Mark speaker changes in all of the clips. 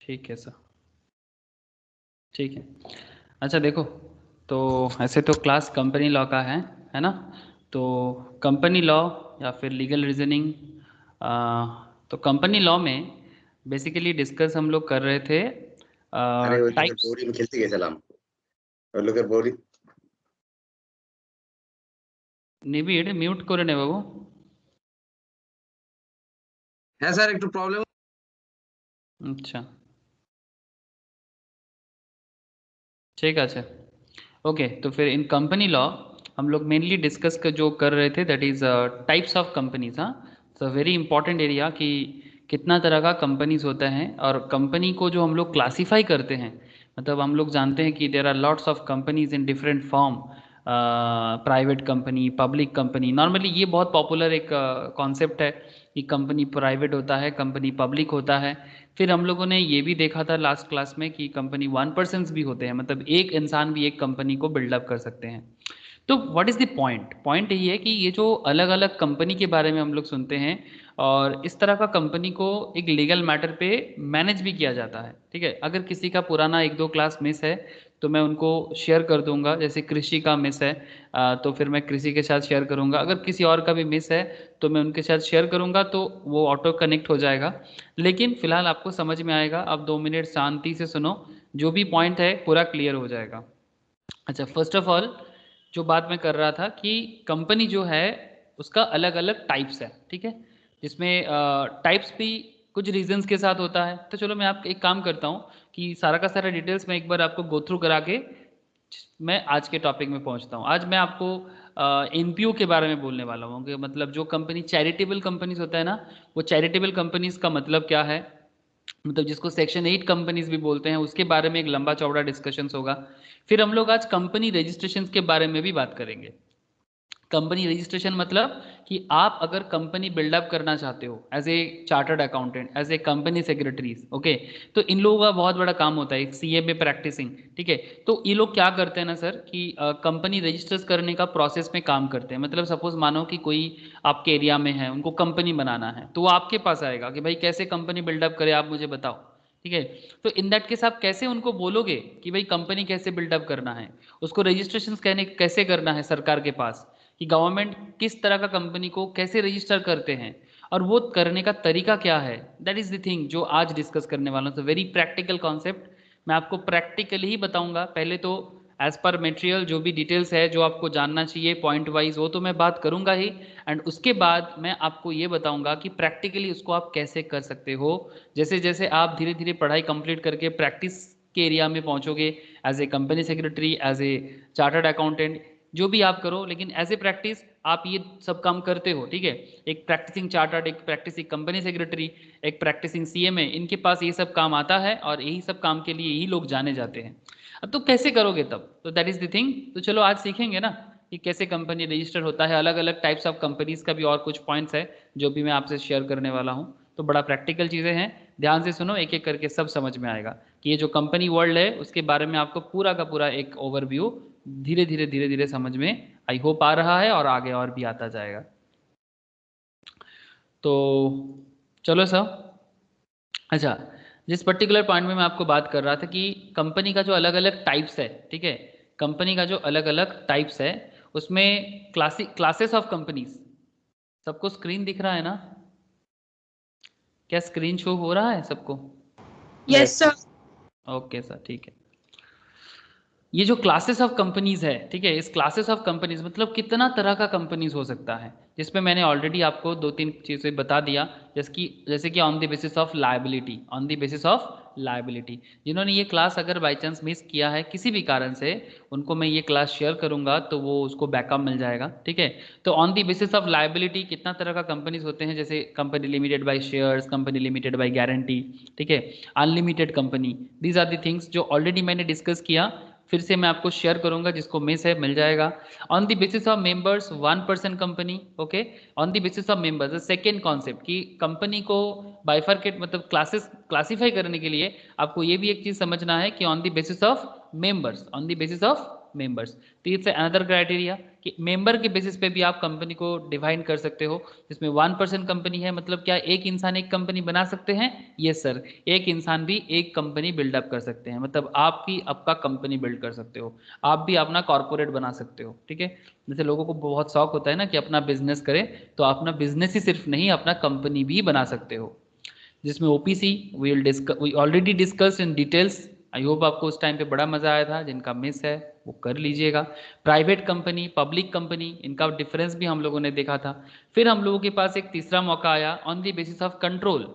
Speaker 1: ठीक है सर, ठीक है। अच्छा देखो, तो ऐसे तो क्लास कंपनी लॉ का है ना। तो कंपनी लॉ या फिर लीगल रीजनिंग, तो कंपनी लॉ में बेसिकली डिस्कस हम लोग कर रहे थे
Speaker 2: আরে ওই লোকের
Speaker 1: टाइप्स।
Speaker 2: বোরিং খেলতে গেছিলাম। ওই লোকের বোরিং
Speaker 1: নিবিড় মিউট করে নে বাবু।
Speaker 2: হ্যাঁ স্যার একটু প্রবলেম।
Speaker 1: अच्छा, ठीक है। ओके, तो फिर इन कंपनी लॉ हम लोग मेनली डिस्कस जो कर रहे थे that is types of companies. हाँ, तो वेरी इंपॉर्टेंट एरिया कि कितना तरह का कंपनीज होता है और कंपनी को जो हम लोग क्लासीफाई करते हैं, मतलब हम लोग जानते हैं कि there are lots of companies in different form, private company, public company. Normally ये बहुत पॉपुलर एक कॉन्सेप्ट है कि कंपनी प्राइवेट होता है, कंपनी पब्लिक होता है। फिर हम लोगों ने ये भी देखा था लास्ट क्लास में कि कंपनी 1% भी होते हैं, मतलब एक इंसान भी एक कंपनी को बिल्डअप कर सकते हैं। तो what is the point? Point यही है कि ये जो अलग अलग कंपनी के बारे में हम लोग सुनते हैं और इस तरह का कंपनी को एक लीगल मैटर पे मैनेज भी किया जाता है। ठीक है, अगर किसी का पुराना 1-2 क्लास मिस है तो मैं उनको शेयर कर दूंगा। जैसे कृषि का मिस है तो फिर मैं कृषि के साथ शेयर करूंगा। अगर किसी और का भी मिस है तो मैं उनके साथ शेयर करूंगा, तो वो ऑटो कनेक्ट हो जाएगा। लेकिन फिलहाल आपको समझ में आएगा, आप 2 मिनट शांति से सुनो, जो भी पॉइंट है पूरा क्लियर हो जाएगा। अच्छा, फर्स्ट ऑफ ऑल जो बात मैं कर रहा था कि कंपनी जो है उसका अलग अलग टाइप्स है। ठीक है, जिसमें टाइप्स भी कुछ रीजंस के साथ होता है। तो चलो मैं आप एक काम करता हूँ कि सारा का सारा डिटेल्स मैं एक बार आपको गो थ्रू करा के मैं आज के टॉपिक में पहुंचता हूँ। आज मैं आपको एनपीओ के बारे में बोलने वाला हूँ कि मतलब जो कंपनी चैरिटेबल कंपनीज होता है ना, वो चैरिटेबल कंपनीज का मतलब क्या है, मतलब जिसको सेक्शन 8 कंपनीज भी बोलते हैं, उसके बारे में एक लंबा चौड़ा डिस्कशंस होगा। फिर हम लोग आज कंपनी रजिस्ट्रेशन के बारे में भी बात करेंगे। कंपनी रजिस्ट्रेशन मतलब कि आप अगर कंपनी बिल्डअप करना चाहते हो as a chartered accountant, as a company secretaries, okay, तो इन लोगों का बहुत बड़ा काम होता है, एक सीए में प्रैक्टिसिंग। ठीक है, तो ये लोग क्या करते हैं ना सर कि कंपनी रजिस्टर्स करने का प्रोसेस में काम करते हैं। मतलब सपोज मानो कि कोई आपके एरिया में है, उनको कंपनी बनाना है, तो वो आपके पास आएगा कि भाई कैसे कंपनी बिल्डअप करे, आप मुझे बताओ। ठीक है, तो इन दैट केस आप कैसे उनको बोलोगे कि भाई कंपनी कैसे बिल्डअप करना है, उसको रजिस्ट्रेशन कहने कैसे करना है सरकार के पास, कि गवर्नमेंट किस तरह का कंपनी को कैसे रजिस्टर करते हैं और वो करने का तरीका क्या है, दैट इज द थिंग जो आज डिस्कस करने वाला हूँ। वेरी प्रैक्टिकल कॉन्सेप्ट, मैं आपको प्रैक्टिकली ही बताऊंगा। पहले तो एज पर मटेरियल जो भी डिटेल्स है जो आपको जानना चाहिए पॉइंट वाइज, वो तो मैं बात करूंगा ही, एंड उसके बाद मैं आपको ये बताऊंगा कि प्रैक्टिकली उसको आप कैसे कर सकते हो। जैसे जैसे आप धीरे धीरे पढ़ाई कंप्लीट करके प्रैक्टिस के एरिया में पहुंचोगे, as a company secretary, as a chartered accountant, जो भी आप करो, लेकिन एज ए प्रैक्टिस आप ये सब काम करते हो। ठीक है, एक प्रैक्टिसिंग चार्टर्ड, एक प्रैक्टिसिंग कंपनी सेक्रेटरी, एक प्रैक्टिसिंग सीएमए, इनके पास ये सब काम आता है और यही सब काम के लिए यही लोग जाने जाते हैं। अब तो कैसे करोगे तब, तो दैट इज द थिंग। तो चलो आज सीखेंगे ना कि कैसे कंपनी रजिस्टर होता है, अलग अलग टाइप्स ऑफ कंपनीज का भी और कुछ पॉइंट्स है जो भी मैं आपसे शेयर करने वाला हूँ। तो बड़ा प्रैक्टिकल चीज़ें हैं, ध्यान से सुनो, एक एक करके सब समझ में आएगा कि ये जो कंपनी वर्ल्ड है उसके बारे में आपको पूरा का पूरा एक ओवरव्यू धीरे धीरे समझ में आई होप आ रहा है और आगे और भी आता जाएगा। तो चलो सर, अच्छा, जिस पर्टिकुलर पॉइंट में मैं आपको बात कर रहा था कि कंपनी का जो अलग अलग टाइप्स है, ठीक है, कंपनी का जो अलग अलग टाइप्स है उसमें क्लासेस ऑफ कंपनीज, सबको स्क्रीन दिख रहा है ना? क्या स्क्रीन शो हो रहा है सबको?
Speaker 3: Yes sir.
Speaker 1: ओके सर, ठीक है। ये जो क्लासेस ऑफ कंपनीज है, ठीक है, इस क्लासेस ऑफ कंपनीज मतलब कितना तरह का कंपनीज हो सकता है, जिसमें मैंने ऑलरेडी आपको 2-3 चीज़ें बता दिया। जैसे कि on the basis of liability, on the basis of liability, जिन्होंने ये क्लास अगर बाई चांस मिस किया है किसी भी कारण से, उनको मैं ये क्लास शेयर करूंगा तो वो उसको बैकअप मिल जाएगा। ठीक है, तो on the basis of liability कितना तरह का कंपनीज होते हैं, जैसे company limited by shares, company limited by guarantee, ठीक है, unlimited company, these are the things जो ऑलरेडी मैंने डिस्कस किया। फिर से मैं आपको शेयर करूंगा, जिसको मिस है मिल जाएगा। On the basis of members 1% company, okay, on the basis of members. The second concept कि कंपनी को बाइफरकेट मतलब क्लासिफाई करने के लिए आपको ये भी एक चीज समझना है कि on the basis of members, on the basis of members. तो इट्स अनदर क्राइटेरिया कि मेंबर के बेसिस पे भी आप कंपनी को डिफाइन कर सकते हो। जिसमें 1% कंपनी है, मतलब क्या एक इंसान एक कंपनी बना सकते हैं? यस सर, एक इंसान भी एक कंपनी बिल्डअप कर सकते हैं, मतलब आप भी आपका कंपनी बिल्ड कर सकते हो, आप भी अपना कॉर्पोरेट बना सकते हो। ठीक है, जैसे लोगों को बहुत शौक होता है ना कि अपना बिजनेस करें, तो अपना बिजनेस ही सिर्फ नहीं, अपना कंपनी भी बना सकते हो। जिसमें OPC we already discuss in details. I hope आपको उस टाइम पे बड़ा मजा आया था, जिनका मिस है वो कर लीजिएगा। प्राइवेट कंपनी, पब्लिक कंपनी, इनका डिफरेंस भी हम लोगों ने देखा था। फिर हम लोगों के पास एक तीसरा मौका आया, on the basis of control.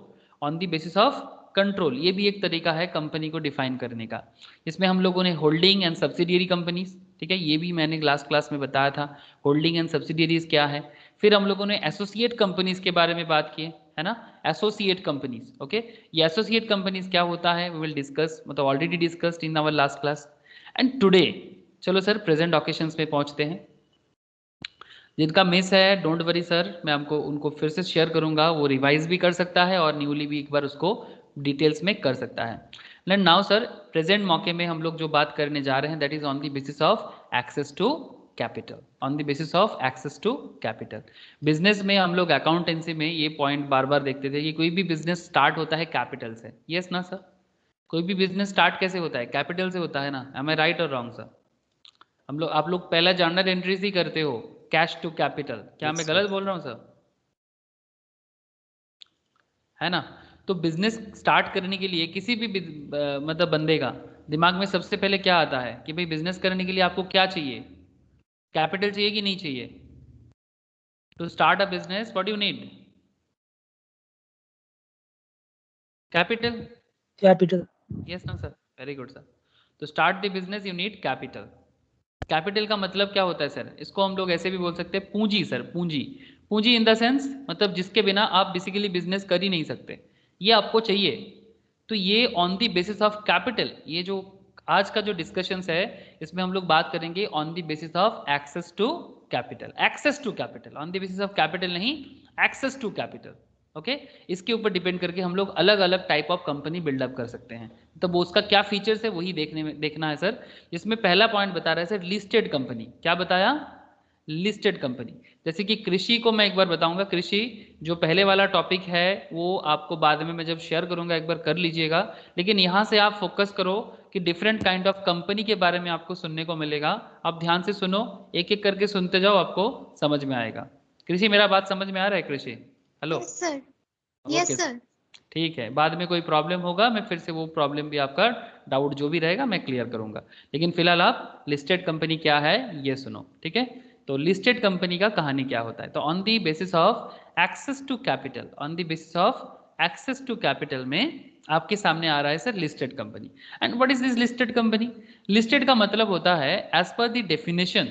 Speaker 1: On the basis of control, ये भी एक तरीका है कंपनी को डिफाइन करने का। इसमें हम लोगों ने होल्डिंग एंड सब्सिडियरी कंपनीज, ठीक है, ये भी मैंने लास्ट क्लास में बताया था होल्डिंग एंड सब्सिडियरीज क्या है। फिर हम लोगों ने एसोसिएट कंपनीज के बारे में बात की है ना, एसोसिएट कंपनीज। ओके, ये एसोसिएट कंपनीज क्या होता है, वी विल डिस्कस, मतलब already discussed in our last class. And today चलो सर प्रेजेंट ऑकेशंस पे पहुंचते हैं। जिनका मिस है डोंट वरी सर, मैं आपको उनको फिर से शेयर करूंगा, वो रिवाइज भी कर सकता है और न्यूली भी एक बार उसको डिटेल्स में कर सकता है। लेकिन नाउ सर प्रेजेंट मौके में हम लोग जो बात करने जा रहे हैं that is on the basis of access to capital. On the basis of access to capital, business में हम लोग अकाउंटेंसी में ये पॉइंट बार बार देखते थे कि कोई भी बिजनेस स्टार्ट होता है कैपिटल से। यस ना सर, कोई भी बिजनेस स्टार्ट कैसे होता है? कैपिटल से होता है ना। एम आई राइट और रॉन्ग सर? हम लोग, आप लोग पहला जर्नल एंट्रीज ही करते हो कैश टू कैपिटल, क्या मैं गलत बोल रहा हूँ सर? है ना। तो बिजनेस स्टार्ट करने के लिए किसी भी मतलब बंदे का दिमाग में सबसे पहले क्या आता है कि भाई बिजनेस करने के लिए आपको क्या चाहिए? कैपिटल चाहिए कि नहीं चाहिए? To start a business what you need? Capital.
Speaker 3: Capital.
Speaker 1: Yes ना सर, वेरी गुड सर। तो start the business you need capital. Capital का मतलब क्या होता है सर? इसको हम लोग ऐसे भी बोल सकते हैं पूंजी सर, पूंजी। पूंजी इन द सेंस मतलब जिसके बिना आप बेसिकली बिजनेस कर ही नहीं सकते, ये आपको चाहिए। तो ये on the basis of capital, ये जो आज का जो डिस्कशंस है इसमें हम लोग बात करेंगे on the basis of access to capital. Access to capital, on the basis of capital नहीं, एक्सेस टू कैपिटल। ओके, इसके ऊपर डिपेंड करके हम लोग अलग अलग टाइप ऑफ कंपनी बिल्डअप कर सकते हैं। तो वो उसका क्या फीचर्स है वही देखना है सर। इसमें पहला पॉइंट बता रहा है सर लिस्टेड कंपनी। क्या बताया? Listed company. जैसे कि कृषि को मैं एक बार बताऊंगा, कृषि जो पहले वाला टॉपिक है वो आपको बाद में मैं जब शेयर करूंगा एक बार कर लीजिएगा, लेकिन यहाँ से आप फोकस करो कि डिफरेंट काइंड ऑफ कंपनी के बारे में आपको सुनने को मिलेगा। आप ध्यान से सुनो, एक एक करके सुनते जाओ, आपको समझ में आएगा। कृषि मेरा बात समझ में आ रहा है कृषि? Hello?
Speaker 4: Yes sir.
Speaker 1: Okay
Speaker 4: yes sir.
Speaker 1: ठीक है, बाद में कोई प्रॉब्लम होगा मैं फिर से वो प्रॉब्लम भी आपका डाउट जो भी रहेगा मैं क्लियर करूंगा, लेकिन फिलहाल आप लिस्टेड कंपनी क्या है ये सुनो, ठीक है। तो लिस्टेड कंपनी का कहानी क्या होता है? तो on the basis of access to capital, on the basis of access to capital में आपके सामने आ रहा है sir listed company. And what is this listed company? Listed का मतलब होता है as per the definition,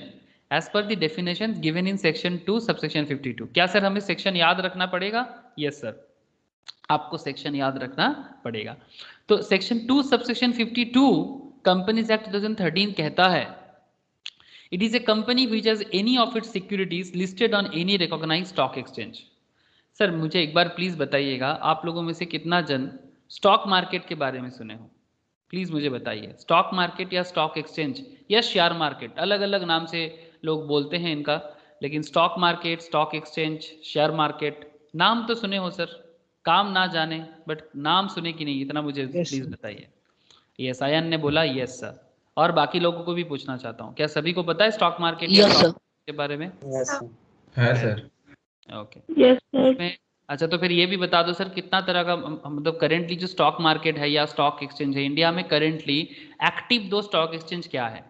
Speaker 1: as per the definition given in section 2 subsection 52। क्या सर हमें सेक्शन याद रखना पड़ेगा? यस सर, आपको सेक्शन याद रखना पड़ेगा। तो सेक्शन 2 सबसेक्शन 52 कंपनीज एक्ट 2013 कहता है it is a company which has any of its securities listed on any recognised stock exchange. Sir मुझे एक बार प्लीज बताइएगा, आप लोगों में से कितना जन स्टॉक मार्केट के बारे में सुने हो? प्लीज मुझे बताइए, स्टॉक मार्केट या स्टॉक एक्सचेंज या शेयर मार्केट, अलग अलग नाम से लोग बोलते हैं इनका, लेकिन stock market, stock exchange, share market, नाम तो सुने हो सर, काम ना जाने बट नाम सुने कि नहीं, इतना मुझे प्लीज बताइए। यस, आयन ने बोला यस सर, और बाकी लोगों को भी पूछना चाहता हूँ, क्या सभी को पता है स्टॉक मार्केट या स्टॉक के बारे में?
Speaker 5: है सर।
Speaker 1: ओके इसमें अच्छा, तो फिर ये भी बता दो सर कितना तरह का मतलब करेंटली जो स्टॉक मार्केट है या स्टॉक एक्सचेंज है इंडिया में करेंटली एक्टिव दो स्टॉक एक्सचेंज क्या है?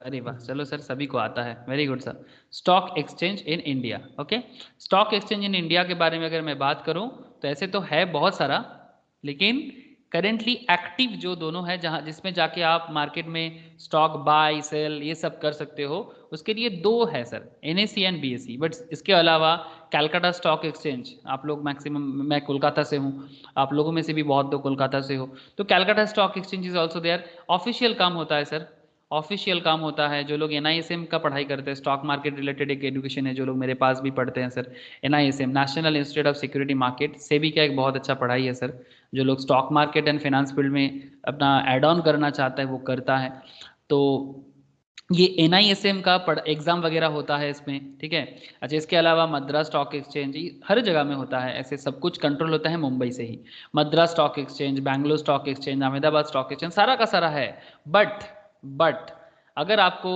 Speaker 1: अरे वाह, चलो सर सभी को आता है, very good sir. Stock exchange in India, okay. Stock exchange in India के बारे में अगर मैं बात करूं तो ऐसे तो है बहुत सारा, लेकिन करेंटली एक्टिव जो दोनों है जहां जिसमें जाके आप मार्केट में स्टॉक बाय सेल ये सब कर सकते हो, उसके लिए दो है sir, NSE and BSE। But इसके अलावा कैलकाटा स्टॉक एक्सचेंज, आप लोग मैक्सिमम, मैं कोलकाता से हूँ, आप लोगों में से भी बहुत दो कोलकाता से हो, तो Calcutta stock exchange is also there. Official काम होता है सर, ऑफिशियल काम होता है। जो लोग NISM का पढ़ाई करते हैं, स्टॉक मार्केट रिलेटेड एक एजुकेशन है, जो लोग मेरे पास भी पढ़ते हैं sir, NISM national institute of security market, SEBI का एक बहुत अच्छा पढ़ाई है सर। जो लोग stock market and finance field में अपना एड ऑन करना चाहता है वो करता है। तो ये NISM का एग्जाम वगैरह होता है इसमें, ठीक है। अच्छा, इसके अलावा मद्रास स्टॉक एक्सचेंज हर जगह में होता है, ऐसे सब कुछ कंट्रोल होता है मुंबई से ही। Madras stock exchange, Bangalore stock exchange, Ahmedabad stock exchange, सारा का सारा है। बट अगर आपको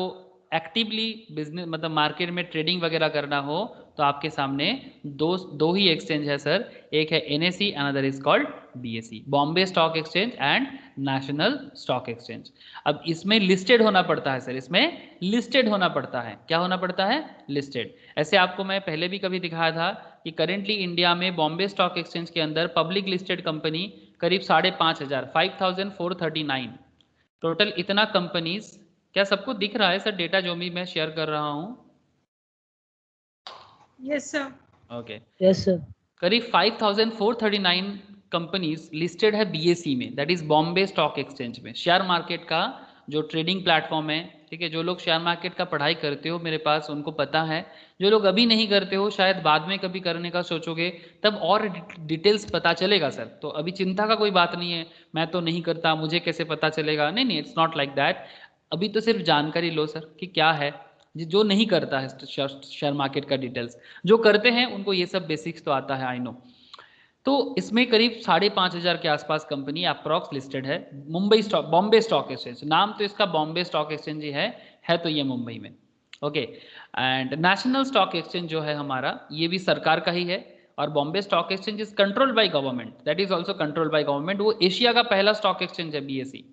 Speaker 1: एक्टिवली बिजनेस मतलब मार्केट में ट्रेडिंग वगैरह करना हो तो आपके सामने दो ही एक्सचेंज है सर। एक है NSE, another is called BSE, Bombay stock exchange and national stock exchange. अब इसमें लिस्टेड होना पड़ता है सर, इसमें लिस्टेड होना पड़ता है। क्या होना पड़ता है? लिस्टेड। ऐसे आपको मैं पहले भी कभी दिखाया था कि करेंटली इंडिया में बॉम्बे स्टॉक एक्सचेंज के अंदर पब्लिक लिस्टेड कंपनी करीब 5,500, 5,439 टोटल। इतना कंपनीज, क्या सबको दिख रहा है सर डेटा जो भी मैं शेयर कर रहा हूँ?
Speaker 3: Yes sir.
Speaker 1: Okay,
Speaker 3: yes sir.
Speaker 1: करीब 5,439 कंपनीज लिस्टेड है BSE में, that is Bombay stock exchange में, शेयर मार्केट का जो ट्रेडिंग प्लेटफॉर्म है, ठीक है। जो लोग शेयर मार्केट का पढ़ाई करते हो मेरे पास, उनको पता है। जो लोग अभी नहीं करते हो, शायद बाद में कभी करने का सोचोगे तब और डिटेल्स पता चलेगा सर। तो अभी चिंता का कोई बात नहीं है, मैं तो नहीं करता मुझे कैसे पता चलेगा, नहीं नहीं, इट्स नॉट लाइक दैट। अभी तो सिर्फ जानकारी लो सर कि क्या है। जो नहीं करता है शेयर मार्केट का डिटेल्स, जो करते हैं उनको ये सब बेसिक्स तो आता है, आई नो। तो इसमें करीब 5,500 के आसपास कंपनी अप्रॉक्स लिस्टेड है। बॉम्बे स्टॉक एक्सचेंज, नाम तो इसका बॉम्बे स्टॉक एक्सचेंज ही है तो ये मुंबई में, okay. And national stock exchange जो है हमारा, ये भी सरकार का ही है। और Bombay stock exchange is controlled by government, that is also controlled by government. वो एशिया का पहला स्टॉक एक्सचेंज है BSE।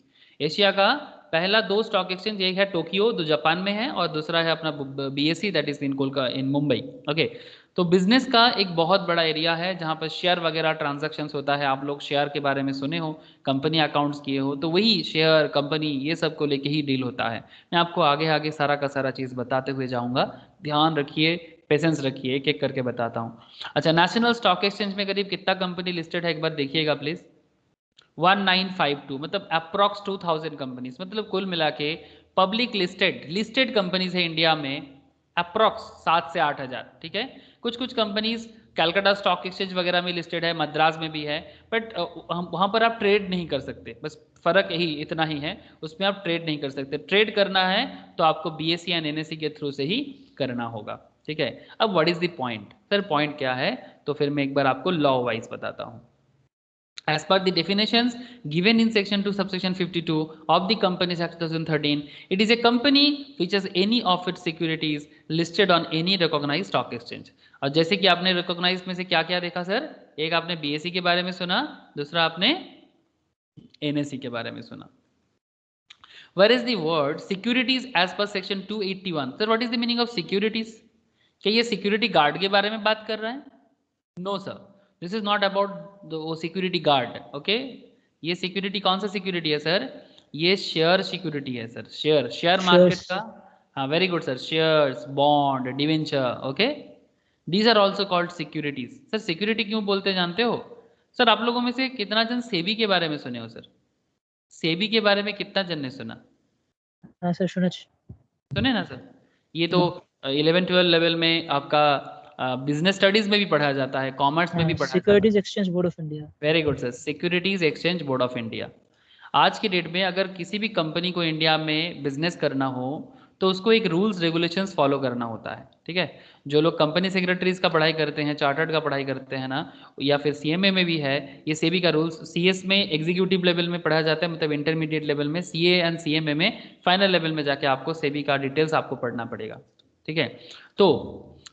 Speaker 1: एशिया का पहला 2 स्टॉक एक्सचेंज, एक है टोक्यो जो जापान में है, और दूसरा है अपना BSE, that is in Mumbai, okay. तो बिजनेस का एक बहुत बड़ा एरिया है जहाँ पर शेयर वगैरह ट्रांजैक्शंस होता है। आप लोग शेयर के बारे में सुने हो, कंपनी अकाउंट्स किए हो, तो वही शेयर कंपनी ये सब को लेके ही डील होता है। मैं आपको आगे आगे सारा का सारा चीज़ बताते हुए जाऊँगा, ध्यान रखिए, पेशेंस रखिए, एक एक करके बताता हूँ। अच्छा, नेशनल स्टॉक एक्सचेंज में करीब कितना कंपनी लिस्टेड है एक बार देखिएगा प्लीज़। 1952, मतलब अप्रॉक्स 2000 कंपनीज, मतलब कुल मिला के पब्लिक लिस्टेड कंपनीज है इंडिया में अप्रॉक्स 7 से 8,000, ठीक है। कुछ कुछ कंपनीज कैलकाटा स्टॉक एक्सचेंज वगैरह में लिस्टेड है, मद्रास में भी है, बट वहाँ पर आप ट्रेड नहीं कर सकते, बस फर्क यही इतना ही है, उसमें आप ट्रेड नहीं कर सकते। ट्रेड करना है तो आपको BSE एंड NSE के थ्रू से ही करना होगा, ठीक है। अब what is the point sir, point क्या है? तो फिर मैं एक बार आपको लॉ वाइज बताता हूँ। As per the definitions given in section 2 subsection 52 of the Companies Act 2013, it is a company which has any of its securities listed on any recognized stock exchange। और जैसे कि आपने रिकॉग्नाइज में से क्या क्या देखा सर, एक आपने BSE के बारे में सुना, दूसरा आपने NSE के बारे में सुना। Where is the word securities as per section 281? Sir, what is the meaning of securities? क्या ये सिक्योरिटी गार्ड के बारे में बात कर रहा है? No sir, this is not about वो सिक्योरिटी गार्ड, ओके। ये सिक्योरिटी कौन सा सिक्योरिटी है सर? ये शेयर सिक्योरिटी है सर, शेयर मार्केट का। हाँ, very good sir, shares, bond, debenture, okay, these are also called securities. Sir security क्यों बोलते हैं जानते हो? सर आप लोगों में से कितना जन सेबी के बारे में सुने हो सर? सेबी के बारे में कितना जन ने सुना?
Speaker 3: हाँ सर,
Speaker 1: सुने ना सर? ये तो 11-12 लेवल में आपका बिजनेस स्टडीज में भी पढ़ाया जाता है, कॉमर्स में भी पढ़ा जाता है।
Speaker 3: Securities exchange board of India.
Speaker 1: Very good sir, securities exchange board of India. आज की डेट में अगर किसी भी कंपनी को इंडिया में बिजनेस करना हो तो उसको एक रूल्स रेगुलेशंस फॉलो करना होता है, ठीक है। जो लोग कंपनी सेक्रेटरीज का पढ़ाई करते हैं, चार्टर्ड का पढ़ाई करते हैं ना, या फिर CMA में भी है, ये सेबी का रूल्स। CS में एग्जीक्यूटिव लेवल में पढ़ा जाता है, मतलब इंटरमीडिएट लेवल में। CA एंड CMA में फाइनल लेवल में जाके आपको सेबी का डिटेल्स आपको पढ़ना पड़ेगा, ठीक है। तो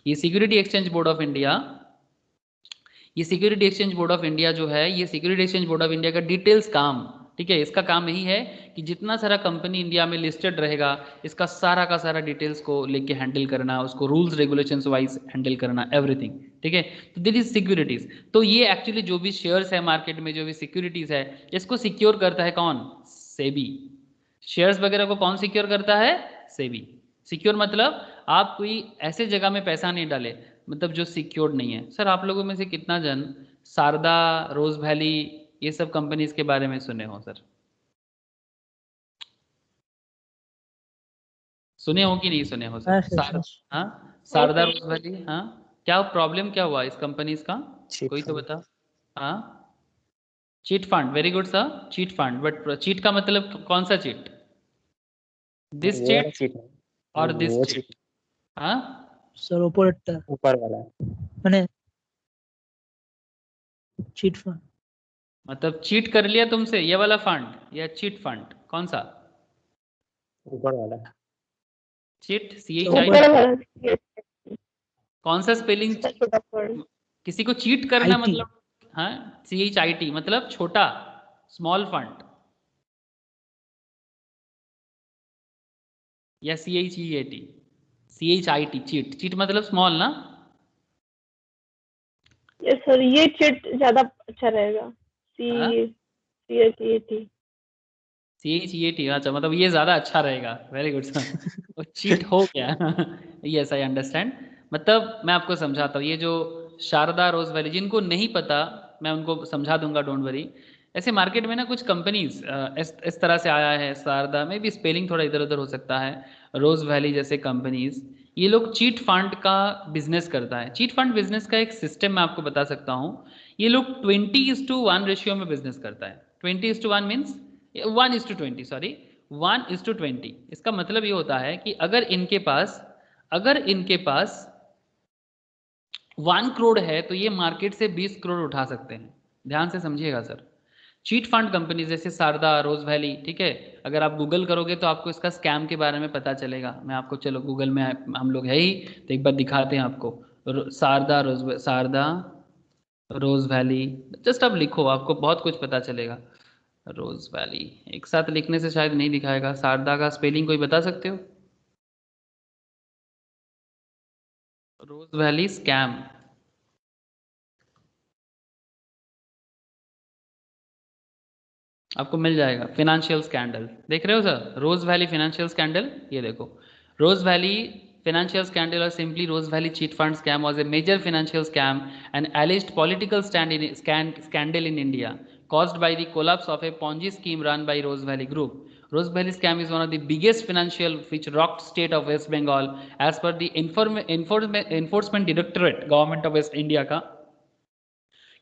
Speaker 1: ये security exchange board of India, ये security exchange board of India जो है, ये security exchange board of India का डिटेल्स काम, ठीक है, इसका काम यही है कि जितना सारा कंपनी इंडिया में लिस्टेड रहेगा, इसका सारा का सारा डिटेल्स को लेके हैंडल करना, उसको रूल्स रेगुलेशंस वाइज हैंडल करना, एवरीथिंग, ठीक है। तो दिस इज सिक्योरिटीज। तो ये एक्चुअली जो भी शेयर्स है मार्केट में, जो भी सिक्योरिटीज है, इसको सिक्योर करता है कौन? सेबी। शेयर्स वगैरह को कौन सिक्योर करता है? सेबी। सिक्योर मतलब आप कोई ऐसे जगह में पैसा नहीं डाले, मतलब जो सिक्योर्ड नहीं है। सर आप लोगों में से कितना जन शारदा, रोज वैली, ये सब कंपनीज के बारे में सुने हो सर? सुने हो कि नहीं सुने हो
Speaker 3: हाँ
Speaker 1: सर?
Speaker 3: सर।
Speaker 1: हाँ, शारदा रोज वैली। हाँ, क्या प्रॉब्लम क्या हुआ इस कंपनीज का? कोई तो बता। हाँ, chit fund, very good sir, chit fund. But cheat का मतलब कौन सा चीट? दिस
Speaker 4: वो वाला
Speaker 1: चीट
Speaker 4: चीट
Speaker 1: और दिस
Speaker 4: वो
Speaker 1: चीट? हाँ,
Speaker 3: सर ऑपरेटर
Speaker 4: ऊपर वाला
Speaker 3: मैंने चीट फंड।
Speaker 1: मतलब चीट कर लिया तुमसे ये वाला फंड या चीट फंड, कौन सा?
Speaker 4: ऊपर वाला
Speaker 1: चीट,
Speaker 3: ऊपर
Speaker 1: CHI, कौन सा स्पेलिंग? किसी को चीट करना
Speaker 3: IT
Speaker 1: मतलब? हाँ, CHIT मतलब छोटा, स्मॉल फंड, या CHIT, चीट, चीट मतलब स्मॉल ना?
Speaker 6: यस सर, ये चिट ज्यादा अच्छा रहेगा।
Speaker 1: हाँ,
Speaker 6: CHAT।
Speaker 1: CHEAT, अच्छा, मतलब ये ज़्यादा अच्छा रहेगा। Very good sir. वो चीट हो गया। Yes, I understand. मतलब मैं आपको समझाता हूँ, ये जो शारदा रोज वैली, जिनको नहीं पता मैं उनको समझा दूंगा, डोंट वरी। ऐसे मार्केट में ना कुछ कंपनीज इस तरह से आया है, शारदा में भी स्पेलिंग थोड़ा इधर उधर हो सकता है, रोज वैली जैसे कंपनीज, ये लोग चीट फंड का बिजनेस करता है। चीट फंड बिजनेस का एक सिस्टम मैं आपको बता सकता हूँ। ये लोग 20:1 रेशियो में बिजनेस करता है। 20:1 मीन्स 1:20, सॉरी, 1:20। इसका मतलब ये होता है कि अगर इनके पास 1 करोड़ है तो ये मार्केट से 20 करोड़ उठा सकते हैं। ध्यान से समझिएगा सर। चीट फंड कंपनी जैसे शारदा रोज वैली, ठीक है, अगर आप गूगल करोगे तो आपको इसका स्कैम के बारे में पता चलेगा। मैं आपको, चलो गूगल में हम लोग है ही, तो एक बार दिखाते हैं आपको। शारदा रोज वैली, जस्ट आप लिखो, आपको बहुत कुछ पता चलेगा। रोज वैली एक साथ लिखने से शायद नहीं दिखाएगा। शारदा का स्पेलिंग कोई बता सकते हो? रोज वैली स्कैम, आपको मिल जाएगा। फिनेंशियल स्कैंडल देख रहे हो सर? रोज वैली फिनेंशियल स्कैंडल, ये देखो, रोज valley financial scandal, or simply Rose Valley cheat fund scam, was a major financial scam and alleged political scandal in India, caused by the collapse of a Ponzi scheme run by Rose Valley Group. Rose Valley scam is one of the biggest financial which rocked state of West Bengal as per the enforcement directorate government of West India का।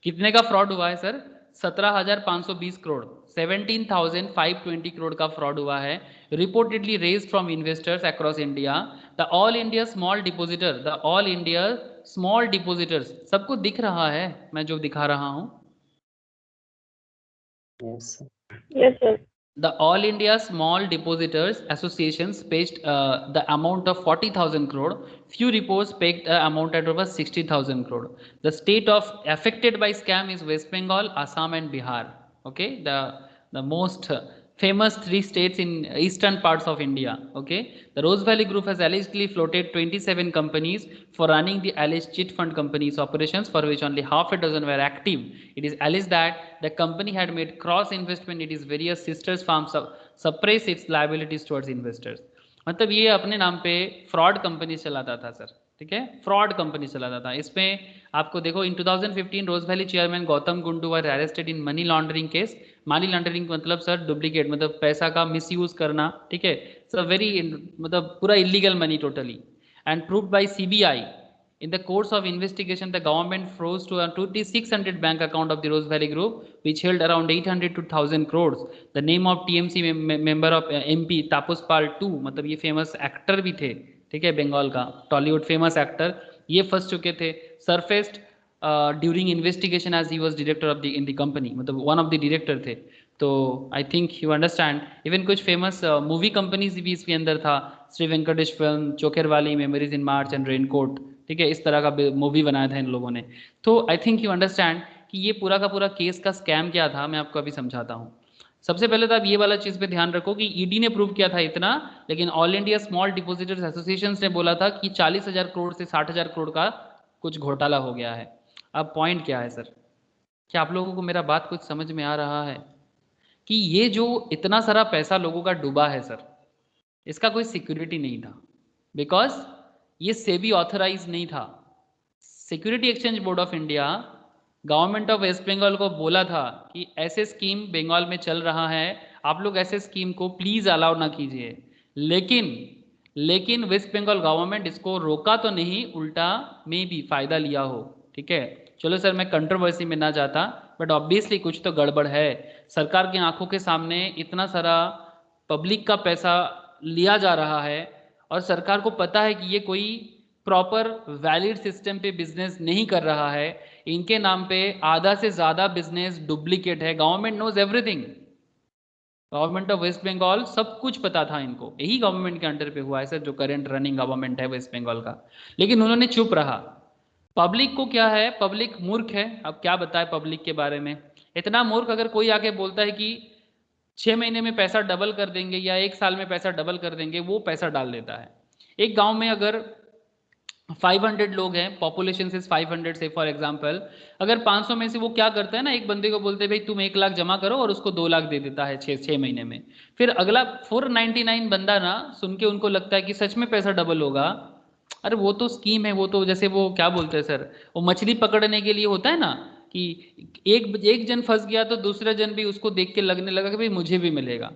Speaker 1: कितने का fraud हुआ है sir? 17,520 crore, 17,520 crore का fraud हुआ है। Reportedly raised from investors across India. The all India small depositors, सबको दिख रहा है मैं जो दिखा रहा हूं?
Speaker 4: Yes
Speaker 6: yes sir.
Speaker 1: The All India Small Depositors Associations paid the amount of 40,000 crore. Few reports pegged the amount at over 60,000 crore. The state of affected by scam is West Bengal, Assam, and Bihar. Okay, the most famous 3 states in eastern parts of India. Okay, the Rose Valley Group has allegedly floated 27 companies for running the alleged chit fund companies operations, for which only half a dozen were active. It is alleged that the company had made cross investment in its various sisters firms suppress its liabilities towards investors. मतलब ये अपने नाम पे fraud company चलाता था sir, ठीक है, fraud company चलाता था। इसमें आपको देखो, in 2015 Rose Valley chairman Gautam Kundu were arrested in money laundering case. Money laundering मतलब सर डुप्लीकेट, मतलब पैसा का मिसयूज करना, ठीक है सर, वेरी, मतलब पूरा illegal money totally, and proved bye CBI. In the course of investigation, the government froze to a 2,600 bank account of the Rose Valley Group, which held around 800 to 1,000 crores. The name of TMC member of MP Tapas Pal 2, मतलब ये famous actor भी थे, ठीक है, बंगाल का Tollywood famous actor, ये फंस चुके थे। Surfaced during investigation as he was director of the in the company, मतलब वन ऑफ द डायरेक्टर थे। तो I think you understand. Even कुछ फेमस मूवी कंपनीज भी इसके अंदर था, श्री वेंकटेश फिल्म, चोखेर वाली, मेमोरीज इन मार्च एंड रेनकोट, ठीक है, इस तरह का मूवी बनाया था इन लोगों ने। तो आई थिंक यू अंडरस्टैंड कि ये पूरा का पूरा केस का स्कैम क्या था, मैं आपको अभी समझाता हूँ। सबसे पहले तो आप ये वाला चीज़ पे ध्यान रखो कि ईडी ने प्रूव किया था इतना, लेकिन all India small depositors association ने बोला था कि 40,000 करोड़ से 60,000 करोड़ का कुछ घोटाला हो गया है। अब पॉइंट क्या है सर? क्या आप लोगों को मेरा बात कुछ समझ में आ रहा है कि ये जो इतना सारा पैसा लोगों का डूबा है सर, इसका कोई सिक्योरिटी नहीं था, बिकॉज ये सेबी ऑथराइज नहीं था। Security exchange board of India government of waste Bengal को बोला था कि ऐसे स्कीम बंगाल में चल रहा है, आप लोग ऐसे स्कीम को प्लीज अलाउ ना कीजिए, लेकिन लेकिन वेस्ट बंगाल गवर्नमेंट इसको रोका तो नहीं, उल्टा में भी फायदा लिया हो। ठीक है, चलो सर मैं कंट्रोवर्सी में ना जाता, बट ऑब्वियसली कुछ तो गड़बड़ है। सरकार की आंखों के सामने इतना सारा पब्लिक का पैसा लिया जा रहा है और सरकार को पता है कि ये कोई प्रॉपर वैलिड सिस्टम पे बिजनेस नहीं कर रहा है, इनके नाम पे आधा से ज़्यादा बिजनेस डुप्लीकेट है। Government knows everything, government of waste Bengal सब कुछ पता था इनको, यही गवर्नमेंट के अंडर पे हुआ है सर, जो करंट रनिंग गवर्नमेंट है वेस्ट बंगाल का, लेकिन उन्होंने चुप रहा। पब्लिक को क्या है, पब्लिक मूर्ख है, अब क्या बताए पब्लिक के बारे में। इतना मूर्ख अगर कोई आके बोलता है कि 6 महीने में पैसा डबल कर देंगे या 1 साल में पैसा डबल कर देंगे, वो पैसा डाल देता है। एक गांव में अगर 500 लोग हैं, पॉपुलेशन से 500 से फॉर एग्जांपल, अगर 500 में से वो क्या करता है ना, एक बंदे को बोलते हैं भाई तुम 1 लाख जमा करो और उसको 2 लाख दे देता है 6 महीने में। फिर अगला 499 बंदा ना सुन के उनको लगता है कि सच में पैसा डबल होगा। अरे वो तो स्कीम है, वो तो जैसे वो क्या बोलते हैं सर, वो मछली पकड़ने के लिए होता है ना, कि एक जन फंस गया तो दूसरा जन भी उसको देख के लगने लगा कि भाई मुझे भी मिलेगा।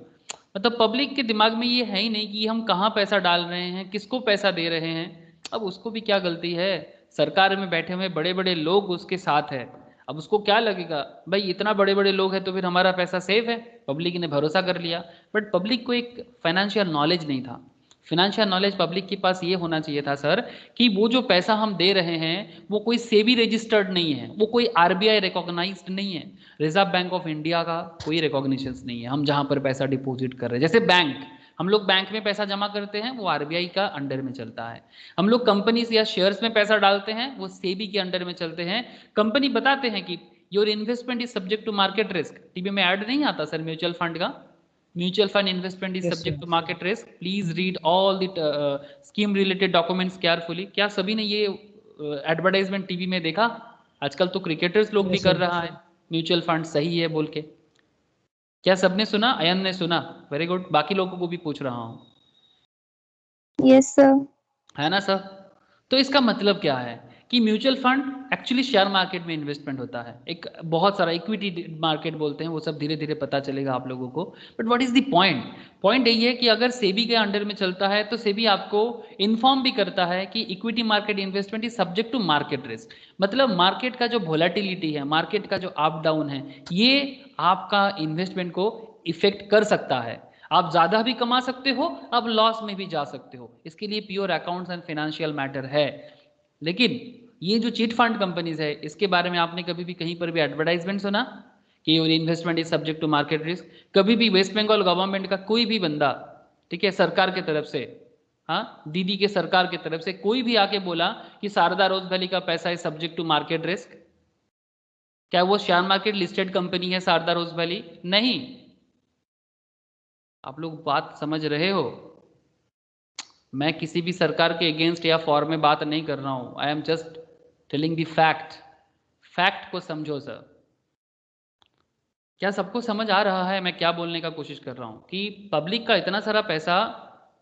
Speaker 1: मतलब पब्लिक के दिमाग में ये है ही नहीं कि हम कहाँ पैसा डाल रहे हैं, किसको पैसा दे रहे हैं। अब उसको भी क्या गलती है, सरकार में बैठे हुए बड़े बड़े लोग उसके साथ है, अब उसको क्या लगेगा भाई इतना बड़े बड़े लोग हैं तो फिर हमारा पैसा सेफ है, पब्लिक ने भरोसा कर लिया। बट पब्लिक को एक फाइनेंशियल नॉलेज नहीं था। फाइनेंशियल नॉलेज पब्लिक के पास ये होना चाहिए था सर कि वो जो पैसा हम दे रहे हैं वो कोई सेबी रजिस्टर्ड नहीं है, वो कोई आरबीआई रिकॉग्नाइज्ड नहीं है, रिजर्व बैंक ऑफ इंडिया का कोई रिकॉग्निशन नहीं है। हम जहां पर पैसा डिपॉजिट कर रहे हैं, जैसे बैंक, हम लोग बैंक में पैसा जमा करते हैं वो आरबीआई का अंडर में चलता है। हम लोग कंपनीज या शेयर्स में पैसा डालते हैं वो सेबी के अंडर में चलते हैं। कंपनी बताते हैं कि your investment is subject to market risk. TV में ऐड नहीं आता सर म्यूचुअल फंड का, mutual fund investment is subject to market risk, please read all the scheme related documents carefully. क्या सभी ने ये एडवर्टाइजमेंट टीवी में देखा? आजकल तो क्रिकेटर्स लोग भी कर रहा है म्यूचुअल फंड सही है बोल के। क्या सबने सुना? अयन ने सुना? वेरी गुड, बाकी लोगों को भी पूछ रहा हूँ।
Speaker 7: Yes sir.
Speaker 1: है ना सर? तो इसका मतलब क्या है कि mutual fund actually share market में इन्वेस्टमेंट होता है, एक बहुत सारा इक्विटी मार्केट बोलते हैं, वो सब धीरे धीरे पता चलेगा आप लोगों को। But what is the point? Point यही है कि अगर सेबी के अंडर में चलता है तो सेबी आपको इन्फॉर्म भी करता है कि equity market investment is subject to market risk. मतलब मार्केट का जो वोलेटिलिटी है, मार्केट का जो अप डाउन है, ये आपका इन्वेस्टमेंट को इफेक्ट कर सकता है। आप ज्यादा भी कमा सकते हो, आप लॉस में भी जा सकते हो, इसके लिए pure accounts and financial matter है। लेकिन ये जो चिट फंड कंपनीज है, इसके बारे में आपने कभी भी कहीं पर भी एडवर्टाइजमेंट सुना कि your investment is subject to market risk? कभी भी वेस्ट बंगाल गवर्नमेंट का कोई भी बंदा, ठीक है, सरकार के तरफ से, हाँ दीदी के सरकार की तरफ से कोई भी आके बोला कि शारदा रोज वैली का पैसा is subject to market risk? क्या वो शेयर मार्केट लिस्टेड कंपनी है शारदा रोज वैली? नहीं। आप लोग बात समझ रहे हो? मैं किसी भी सरकार के अगेंस्ट या फॉर में बात नहीं कर रहा हूं, I am just telling the fact. Fact को समझो सर। क्या सबको समझ आ रहा है मैं क्या बोलने का कोशिश कर रहा हूं? कि पब्लिक का इतना सारा पैसा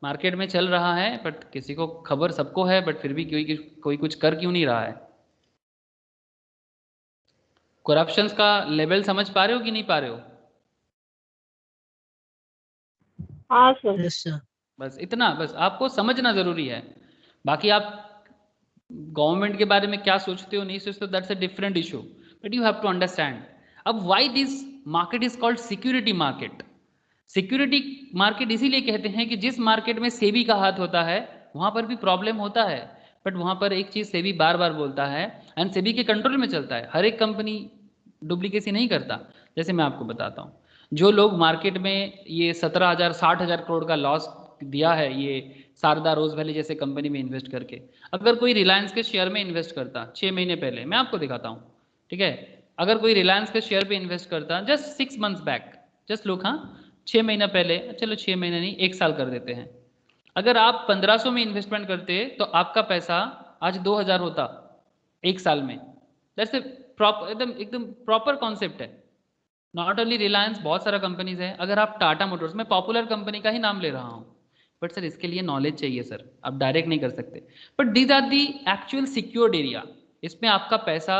Speaker 1: मार्केट में चल रहा है, बट किसी को खबर सबको है, बट फिर भी कोई कुछ कर क्यों नहीं रहा है? करप्शन का लेवल समझ पा रहे हो कि नहीं पा रहे हो?
Speaker 6: हाँ सर।
Speaker 3: Yes sir.
Speaker 1: बस इतना, बस आपको समझना जरूरी है। बाकी आप गवर्नमेंट के बारे में क्या सोचते हो नहीं सोचते हो, that's a different issue, but you have to understand. अब why this market is called security market? Security market इसीलिए कहते हैं कि जिस मार्केट में सेबी का हाथ होता है वहां पर भी प्रॉब्लम होता है, बट वहां पर एक चीज सेबी बार बार बोलता है एंड सेबी के कंट्रोल में चलता है। हर एक कंपनी डुप्लीकेसी नहीं करता। जैसे मैं आपको बताता हूँ, जो लोग मार्केट में ये 17,000 60,000 करोड़ का लॉस दिया है ये शारदा रोज वैली जैसे कंपनी में इन्वेस्ट करके, अगर कोई रिलायंस के शेयर में इन्वेस्ट करता 6 महीने पहले, मैं आपको दिखाता हूँ, ठीक है, अगर कोई रिलायंस के शेयर पे इन्वेस्ट करता just 6 months back, just look, हाँ 6 महीना पहले, चलो 6 महीने नहीं 1 साल कर देते हैं, अगर आप 1500 में इन्वेस्टमेंट करते तो आपका पैसा आज 2000 होता 1 साल में। दैट्स एकदम प्रॉपर कॉन्सेप्ट है। नॉट ओनली रिलायंस, बहुत सारा कंपनीज है। अगर आप टाटा मोटर्स, मैं पॉपुलर कंपनी का ही नाम ले रहा हूँ, बट सर इसके लिए नॉलेज चाहिए सर, आप डायरेक्ट नहीं कर सकते, but these are the actual secured area. इसमें आपका पैसा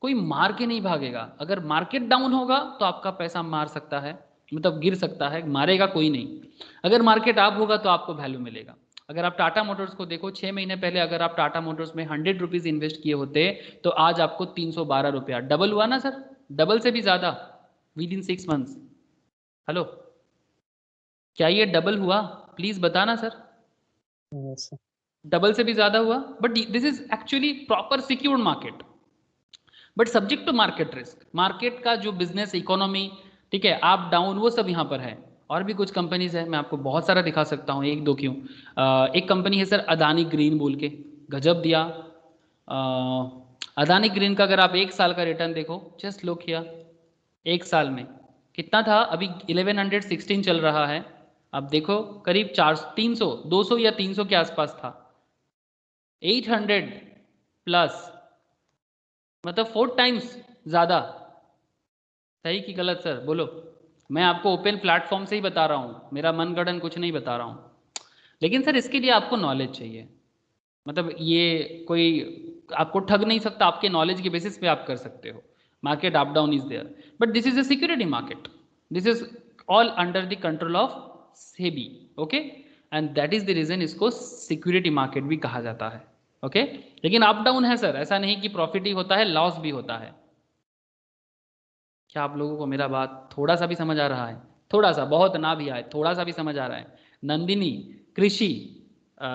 Speaker 1: कोई मार के नहीं भागेगा। अगर मार्केट डाउन होगा तो आपका पैसा मार सकता है, मतलब गिर सकता है, मारेगा कोई नहीं। अगर मार्केट अप होगा तो आपको वैल्यू मिलेगा। अगर आप टाटा मोटर्स को देखो 6 महीने पहले अगर आप टाटा मोटर्स में 100 रुपीज इन्वेस्ट किए होते तो आज आपको 312 रुपया, डबल हुआ ना सर, डबल से भी ज्यादा विद इन 6 मंथ्स। हेलो, क्या ये डबल हुआ? प्लीज बताना सर,
Speaker 4: yes, sir.
Speaker 1: डबल से भी ज्यादा हुआ। But this is actually proper secured market, but subject to market risk. Market का जो बिजनेस इकोनॉमी, ठीक है, अप डाउन वो सब यहाँ पर है। और भी कुछ कंपनीज है, मैं आपको बहुत सारा दिखा सकता हूँ, एक दो क्यों। एक कंपनी है सर अदानी ग्रीन बोल के, गजब दिया। अदानी ग्रीन का अगर आप 1 साल का रिटर्न देखो, जस्ट लुक किया 1 साल में कितना था, अभी 1116 चल रहा है, अब देखो करीब 300 200 या 300 के आसपास था, 800 प्लस, मतलब 4 टाइम्स ज़्यादा। सही कि गलत सर, बोलो। मैं आपको ओपन प्लेटफॉर्म से ही बता रहा हूँ, मेरा मनगढ़ंत कुछ नहीं बता रहा हूँ। लेकिन सर इसके लिए आपको नॉलेज चाहिए, मतलब ये कोई आपको ठग नहीं सकता, आपके नॉलेज के बेसिस पे आप कर सकते हो। Market up down is there, but this is a security market, this is all under the control of SEBI, okay, and that is the reason इसको सिक्योरिटी मार्केट भी कहा जाता है, ओके। लेकिन अप डाउन है सर, ऐसा नहीं कि प्रॉफिट ही होता है, लॉस भी होता है। क्या आप लोगों को मेरा बात थोड़ा सा भी समझ आ रहा है? थोड़ा सा, बहुत ना भी आए, थोड़ा सा भी समझ आ रहा है? नंदिनी, कृषि,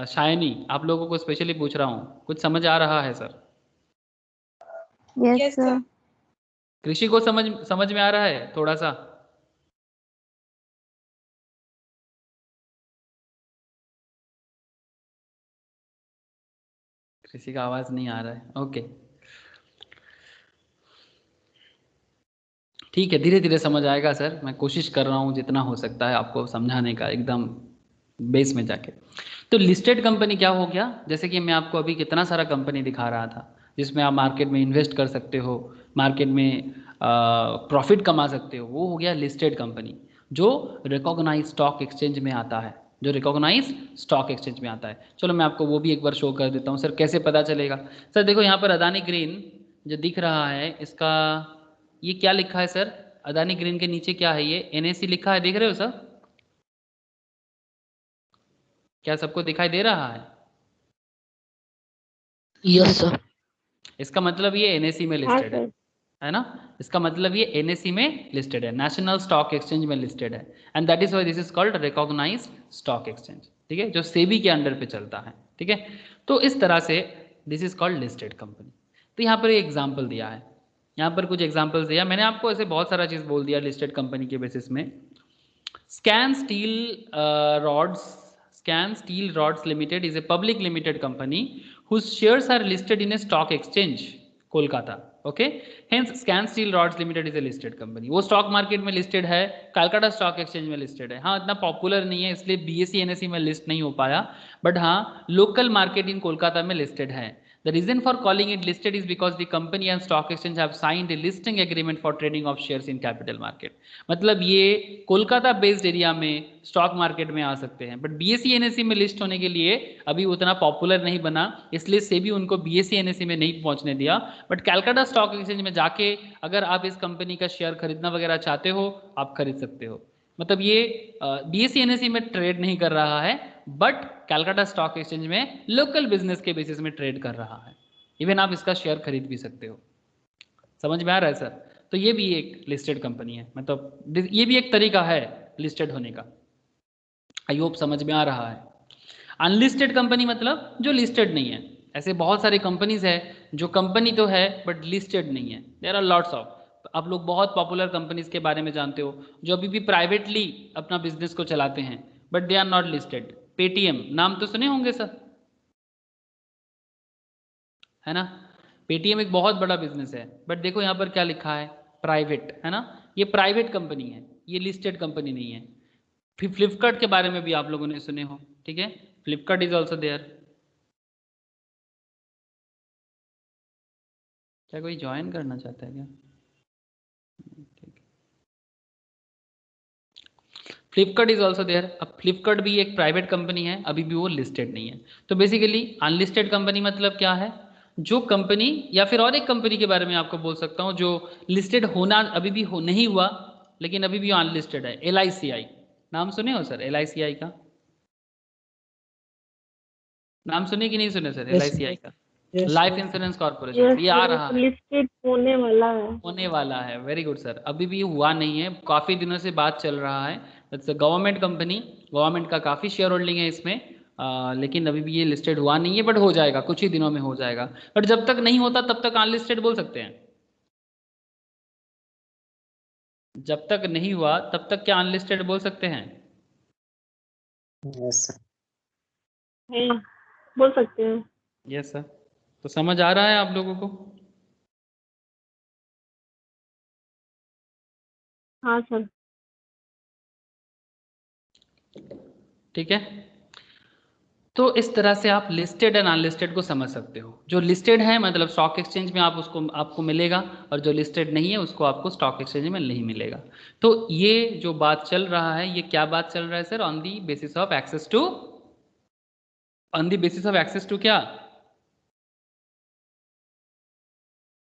Speaker 1: शायनी, आप लोगों को स्पेशली पूछ रहा हूँ, कुछ समझ आ रहा है सर?
Speaker 6: Yes sir.
Speaker 1: कृषि को समझ में आ रहा है थोड़ा सा? कृषि का आवाज नहीं आ रहा है, ओके ठीक है, धीरे धीरे समझ आएगा सर, मैं कोशिश कर रहा हूँ जितना हो सकता है आपको समझाने का, एकदम बेस में जाके। तो लिस्टेड कंपनी क्या हो गया, जैसे कि मैं आपको अभी कितना सारा कंपनी दिखा रहा था जिसमें आप मार्केट में इन्वेस्ट कर सकते हो, मार्केट में प्रॉफिट कमा सकते हो, वो हो गया लिस्टेड कंपनी जो रिकॉग्नाइज स्टॉक एक्सचेंज में आता है, जो रिकॉग्नाइज स्टॉक एक्सचेंज में आता है। चलो मैं आपको वो भी एक बार शो कर देता हूँ। सर कैसे पता चलेगा? सर देखो यहाँ पर अदानी ग्रीन जो दिख रहा है, इसका ये क्या लिखा है सर? अदानी ग्रीन के नीचे क्या है, ये एनएसी लिखा है, देख रहे हो सर? क्या सबको दिखाई दे रहा है?
Speaker 3: Yes sir.
Speaker 1: इसका मतलब ये एनएसी में
Speaker 6: हाँ
Speaker 1: लिस्टेड
Speaker 6: सर।
Speaker 1: है ना? इसका मतलब ये एनएसी में लिस्टेड है, नेशनल स्टॉक एक्सचेंज में लिस्टेड है, and that is why this is called recognised stock exchange, ठीक है, जो सेबी के अंडर पे चलता है, ठीक है। तो इस तरह से this is called listed company. तो यहाँ पर एक एग्जाम्पल दिया है, यहाँ पर कुछ एग्जाम्पल्स दिया, मैंने आपको ऐसे बहुत सारा चीज़ बोल दिया लिस्टेड कंपनी के बेसिस में। Scan steel rods limited is a public limited company whose shares are listed in a stock exchange Kolkata, okay. Hence scan steel rods limited is a listed company, वो स्टॉक मार्केट में listed है, Calcutta stock exchange में listed है। हाँ, इतना popular नहीं है इसलिए बीएसई एनएसई में लिस्ट नहीं हो पाया, बट हाँ लोकल मार्केट इन कोलकाता में लिस्टेड है। The reason for calling it listed is because the company and stock exchange have signed a listing agreement for trading of shares in capital market. मतलब ये Kolkata based area में stock market में आ सकते हैं, but BSE NSE में list होने के लिए अभी उतना पॉपुलर नहीं बना, इसलिए सेबी उनको बीएसई एनएसई में नहीं पहुंचने दिया। बट कलकत्ता स्टॉक एक्सचेंज में जाके अगर आप इस कंपनी का शेयर खरीदना वगैरह चाहते हो, आप खरीद सकते हो। मतलब ये बीएसई एनएसई में ट्रेड नहीं कर रहा है, बट कलकत्ता स्टॉक एक्सचेंज में लोकल बिजनेस के बेसिस में ट्रेड कर रहा है। इवन आप इसका शेयर खरीद भी सकते हो। समझ में आ रहा है सर? तो ये भी एक लिस्टेड कंपनी है, मतलब ये भी एक तरीका है लिस्टेड होने का। आई होप समझ में आ रहा है। अनलिस्टेड कंपनी मतलब जो लिस्टेड नहीं है। ऐसे बहुत सारे कंपनीज है जो कंपनी तो है बट लिस्टेड नहीं है, देयर आर लॉट्स ऑफ। आप लोग बहुत पॉपुलर कंपनीज के बारे में जानते हो जो अभी भी प्राइवेटली अपना बिजनेस को चलाते हैं, but they are not listed. Paytm नाम तो सुने होंगे सर, है ना? पेटीएम एक बहुत बड़ा बिजनेस है, बट देखो यहाँ पर क्या लिखा है, प्राइवेट, है ना? ये प्राइवेट कंपनी है, ये लिस्टेड कंपनी नहीं है। फिर फ्लिपकार्ट के बारे में भी आप लोगों ने सुने हो, ठीक है, फ्लिपकार्ट इज ऑल्सो देयर। क्या कोई ज्वाइन करना चाहता है क्या? Flipkart is also there. अब फ्लिपकार्ट भी एक प्राइवेट कंपनी है, अभी भी वो लिस्टेड नहीं है। तो बेसिकली अनलिस्टेड कंपनी मतलब क्या है, जो कंपनी, या फिर और एक कंपनी के बारे में आपको बोल सकता हूँ जो लिस्टेड होना अभी भी नहीं हुआ लेकिन अभी भी अनलिस्टेड है, LICI। नाम सुने हो सर LICI का? नाम सुने कि नहीं सुने सर?
Speaker 3: Yes,
Speaker 1: LICI का
Speaker 3: yes,
Speaker 1: life insurance corporation,
Speaker 6: yes
Speaker 1: ये आ रहा है,
Speaker 6: लिस्टेड होने वाला है।
Speaker 1: होने वाला है। Very good sir. अभी भी हुआ नहीं है, काफ़ी दिनों से बात चल रहा है। It's a government company, government का काफ़ी शेयर होल्डिंग है इसमें, लेकिन अभी भी ये लिस्टेड हुआ नहीं है, बट हो जाएगा, कुछ ही दिनों में हो जाएगा। बट जब तक नहीं होता तब तक अनलिस्टेड बोल सकते हैं। जब तक नहीं हुआ तब तक क्या अनलिस्टेड बोल सकते हैं?
Speaker 4: Yes sir.
Speaker 6: है, बोल सकते हैं।
Speaker 1: Yes sir. तो समझ आ रहा है आप लोगों को?
Speaker 6: हाँ सर।
Speaker 1: ठीक है, तो इस तरह से आप लिस्टेड एंड अनलिस्टेड को समझ सकते हो। जो लिस्टेड है मतलब स्टॉक एक्सचेंज में आप उसको आपको मिलेगा, और जो लिस्टेड नहीं है उसको आपको स्टॉक एक्सचेंज में नहीं मिलेगा। तो ये जो बात चल रहा है, ये क्या बात चल रहा है sir? On the basis of access to, on the basis of access to क्या?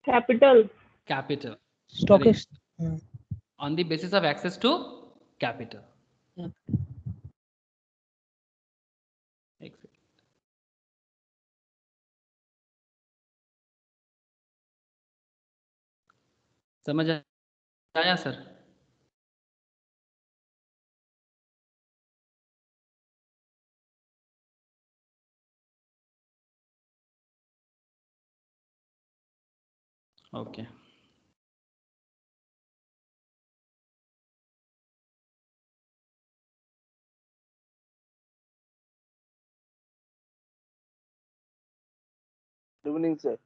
Speaker 6: Capital.
Speaker 1: Capital.
Speaker 3: stock is.
Speaker 1: On the basis of access to capital. एक सेकंड, समझ आया sir? Okay
Speaker 7: Good evening, sir.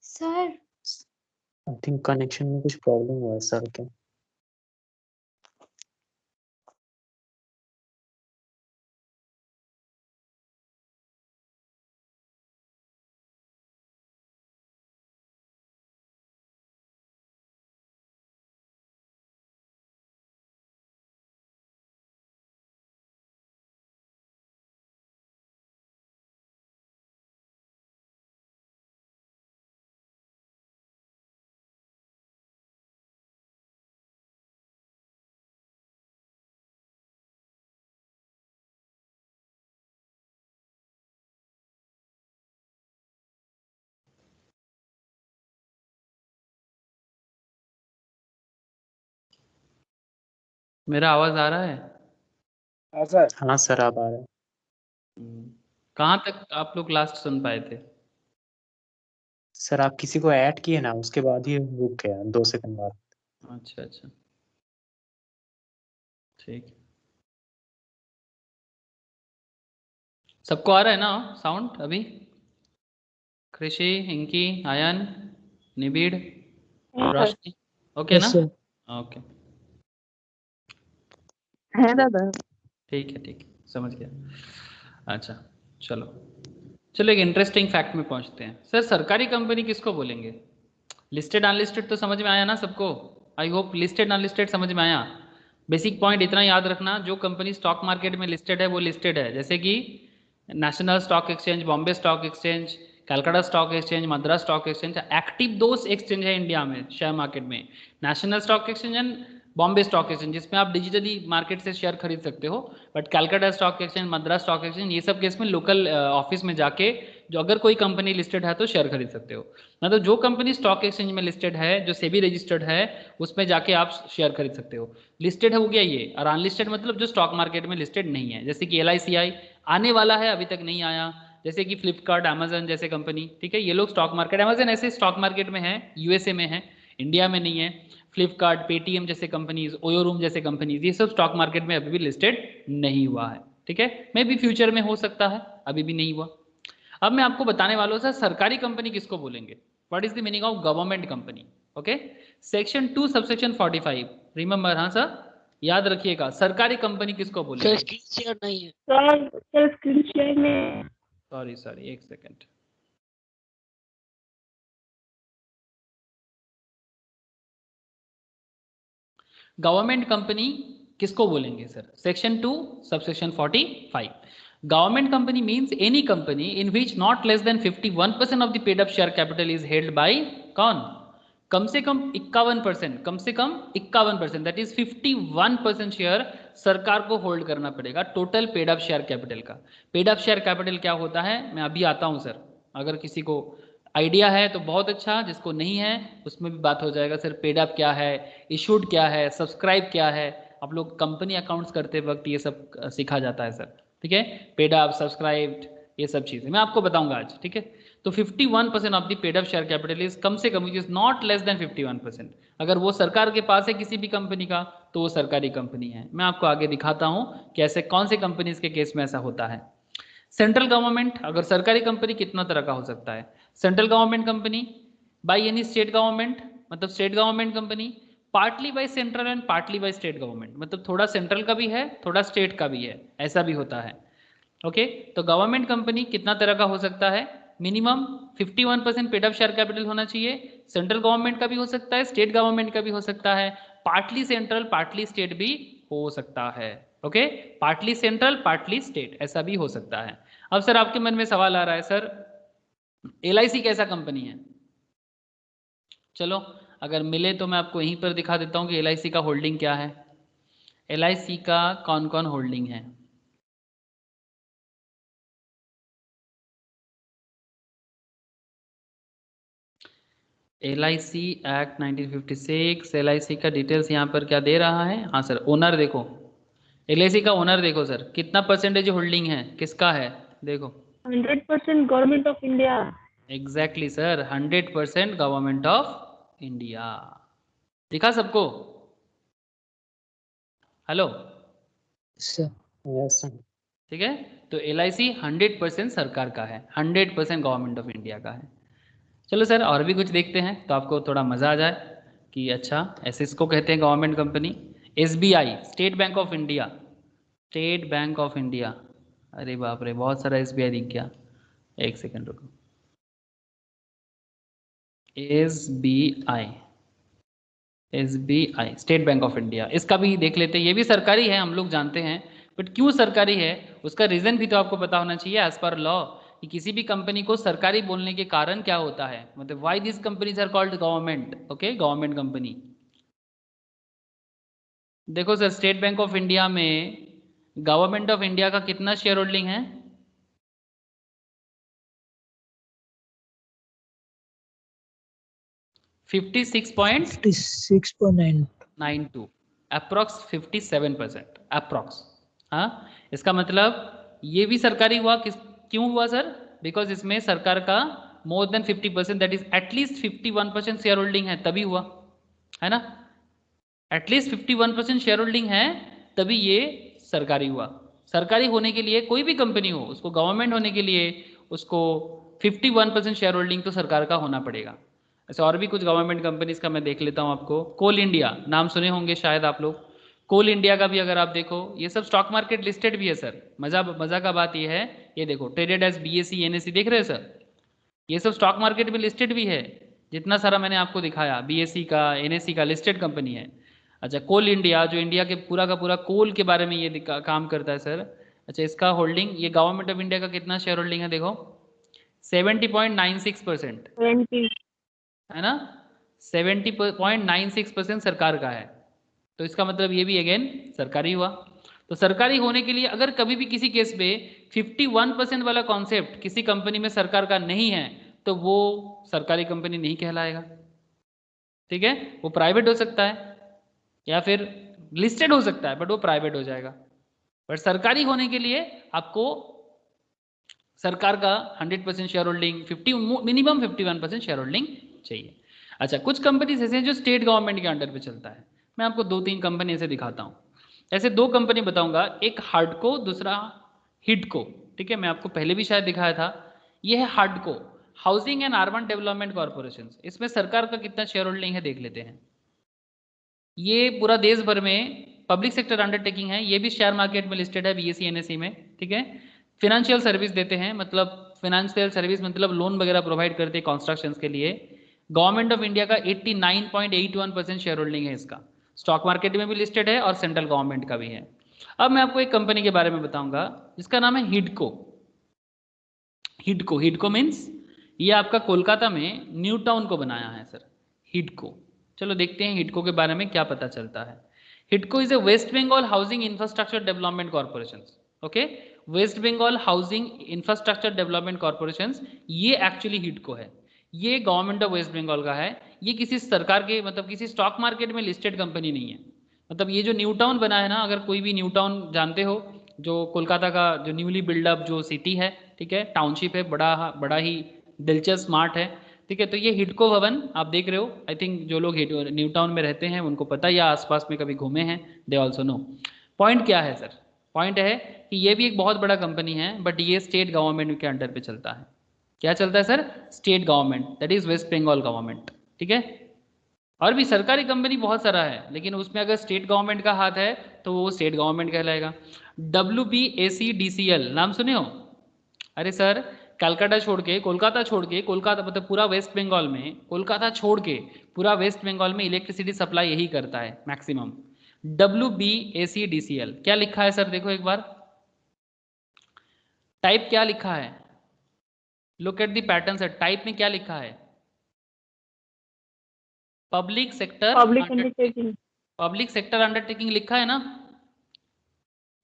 Speaker 8: Sir
Speaker 4: I think connection में कुछ problem हुआ है sir क्या?
Speaker 1: मेरा आवाज आ रहा है?
Speaker 7: हाँ सर।
Speaker 4: हाँ सर आप आ रहे हैं।
Speaker 1: कहाँ तक आप लोग लास्ट सुन पाए थे?
Speaker 4: सर आप किसी को ऐड किए ना, उसके बाद ही रुक गया 2 सेकंड बाद।
Speaker 1: अच्छा अच्छा, ठीक। सबको आ रहा है ना साउंड अभी? कृषि, इंकी, आयन, निबिड़,
Speaker 6: है सर।
Speaker 1: रोशनी, ओके ना?
Speaker 3: Yes, sir.
Speaker 1: ओके,
Speaker 6: है दादा।
Speaker 1: ठीक है ठीक है, समझ गया। अच्छा चलो चलो, एक इंटरेस्टिंग फैक्ट में पहुंचते हैं। सर सरकारी कंपनी किसको बोलेंगे? लिस्टेड अनलिस्टेड तो समझ में आया ना सबको? आई होप लिस्टेड अनलिस्टेड समझ में आया। बेसिक पॉइंट इतना याद रखना, जो कंपनी स्टॉक मार्केट में लिस्टेड है वो लिस्टेड है। जैसे कि national stock exchange, Bombay stock exchange, Calcutta stock exchange, Madras stock exchange, active दो एक्सचेंज है इंडिया में शेयर मार्केट में, national stock exchange and Bombay stock exchange, जिसमें आप डिजिटली मार्केट से शेयर खरीद सकते हो। But Calcutta stock exchange, Madras stock exchange, ये सब केस में लोकल ऑफिस में जाके जो अगर कोई कंपनी लिस्टेड है तो शेयर खरीद सकते हो। मतलब जो कंपनी स्टॉक एक्सचेंज में लिस्टेड है, जो सेबी रजिस्टर्ड है, उसमें जाके आप शेयर खरीद सकते हो। लिस्टेड हो गया ये, और अनलिस्टेड मतलब जो स्टॉक मार्केट में लिस्टेड नहीं है। जैसे कि LICI आने वाला है, अभी तक नहीं आया। जैसे कि फ्लिपकार्ट, अमेजन जैसे कंपनी, ठीक है, ये लोग स्टॉक मार्केट, अमेजन ऐसे स्टॉक मार्केट में है, USA में है, इंडिया में नहीं है। फ्लिपकार्ट, पेटीएम जैसे कंपनीज, ओयो रूम जैसे कंपनीज, ये सब स्टॉक मार्केट में अभी भी लिस्टेड नहीं हुआ है। ठीक है, मे भी फ्यूचर में हो सकता है, अभी भी नहीं हुआ। अब मैं आपको बताने वाला हूँ सर सरकारी कंपनी किसको बोलेंगे, what is the meaning of government company. Okay, section 2 subsection 45 remember. हाँ सर, याद रखिएगा, सरकारी कंपनी किसको बोलेंगे।
Speaker 3: स्क्रीन शेयर नहीं है।
Speaker 6: सर स्क्रीन शेयर में
Speaker 1: सॉरी एक सेकेंड। गवर्नमेंट कंपनी किसको बोलेंगे sir, section 2 subsection 45। Government company means any company in which not less than 51% of the paid up share capital is held by कौन, कम से कम 51%, कम से कम 51%, that is 51% share सरकार को hold करना पड़ेगा total paid up share capital का। Paid up share capital क्या होता है, मैं अभी आता हूं सर, अगर किसी को आइडिया है तो बहुत अच्छा, जिसको नहीं है उसमें भी बात हो जाएगा। सर पेड अप क्या है, इशूड क्या है, सब्सक्राइब क्या है, आप लोग कंपनी अकाउंट्स करते वक्त ये सब सीखा जाता है सर। ठीक है, पेड अप, सब्सक्राइब्ड, ये सब चीज़ें मैं आपको बताऊंगा आज। ठीक है, तो 51% of the paid up share capital is come से come is not less than 51%। अगर वो सरकार के पास है किसी भी कंपनी का तो वो सरकारी कंपनी है। मैं आपको आगे दिखाता हूं कि ऐसे कौन से कंपनीज के केस में ऐसा होता है। सेंट्रल गवर्नमेंट, अगर सरकारी कंपनी कितना तरह का हो सकता है, central government company, by any state government मतलब state government company, partly by central and partly by state government मतलब थोड़ा सेंट्रल का भी है थोड़ा स्टेट का भी है, ऐसा भी होता है। ओके, तो गवर्नमेंट कंपनी कितना तरह का हो सकता है, minimum 51% paid up share capital होना चाहिए, सेंट्रल गवर्नमेंट का भी हो सकता है, स्टेट गवर्नमेंट का भी हो सकता है, पार्टली सेंट्रल पार्टली स्टेट भी हो सकता है। Okay, partly central partly state ऐसा भी हो सकता है। अब सर आपके मन में सवाल आ रहा है, सर LIC कैसा कंपनी है। चलो अगर मिले तो मैं आपको यहीं पर दिखा देता हूं कि LIC का होल्डिंग क्या है, LIC का कौन कौन होल्डिंग है। LIC एक्ट 1956, LIC का डिटेल्स यहाँ पर क्या दे रहा है। हाँ सर, ओनर देखो, LIC का ओनर देखो सर, कितना परसेंटेज होल्डिंग है, किसका है देखो।
Speaker 6: 100% government of India.
Speaker 1: Exactly sir, 100% government of India. दिखा सबको, हेलो
Speaker 3: सर
Speaker 4: यस सर।
Speaker 1: ठीक है, तो LIC 100% सरकार का है, 100% गवर्नमेंट ऑफ इंडिया का है। चलो सर और भी कुछ देखते हैं तो आपको थोड़ा मज़ा आ जाए कि अच्छा ऐसे इसको कहते हैं government company. SBI, state Bank of India, state Bank of India, अरे बाप रे बहुत सारा SBI दिख गया, एक सेकंड रुको। SBI state Bank of India, इसका भी देख लेते हैं, ये भी सरकारी है हम लोग जानते हैं, बट क्यों सरकारी है उसका रीज़न भी तो आपको पता होना चाहिए एज पर लॉ, कि किसी भी कंपनी को सरकारी बोलने के कारण क्या होता है, मतलब why this companies are called government. Okay, government company. देखो सर, स्टेट बैंक ऑफ इंडिया में गवर्नमेंट ऑफ इंडिया का कितना शेयर होल्डिंग है, $56.92,
Speaker 3: 56.9
Speaker 1: अप्रॉक्स 57% अप्रॉक्स। हाँ, इसका मतलब ये भी सरकारी हुआ, किस क्यों हुआ सर, बिकॉज इसमें सरकार का more than 50% that is at least 51% share holding है तभी हुआ, है ना, एटलीस्ट 51% शेयर होल्डिंग है तभी ये सरकारी हुआ। सरकारी होने के लिए कोई भी कंपनी हो उसको, गवर्नमेंट होने के लिए उसको 51% शेयर होल्डिंग तो सरकार का होना पड़ेगा। ऐसे और भी कुछ गवर्नमेंट कंपनीज का मैं देख लेता हूँ आपको। कोल इंडिया नाम सुने होंगे शायद आप लोग, कोल इंडिया का भी अगर आप देखो, ये सब स्टॉक मार्केट लिस्टेड भी है सर। मजा का बात ये है, ये देखो ट्रेडेड एज BSE NSE देख रहे हैं सर, ये सब स्टॉक मार्केट में लिस्टेड भी है, जितना सारा मैंने आपको दिखाया BSE का NSE का लिस्टेड कंपनी है। अच्छा, कोल इंडिया जो इंडिया के पूरा का पूरा कोल के बारे में ये काम करता है सर। अच्छा, इसका होल्डिंग, ये गवर्नमेंट ऑफ इंडिया का कितना शेयर होल्डिंग है देखो, 70.96%,
Speaker 6: 20।
Speaker 1: है ना, 70.96% सरकार का है, तो इसका मतलब ये भी अगेन सरकारी हुआ। तो सरकारी होने के लिए अगर कभी भी किसी केस में 51% वाला कॉन्सेप्ट किसी कंपनी में सरकार का नहीं है तो वो सरकारी कंपनी नहीं कहलाएगा। ठीक है, वो प्राइवेट हो सकता है या फिर लिस्टेड हो सकता है, बट वो प्राइवेट हो जाएगा। बट सरकारी होने के लिए आपको सरकार का 100% share holding, minimum 51% share holding चाहिए। अच्छा, कुछ कंपनीज ऐसे हैं जो स्टेट गवर्नमेंट के अंडर पे चलता है। मैं आपको 2-3 कंपनी ऐसे दिखाता हूँ। ऐसे 2 कंपनी बताऊंगा, एक हार्डको, दूसरा हिडको। ठीक है, मैं आपको पहले भी शायद दिखाया था। ये है हार्डको, housing and urban development corporation. इसमें सरकार का कितना शेयर होल्डिंग है देख लेते हैं। ये पूरा देश भर में पब्लिक सेक्टर अंडरटेकिंग है, ये भी शेयर मार्केट में लिस्टेड है BSE NSE में। ठीक है, फिनेंशियल सर्विस देते हैं, मतलब फिनेंशियल सर्विस मतलब लोन वगैरह प्रोवाइड करते हैं कंस्ट्रक्शन के लिए। गवर्नमेंट ऑफ इंडिया का 89.81% शेयर होल्डिंग है इसका। स्टॉक मार्केट में भी लिस्टेड है और सेंट्रल गवर्नमेंट का भी है। अब मैं आपको एक कंपनी के बारे में बताऊंगा जिसका नाम है हिडको। हिडको, हिडको मीन्स ये आपका कोलकाता में न्यू टाउन को बनाया है सर, हिडको। चलो देखते हैं हिडको के बारे में क्या पता चलता है। हिडको is a West Bengal housing infrastructure development corporation. Okay, West Bengal housing infrastructure development corporation, ये एक्चुअली हिडको है। ये गवर्नमेंट ऑफ वेस्ट बंगाल का है। ये किसी सरकार के मतलब किसी स्टॉक मार्केट में लिस्टेड कंपनी नहीं है। मतलब ये जो न्यू टाउन बना है ना, अगर कोई भी न्यू टाउन जानते हो, जो कोलकाता का जो न्यूली बिल्डअप जो सिटी है, ठीक है, टाउनशिप है, बड़ा ही दिलचस्प स्मार्ट है। ठीक है, तो ये हिडको भवन आप देख रहे हो। आई थिंक जो लोग न्यू टाउन में रहते हैं उनको पता, या आसपास में कभी घूमे हैं, दे ऑल्सो नो। पॉइंट क्या है सर? पॉइंट है कि ये भी एक बहुत बड़ा कंपनी है, बट ये स्टेट गवर्नमेंट के अंडर पे चलता है। क्या चलता है sir? State government, that is West Bengal government. ठीक है, और भी सरकारी कंपनी बहुत सारा है, लेकिन उसमें अगर स्टेट गवर्नमेंट का हाथ है तो वो स्टेट गवर्नमेंट कहलाएगा। WBACDCL नाम सुने हो? अरे सर, कलकत्ता छोड़ के, कोलकाता छोड़ के, कोलकाता मतलब पूरा वेस्ट बंगाल में, कोलकाता छोड़ के पूरा वेस्ट बंगाल में इलेक्ट्रिसिटी सप्लाई यही करता है मैक्सिमम। WBACDCL क्या लिखा है सर? देखो एक बार, टाइप क्या लिखा है? Look at the pattern sir, type में क्या लिखा है? Public sector
Speaker 6: undertaking.
Speaker 1: Public sector undertaking लिखा है ना।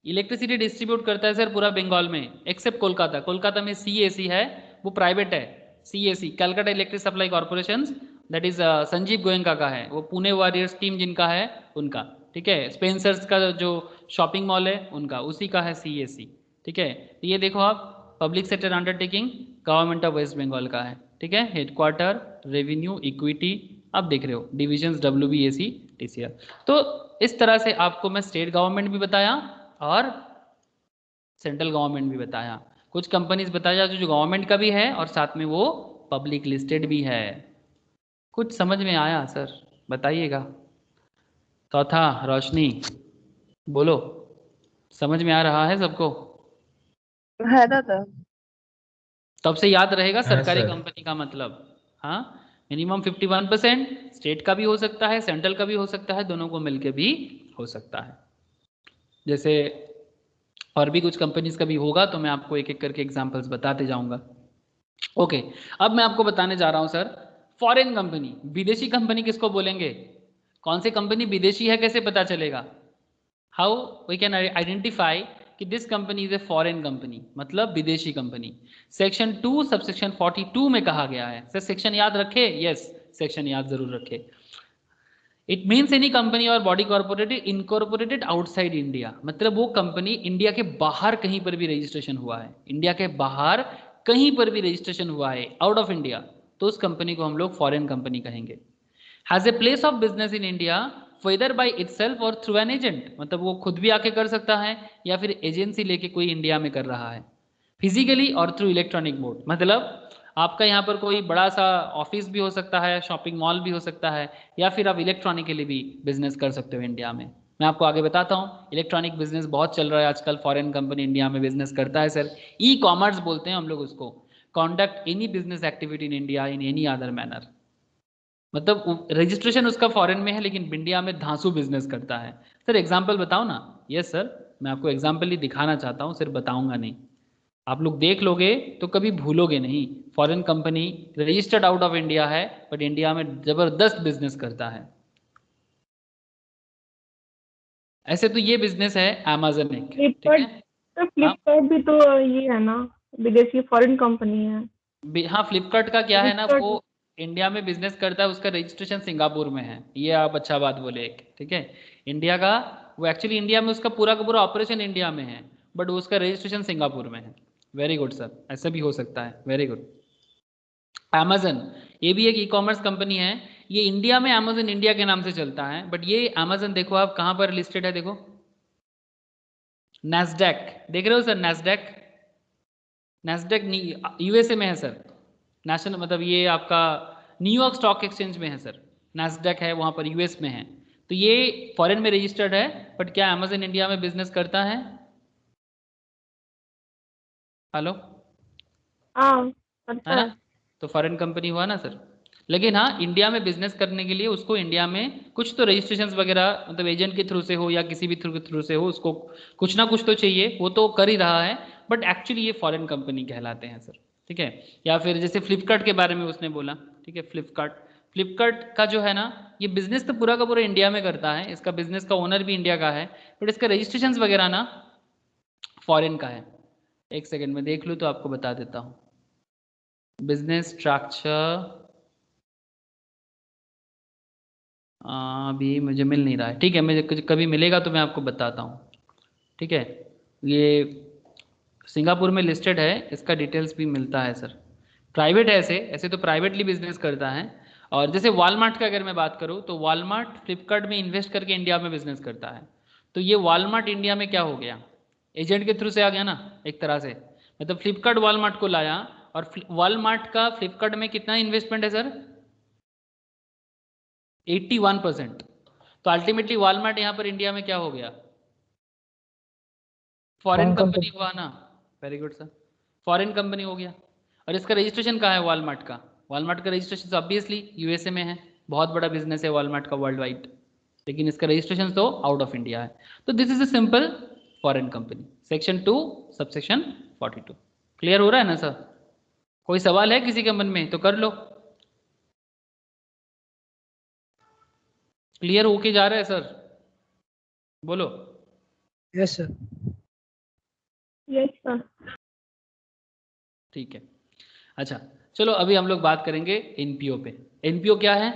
Speaker 1: इलेक्ट्रिसिटी डिस्ट्रीब्यूट करता है सर पूरा बंगाल में, एक्सेप्ट कोलकाता। कोलकाता में CAC है, वो प्राइवेट है। CAC, Calcutta electric supply corporation, that is Sanjeev Goenka का है, वो पुणे वॉरियर्स टीम जिनका है उनका। ठीक है, स्पेंसर्स का जो शॉपिंग मॉल है उनका, उसी का है CAC। ठीक है, तो ये देखो आप, public sector undertaking government of waste Bengal का है। ठीक है, हेडक्वार्टर, रेवेन्यू, इक्विटी, आप देख रहे हो डिविजन्स WBACDCL। तो इस तरह से आपको मैं स्टेट गवर्नमेंट भी बताया और सेंट्रल गवर्नमेंट भी बताया। कुछ कंपनीज बताया जो गवर्नमेंट का भी है और साथ में वो पब्लिक लिस्टेड भी है। कुछ समझ में आया सर? बताइएगा। चौथा, रोशनी बोलो, समझ में आ रहा है सबको?
Speaker 6: है दादा।
Speaker 1: तब से याद रहेगा
Speaker 5: हाँ,
Speaker 1: सरकारी
Speaker 5: सर।
Speaker 1: कंपनी का मतलब। हाँ, मिनिमम 51%, स्टेट का भी हो सकता है, सेंट्रल का भी हो सकता है, दोनों को मिलके भी हो सकता है। जैसे और भी कुछ कंपनीज का भी होगा तो मैं आपको एक एक करके एग्जांपल्स बताते जाऊंगा। ओके, अब मैं आपको बताने जा रहा हूं सर, फॉरेन कंपनी, विदेशी कंपनी किसको बोलेंगे? कौन सी कंपनी विदेशी है कैसे पता चलेगा? हाउ वी कैन आइडेंटिफाई कि this company is a foreign company, मतलब विदेशी कंपनी। सेक्शन 2 सबसेक्शन 42 में कहा गया है। सर सेक्शन याद रखे? यस, सेक्शन याद जरूर रखे। इट मीन्स एनी कंपनी और बॉडी कॉर्पोरेटेड इनकॉर्पोरेटेड आउटसाइड इंडिया, मतलब वो कंपनी इंडिया के बाहर कहीं पर भी रजिस्ट्रेशन हुआ है, इंडिया के बाहर कहीं पर भी रजिस्ट्रेशन हुआ है आउट ऑफ इंडिया, तो उस कंपनी को हम लोग फॉरेन कंपनी कहेंगे। Has a place of business in India whether by itself और थ्रू एन एजेंट, मतलब वो खुद भी आके कर सकता है या फिर एजेंसी लेके कोई इंडिया में कर रहा है, फिजिकली और थ्रू इलेक्ट्रॉनिक मोड। मतलब आपका यहाँ पर कोई बड़ा सा ऑफिस भी हो सकता है, शॉपिंग मॉल भी हो सकता है, या फिर आप इलेक्ट्रॉनिकली भी बिजनेस कर सकते हो इंडिया में। मैं आपको आगे बताता हूँ, इलेक्ट्रॉनिक बिजनेस बहुत चल रहा है आजकल, फॉरेन कंपनी इंडिया में बिजनेस करता है सर। ई कॉमर्स बोलते हैं हम लोग उसको, conduct any business activity in India in any other manner, मतलब रजिस्ट्रेशन उसका फॉरेन में है लेकिन इंडिया में धांसू बिजनेस करता है। सर एग्जाम्पल बताओ ना? यस सर, मैं आपको एग्जाम्पल ही दिखाना चाहता हूँ, सिर्फ बताऊंगा नहीं। आप लोग देख लोगे तो कभी भूलोगे नहीं। Foreign company registered out of India है बट इंडिया में जबरदस्त बिजनेस करता है। ऐसे तो ये बिजनेस है अमेज़न एक, ठीक है।
Speaker 6: तो फ्लिपकार्ट भी तो ये है ना, विदेशी फॉरेन कंपनी है।
Speaker 1: हाँ, फ्लिपकार्ट का क्या है ना, वो इंडिया में बिजनेस करता है, उसका रजिस्ट्रेशन सिंगापुर में है, ये आप अच्छा बात बोले एक, ठीक है। इंडिया का वो एक्चुअली इंडिया में उसका पूरा का पूरा ऑपरेशन इंडिया में है, बट उसका रजिस्ट्रेशन सिंगापुर में है। वेरी गुड सर, ऐसा भी हो सकता है, वेरी गुड। अमेज़न ये भी एक ई कॉमर्स कंपनी है, ये इंडिया में अमेजन इंडिया के नाम से चलता है, बट ये अमेजन देखो आप कहाँ पर लिस्टेड है, देखो नैस्डैक, देख रहे हो सर, नैस्डैक, नैस्डैक यूएसए में है सर, नेशनल मतलब ये आपका न्यूयॉर्क स्टॉक एक्सचेंज में है सर, नैस्डैक है वहाँ पर यूएस में है, तो ये फॉरेन में रजिस्टर्ड है, बट क्या अमेजन इंडिया में बिजनेस करता है? हेलो,
Speaker 6: हाँ
Speaker 1: है
Speaker 6: करता
Speaker 1: ना,
Speaker 6: है।
Speaker 1: तो फॉरेन कंपनी हुआ ना सर। लेकिन हाँ, इंडिया में बिजनेस करने के लिए उसको इंडिया में कुछ तो रजिस्ट्रेशन वगैरह, मतलब एजेंट के थ्रू से हो या किसी भी थ्रू से हो, उसको कुछ ना कुछ तो चाहिए, वो तो कर ही रहा है, बट एक्चुअली ये फॉरेन कंपनी कहलाते हैं सर, ठीक है। या फिर जैसे फ्लिपकार्ट के बारे में उसने बोला, ठीक है, फ्लिपकार्ट का जो है ना, ये बिजनेस तो पूरा का पूरा इंडिया में करता है, इसका बिजनेस का ओनर भी इंडिया का है, बट इसका रजिस्ट्रेशन वगैरह ना फॉरेन का है। एक सेकेंड में देख लूँ तो आपको बता देता हूँ। बिजनेस स्ट्रक्चर अभी मुझे मिल नहीं रहा है, ठीक है, मुझे कभी मिलेगा तो मैं आपको बताता हूँ, ठीक है। ये सिंगापुर में लिस्टेड है, इसका डिटेल्स भी मिलता है सर, प्राइवेट है, ऐसे ऐसे तो प्राइवेटली बिजनेस करता है। और जैसे वॉलमार्ट का अगर मैं बात करूँ तो वॉलमार्ट फ्लिपकार्ट में इन्वेस्ट करके इंडिया में बिजनेस करता है, तो ये वॉलमार्ट इंडिया में क्या हो गया, एजेंट के थ्रू से आ गया ना एक तरह से, मतलब फ्लिपकार्ट वॉलमार्ट को लाया, और वॉलमार्ट का फ्लिपकार्ट में कितना इन्वेस्टमेंट है सर, 81%। तो अल्टीमेटली वॉलमार्ट यहाँ पर इंडिया में क्या हो गया, फॉरेन कंपनी हुआ ना, very good sir, foreign company हो गया। और इसका रजिस्ट्रेशन कहाँ है वॉलमार्ट का, वॉलमार्ट का रजिस्ट्रेशन ऑब्वियसली यूएसए में है, बहुत बड़ा बिजनेस है वॉलमार्ट का वर्ल्ड वाइड, लेकिन इसका रजिस्ट्रेशन तो आउट ऑफ इंडिया है। तो this is a simple foreign company, section 2 subsection 42। Clear हो रहा है ना सर? कोई सवाल है किसी के मन में तो कर लो, क्लियर होके जा रहा है सर, बोलो।
Speaker 3: Yes sir.
Speaker 6: Yes sir.
Speaker 1: ठीक है, अच्छा चलो अभी हम लोग बात करेंगे एनपीओ पे। एनपीओ क्या है?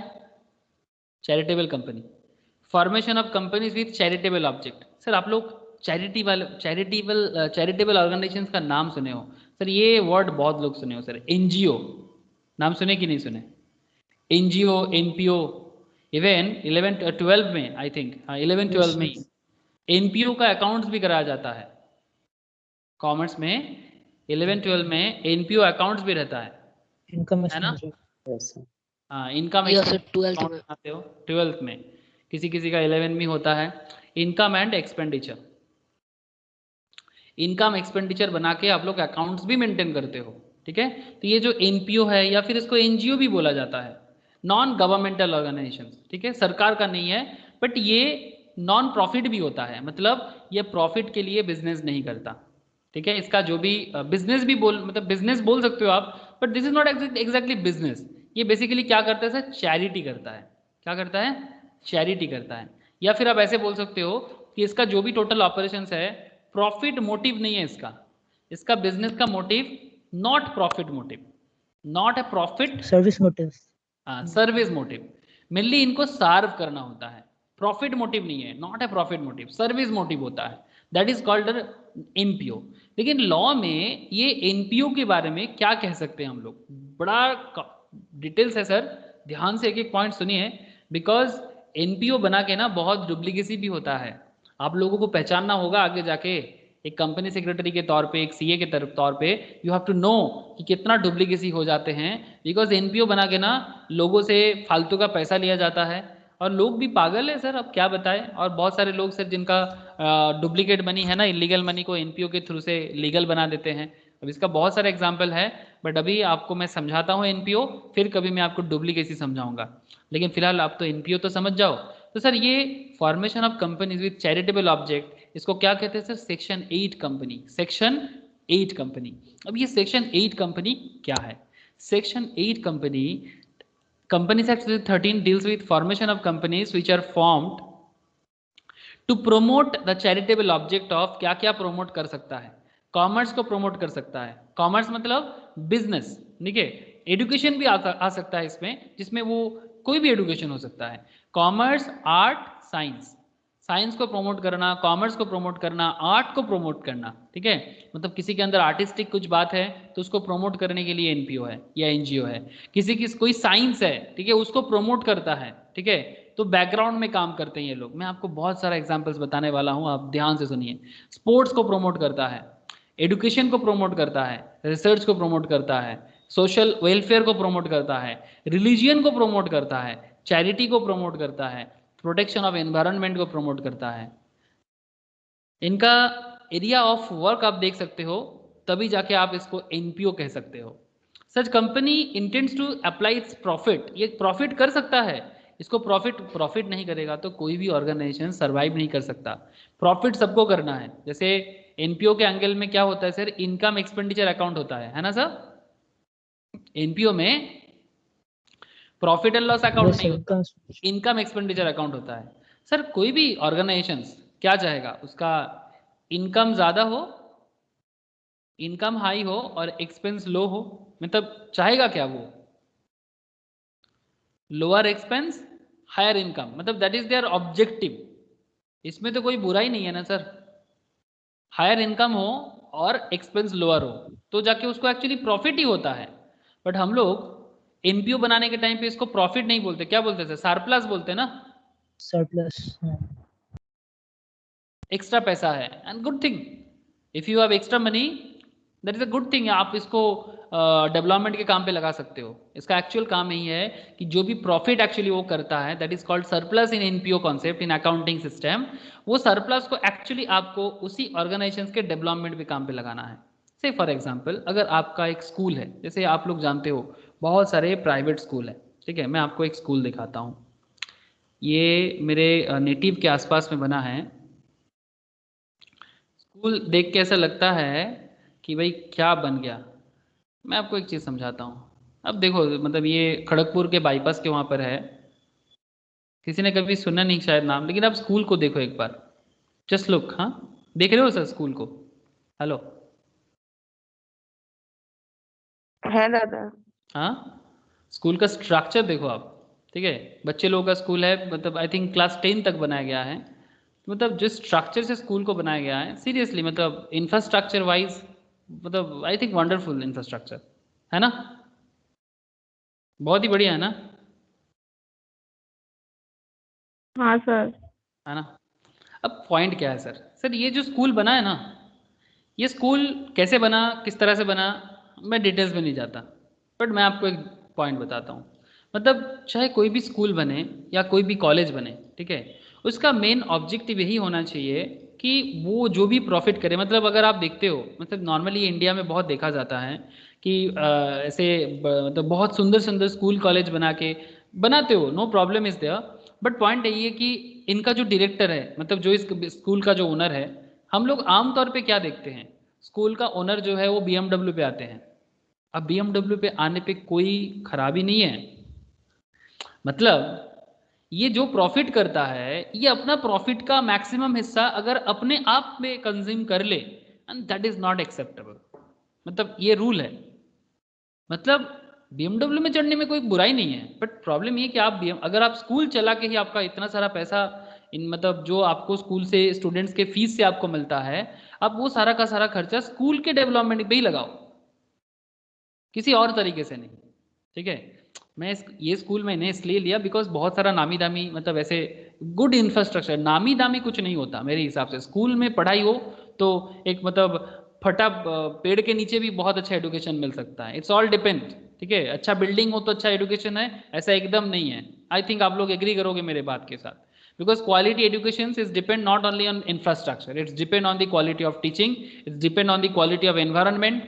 Speaker 1: Charitable company, formation of companies with charitable object. Sir आप लोग चैरिटेबल ऑर्गेनाइजेशंस का नाम सुने हो सर, ये वर्ड बहुत लोग सुने हो सर, एनजीओ नाम सुने कि नहीं सुने? एनजीओ, एनपीओ, इवन 11-12 में आई थिंक, हाँ 11-12 में ही एनपीओ का अकाउंट्स भी कराया जाता है, कॉमर्स में 11-12 में एनपीओ अकाउंट्स भी रहता
Speaker 3: इनकम
Speaker 1: है ना?
Speaker 4: Yes.
Speaker 1: हाँ, इनकम
Speaker 3: या सर 12th में।
Speaker 1: बनाते हो 12th में, किसी किसी का 11 में होता है। Income and expenditure, income expenditure बना के आप लोग अकाउंट्स भी मेंटेन करते हो, ठीक है। तो ये जो एनपीओ है या फिर इसको एनजीओ भी बोला जाता है, नॉन गवर्नमेंटल ऑर्गेनाइजेशन, ठीक है, सरकार का नहीं है, बट ये नॉन प्रॉफिट भी होता है, मतलब ये प्रॉफिट के लिए बिजनेस नहीं करता, ठीक है। इसका जो भी बिजनेस भी मतलब बिजनेस बोल सकते हो आप, but this is not exactly business. ये बेसिकली क्या करता है सर, चैरिटी करता है। क्या करता है? चैरिटी करता है। या फिर आप ऐसे बोल सकते हो कि इसका जो भी टोटल ऑपरेशंस है, प्रॉफिट मोटिव नहीं है इसका, इसका बिजनेस का motive not profit motive, not a profit,
Speaker 3: service motive.
Speaker 1: हाँ सर्विस मोटिव, मेनली इनको सर्व करना होता है, प्रॉफिट मोटिव नहीं है, not a profit motive, service motive होता है, दैट इज कॉल्ड एनपीओ। लेकिन लॉ में ये एनपीओ के बारे में क्या कह सकते हैं हम लोग, बड़ा डिटेल्स है सर, ध्यान से एक एक पॉइंट सुनिए, बिकॉज एनपीओ बना के ना बहुत डुप्लीकेसी भी होता है, आप लोगों को पहचानना होगा आगे जाके, एक कंपनी सेक्रेटरी के तौर पे, एक सीए के तौर पे, यू हैव टू नो कि कितना डुप्लीकेसी हो जाते हैं, बिकॉज एनपीओ बना के ना लोगों से फालतू का पैसा लिया जाता है, और लोग भी पागल है सर, अब क्या बताएं। और बहुत सारे लोग सर जिनका डुप्लीकेट मनी है ना, इलीगल मनी को एनपीओ के थ्रू से लीगल बना देते हैं। अब इसका बहुत सारे एग्जाम्पल है, बट अभी आपको मैं समझाता हूँ एनपीओ, फिर कभी मैं आपको डुप्लीकेसी समझाऊंगा, लेकिन फिलहाल आप तो एनपीओ तो समझ जाओ। तो सर ये formation of companies with charitable object, इसको क्या कहते हैं sir, section 8 company, section 8 company. अब ये सेक्शन 8 कंपनी क्या है? Section 8 company, Companies Act 13 deals with formation of companies which are formed to promote the charitable object of, क्या क्या promote कर सकता है, कॉमर्स को promote कर सकता है, कॉमर्स मतलब बिजनेस, ठीक है, एडुकेशन भी आ सकता है इसमें, जिसमें वो कोई भी एडुकेशन हो सकता है, कॉमर्स, आर्ट, साइंस, साइंस को प्रमोट करना, कॉमर्स को प्रमोट करना, आर्ट को प्रमोट करना, ठीक है। मतलब किसी के अंदर आर्टिस्टिक कुछ बात है तो उसको प्रमोट करने के लिए एनपीओ है या एनजीओ है। किसी की कोई साइंस है, ठीक है, उसको प्रमोट करता है, ठीक है, तो बैकग्राउंड में काम करते हैं ये लोग। मैं आपको बहुत सारा एग्जाम्पल्स बताने वाला हूँ, आप ध्यान से सुनिए। स्पोर्ट्स को प्रमोट करता है, एडुकेशन को प्रमोट करता है, रिसर्च को प्रमोट करता है, सोशल वेलफेयर को प्रमोट करता है, रिलीजियन को प्रमोट करता है, चैरिटी को प्रमोट करता है, प्रोटेक्शन ऑफ एनवायरनमेंट को प्रमोट करता है। इनका एरिया ऑफ वर्क आप देख सकते हो, तभी जाके आप इसको एनपीओ कह सकते हो। Such company intends to apply its profit, ये प्रॉफिट कर सकता है, इसको प्रॉफिट नहीं करेगा तो कोई भी ऑर्गेनाइजेशन सर्वाइव नहीं कर सकता। प्रॉफिट सबको करना है। जैसे एनपीओ के एंगल में क्या होता है सर, इनकम एक्सपेंडिचर अकाउंट होता है ना सर। एनपीओ में profit and loss account
Speaker 3: Yes,
Speaker 1: नहीं
Speaker 3: sir.
Speaker 1: होता, इनकम एक्सपेंडिचर अकाउंट होता है। सर कोई भी ऑर्गेनाइजेशन क्या चाहेगा, उसका इनकम ज्यादा हो, इनकम हाई हो और एक्सपेंस लो हो। मतलब चाहेगा क्या वो, लोअर एक्सपेंस हायर इनकम, मतलब दैट इज देयर ऑब्जेक्टिव। इसमें तो कोई बुराई नहीं है ना सर, हायर इनकम हो और एक्सपेंस लोअर हो तो जाके उसको एक्चुअली प्रॉफिट ही होता है। बट हम लोग एनपीओ बनाने के टाइम पे इसको प्रॉफिट नहीं बोलते, क्या बोलते हैं सर, सरप्लस बोलते हैं ना,
Speaker 3: Surplus.
Speaker 1: एक्स्ट्रा पैसा है। And good thing, if you have extra money that is a good thing, आप इसको डेवलपमेंट के काम पे लगा सकते हो। इसका एक्चुअल काम यही है कि जो भी प्रॉफिट एक्चुअली वो करता है, that is called surplus in NPO concept in accounting system. वो सरप्लस को एक्चुअली आपको उसी ऑर्गेनाइजेशन के डेवलपमेंट पे काम पे लगाना है। से फॉर एग्जाम्पल अगर आपका एक स्कूल है, जैसे आप लोग जानते हो बहुत सारे प्राइवेट स्कूल है, ठीक है। मैं आपको एक स्कूल दिखाता हूँ, ये मेरे नेटिव के आसपास में बना है। स्कूल देख के ऐसा लगता है कि भाई क्या बन गया। मैं आपको एक चीज़ समझाता हूँ। अब देखो, मतलब ये खड़गपुर के बाईपास के वहाँ पर है, किसी ने कभी सुना नहीं शायद नाम, लेकिन आप स्कूल को देखो एक बार, जस्ट लुक। हाँ, देख रहे हो सर स्कूल को? हेलो,
Speaker 6: है दादा।
Speaker 1: हाँ, स्कूल का स्ट्रक्चर देखो आप, ठीक है। बच्चे लोगों का स्कूल है, मतलब आई थिंक क्लास 10 तक बनाया गया है। मतलब जिस स्ट्रक्चर से स्कूल को बनाया गया है, सीरियसली मतलब इंफ्रास्ट्रक्चर वाइज, मतलब आई थिंक वंडरफुल इंफ्रास्ट्रक्चर है ना, बहुत ही बढ़िया है ना,
Speaker 6: हाँ सर।
Speaker 1: है ना। अब पॉइंट क्या है सर, सर ये जो स्कूल बना है ना, ये स्कूल कैसे बना, किस तरह से बना, मैं डिटेल्स में नहीं जाता, बट मैं आपको एक पॉइंट बताता हूँ। मतलब चाहे कोई भी स्कूल बने या कोई भी कॉलेज बने, ठीक है, उसका मेन ऑब्जेक्टिव यही होना चाहिए कि वो जो भी प्रॉफिट करे। मतलब अगर आप देखते हो, मतलब नॉर्मली इंडिया में बहुत देखा जाता है कि ऐसे मतलब बहुत सुंदर सुंदर स्कूल कॉलेज बना के बनाते हो, no problem is there, but point यही है कि इनका जो डायरेक्टर है, मतलब जो इस स्कूल का जो ओनर है, हम लोग आमतौर पे क्या देखते हैं, स्कूल का ओनर जो है वो BMW पे आते हैं। अब BMW पे आने पे कोई खराबी नहीं है, मतलब ये जो प्रॉफिट करता है, ये अपना प्रॉफिट का मैक्सिमम हिस्सा अगर अपने आप में कंज्यूम कर ले, and that is not acceptable. मतलब ये रूल है। मतलब BMW में चढ़ने में कोई बुराई नहीं है, बट प्रॉब्लम ये कि आप अगर आप स्कूल चला के ही आपका इतना सारा पैसा इन, मतलब जो आपको स्कूल से स्टूडेंट्स के फीस से आपको मिलता है, आप वो सारा का सारा खर्चा स्कूल के डेवलपमेंट पे ही लगाओ, किसी और तरीके से नहीं, ठीक है। मैं ये स्कूल मैंने इसलिए लिया बिकॉज बहुत सारा नामी दामी, मतलब ऐसे गुड इंफ्रास्ट्रक्चर, नामी दामी कुछ नहीं होता मेरे हिसाब से। स्कूल में पढ़ाई हो तो एक मतलब फटा पेड़ के नीचे भी बहुत अच्छा एडुकेशन मिल सकता है, इट्स ऑल डिपेंड, ठीक है। अच्छा बिल्डिंग हो तो अच्छा एडुकेशन है, ऐसा एकदम नहीं है। आई थिंक आप लोग एग्री करोगे मेरे बात के साथ, because quality education is depend not only on infrastructure, it's depend on the quality of teaching, it's depend on the quality of environment,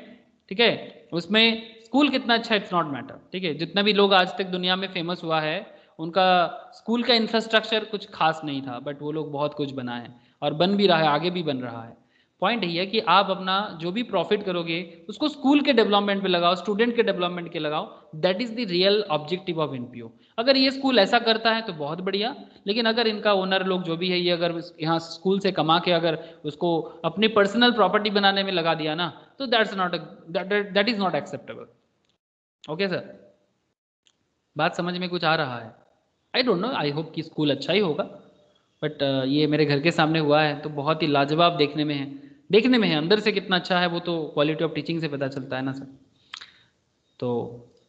Speaker 1: ठीक है। उसमें स्कूल कितना अच्छा, इट्स नॉट मैटर, ठीक है। जितना भी लोग आज तक दुनिया में फेमस हुआ है, उनका स्कूल का इंफ्रास्ट्रक्चर कुछ खास नहीं था, बट वो लोग बहुत कुछ बना है और बन भी रहा है, आगे भी बन रहा है। पॉइंट यही है कि आप अपना जो भी प्रॉफिट करोगे उसको स्कूल के डेवलपमेंट पे लगाओ, स्टूडेंट के डेवलपमेंट के लगाओ, that is the real objective of NPO. अगर ये स्कूल ऐसा करता है तो बहुत बढ़िया, लेकिन अगर इनका ओनर लोग जो भी है, ये अगर यहाँ स्कूल से कमा के अगर उसको अपनी पर्सनल प्रॉपर्टी बनाने में लगा दिया ना, तो that's not, that is not acceptable. Okay sir, बात समझ में कुछ आ रहा है? I don't know, I hope कि स्कूल अच्छा ही होगा, बट ये मेरे घर के सामने हुआ है तो बहुत ही लाजवाब देखने में है, अंदर से कितना अच्छा है वो तो क्वालिटी ऑफ टीचिंग से पता चलता है ना सर। तो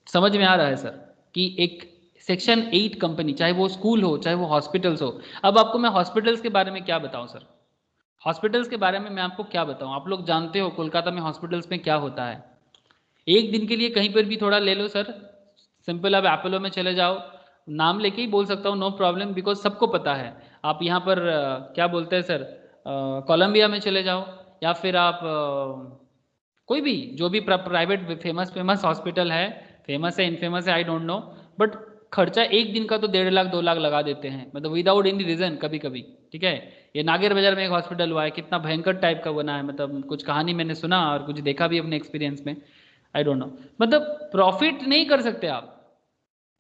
Speaker 1: समझ में आ रहा है सर कि एक सेक्शन 8 कंपनी, चाहे वो स्कूल हो चाहे वो हॉस्पिटल्स हो। अब आपको मैं हॉस्पिटल्स के बारे में क्या बताऊं सर, हॉस्पिटल्स के बारे में मैं आपको क्या बताऊं। आप लोग जानते हो कोलकाता में हॉस्पिटल्स में क्या होता है। एक दिन के लिए कहीं पर भी थोड़ा ले लो सर, सिंपल आप एपोलो में चले जाओ, नाम लेके ही बोल सकता हूँ, नो प्रॉब्लम, बिकॉज सबको पता है। आप यहाँ पर क्या बोलते हैं सर, कोलंबिया में चले जाओ, या फिर आप कोई भी जो भी प्राइवेट फेमस हॉस्पिटल है, फेमस है इनफेमस है आई डोंट नो, बट खर्चा एक दिन का तो 1.5 लाख 2 लाख लगा देते हैं, मतलब विदाउट एनी रीजन कभी कभी। ठीक है, ये नागेर बाजार में एक हॉस्पिटल हुआ है, कितना भयंकर टाइप का बना है, मतलब कुछ कहानी मैंने सुना और कुछ देखा भी अपने एक्सपीरियंस में, आई डोंट नो। मतलब प्रॉफिट नहीं कर सकते आप,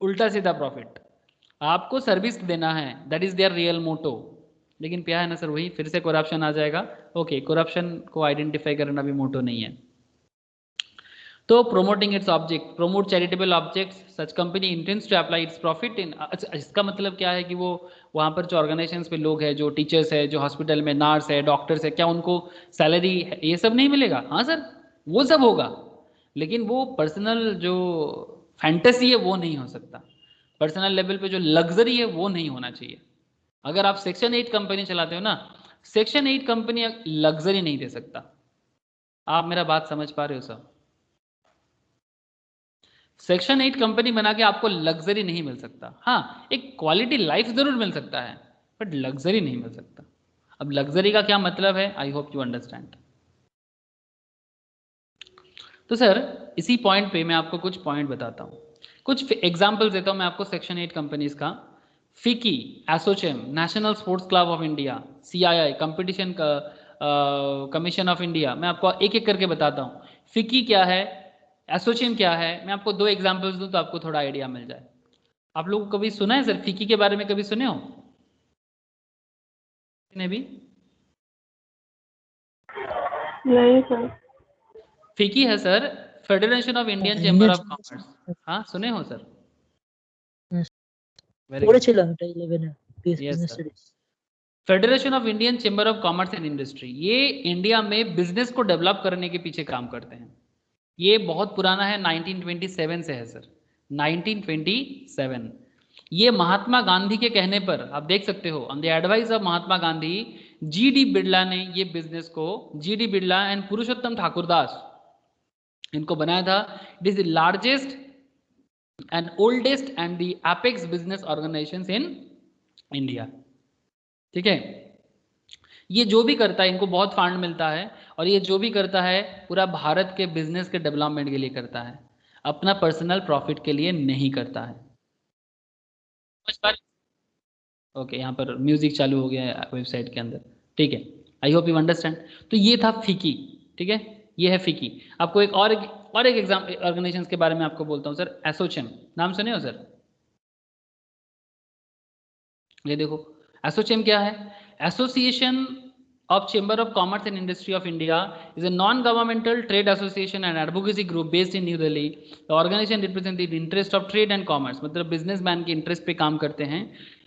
Speaker 1: उल्टा सीधा प्रॉफिट, आपको सर्विस देना है, दैट इज देयर रियल मोटो। लेकिन क्या है ना सर, वही फिर से करप्शन आ जाएगा। ओके, करप्शन को आइडेंटिफाई करना भी मोटो नहीं है। तो promoting its object, promote charitable objects, such company intends to apply its profit in. इसका मतलब क्या है कि वो वहाँ पर जो ऑर्गेनाइजेशंस पे लोग हैं, जो टीचर्स है, जो हॉस्पिटल में नर्स है, डॉक्टर्स है, क्या उनको सैलरी ये सब नहीं मिलेगा? हाँ सर, वो सब होगा, लेकिन वो पर्सनल जो फैंटेसी है वो नहीं हो सकता, पर्सनल लेवल पे जो लग्जरी है वो नहीं होना चाहिए। अगर आप सेक्शन 8 कंपनी चलाते हो ना, सेक्शन 8 कंपनी लग्जरी नहीं दे सकता। आप मेरा बात समझ पा रहे हो सर? सेक्शन 8 कंपनी बना के आपको लग्जरी नहीं मिल सकता। हाँ, एक क्वालिटी लाइफ जरूर मिल सकता है, बट लग्जरी नहीं मिल सकता। अब लग्जरी का क्या मतलब है, आई होप यू अंडरस्टैंड। तो सर इसी पॉइंट पे मैं आपको कुछ पॉइंट बताता हूँ, कुछ एग्जाम्पल देता हूँ मैं आपको सेक्शन 8 कंपनीज का। फिकी, ASSOCHAM, national sports club of India, CII, competition commission of India, मैं आपको एक एक करके बताता हूँ। फिकी क्या है, एसोचेम क्या है, मैं आपको 2 एग्जाम्पल्स दूँ तो आपको थोड़ा आइडिया मिल जाए। आप लोग को कभी सुना है सर फिकी के बारे में, कभी सुने हो ने भी?
Speaker 6: नहीं सर।
Speaker 1: फिकी है sir, federation of Indian chamber of commerce. हाँ सुने हो सर? वेरी
Speaker 3: पूरे
Speaker 1: गुड,
Speaker 3: चला 11 है
Speaker 1: yes
Speaker 3: business
Speaker 1: sir.
Speaker 3: Studies.
Speaker 1: Federation of Indian chamber of commerce and industry, ये इंडिया में बिजनेस को डेवलप करने के पीछे काम करते हैं। ये बहुत पुराना है, 1927 से है सर, 1927। ये महात्मा गांधी के कहने पर, आप देख सकते हो, on the advice of Mahatma Gandhi, GD Birla ने ये बिजनेस को, GD बिरला एंड पुरुषोत्तम ठाकुरदास, इनको बनाया था। It is the largest and oldest and the apex business organisation in India. ठीक है, ये जो भी करता है, इनको बहुत फंड मिलता है, और ये जो भी करता है पूरा भारत के बिजनेस के डेवलपमेंट के लिए करता है, अपना पर्सनल प्रॉफिट के लिए नहीं करता है। ओके, यहाँ पर म्यूजिक चालू हो गया है वेबसाइट के अंदर। ठीक है, आई होप यू अंडरस्टैंड। तो ये था फिकी। ठीक है, ये है फिकी। आपको एक एग्जाम ऑर्गेनाइजेशन के बारे में आपको बोलता हूँ सर, एसोचेम, नाम सुने हो सर? ये देखो, एसोचेम क्या है, association of Chamber of Commerce and Industry of India is a non-governmental trade association and advocacy group based in New Delhi. The organization represents the interest of trade and commerce, मतलब businessman के interest पे काम करते हैं,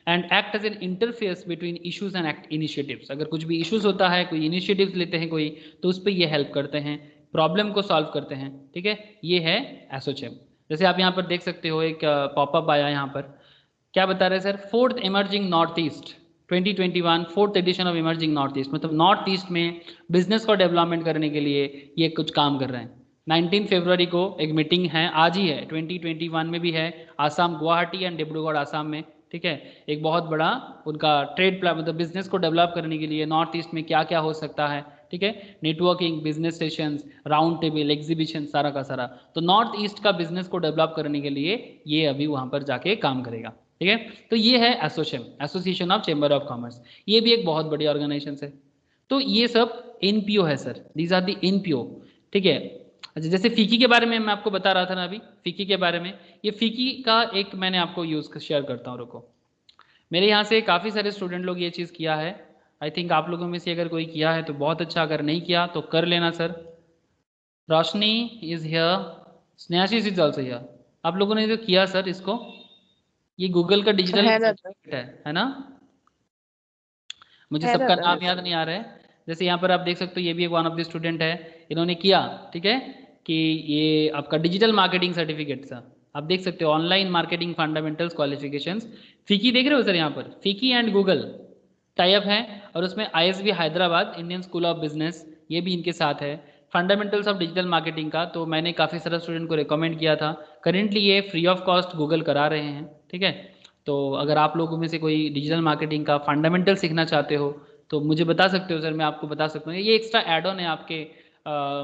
Speaker 1: and act as an interface between issues and act initiatives. अगर कुछ भी issues होता है, कोई इनिशिएटिव्स लेते हैं कोई, तो उस पर ये हेल्प करते हैं, प्रॉब्लम को सॉल्व करते हैं। ठीक है, ये है एसोचेम। जैसे आप यहाँ पर देख सकते हो, एक पॉपअप आया यहाँ पर, क्या बता रहे हैं sir, 4th emerging north east 2021, 4th edition of emerging north east, मतलब नॉर्थ ईस्ट में बिजनेस को डेवलपमेंट करने के लिए ये कुछ काम कर रहे हैं। 19 फरवरी को एक मीटिंग है, आज ही है, 2021 में भी है, आसाम, गुवाहाटी एंड डिब्रूगढ़ आसाम में। ठीक है, एक बहुत बड़ा उनका ट्रेड प्लान, मतलब बिजनेस को डेवलप करने के लिए नॉर्थ ईस्ट में क्या क्या हो सकता है। ठीक है, networking, business sessions, round table, exhibition, सारा का सारा। तो नॉर्थ ईस्ट का बिजनेस को डेवलप करने के लिए ये अभी वहाँ पर जाके काम करेगा। ठीक है, तो ये है ASSOCHAM, association of chamber of commerce. ये भी एक बहुत बड़ी ऑर्गेनाइजेशन है। तो ये सब NPO है sir, these are the NPO। ठीक है, अच्छा, जैसे फीकी के बारे में मैं आपको बता रहा था ना अभी, फीकी के बारे में, ये फीकी का एक मैंने आपको यूज शेयर करता हूँ, रुको। मेरे यहाँ से काफ़ी सारे स्टूडेंट लोग ये चीज़ किया है, आई थिंक आप लोगों में से अगर कोई किया है तो बहुत अच्छा, अगर नहीं किया तो कर लेना sir. Roshni is here, Snehashish is also here. आप लोगों ने जो किया सर इसको, ये गूगल का डिजिटल है ना? मुझे
Speaker 8: है
Speaker 1: सबका
Speaker 8: दादा।
Speaker 1: नाम याद नहीं आ रहा है। जैसे यहाँ पर आप देख सकते हो, ये भी एक वन ऑफ द स्टूडेंट है, इन्होंने किया, ठीक है, कि ये आपका डिजिटल मार्केटिंग सर्टिफिकेट था, आप देख सकते हो, ऑनलाइन मार्केटिंग फंडामेंटल्स क्वालिफिकेशंस, फीकी देख रहे हो सर, यहाँ पर फीकी एंड गूगल टाई अप है, और उसमें ISB Hyderabad, Indian school of business, ये भी इनके साथ है, फंडामेंटल्स ऑफ डिजिटल मार्केटिंग का, तो मैंने काफ़ी सारा स्टूडेंट को रिकमेंड किया था। करेंटली ये फ्री ऑफ कॉस्ट गूगल करा रहे हैं, ठीक है। तो अगर आप लोगों में से कोई डिजिटल मार्केटिंग का फंडामेंटल सीखना चाहते हो तो मुझे बता सकते हो सर, मैं आपको बता सकता हूँ, ये एक्स्ट्रा एड ऑन है आपके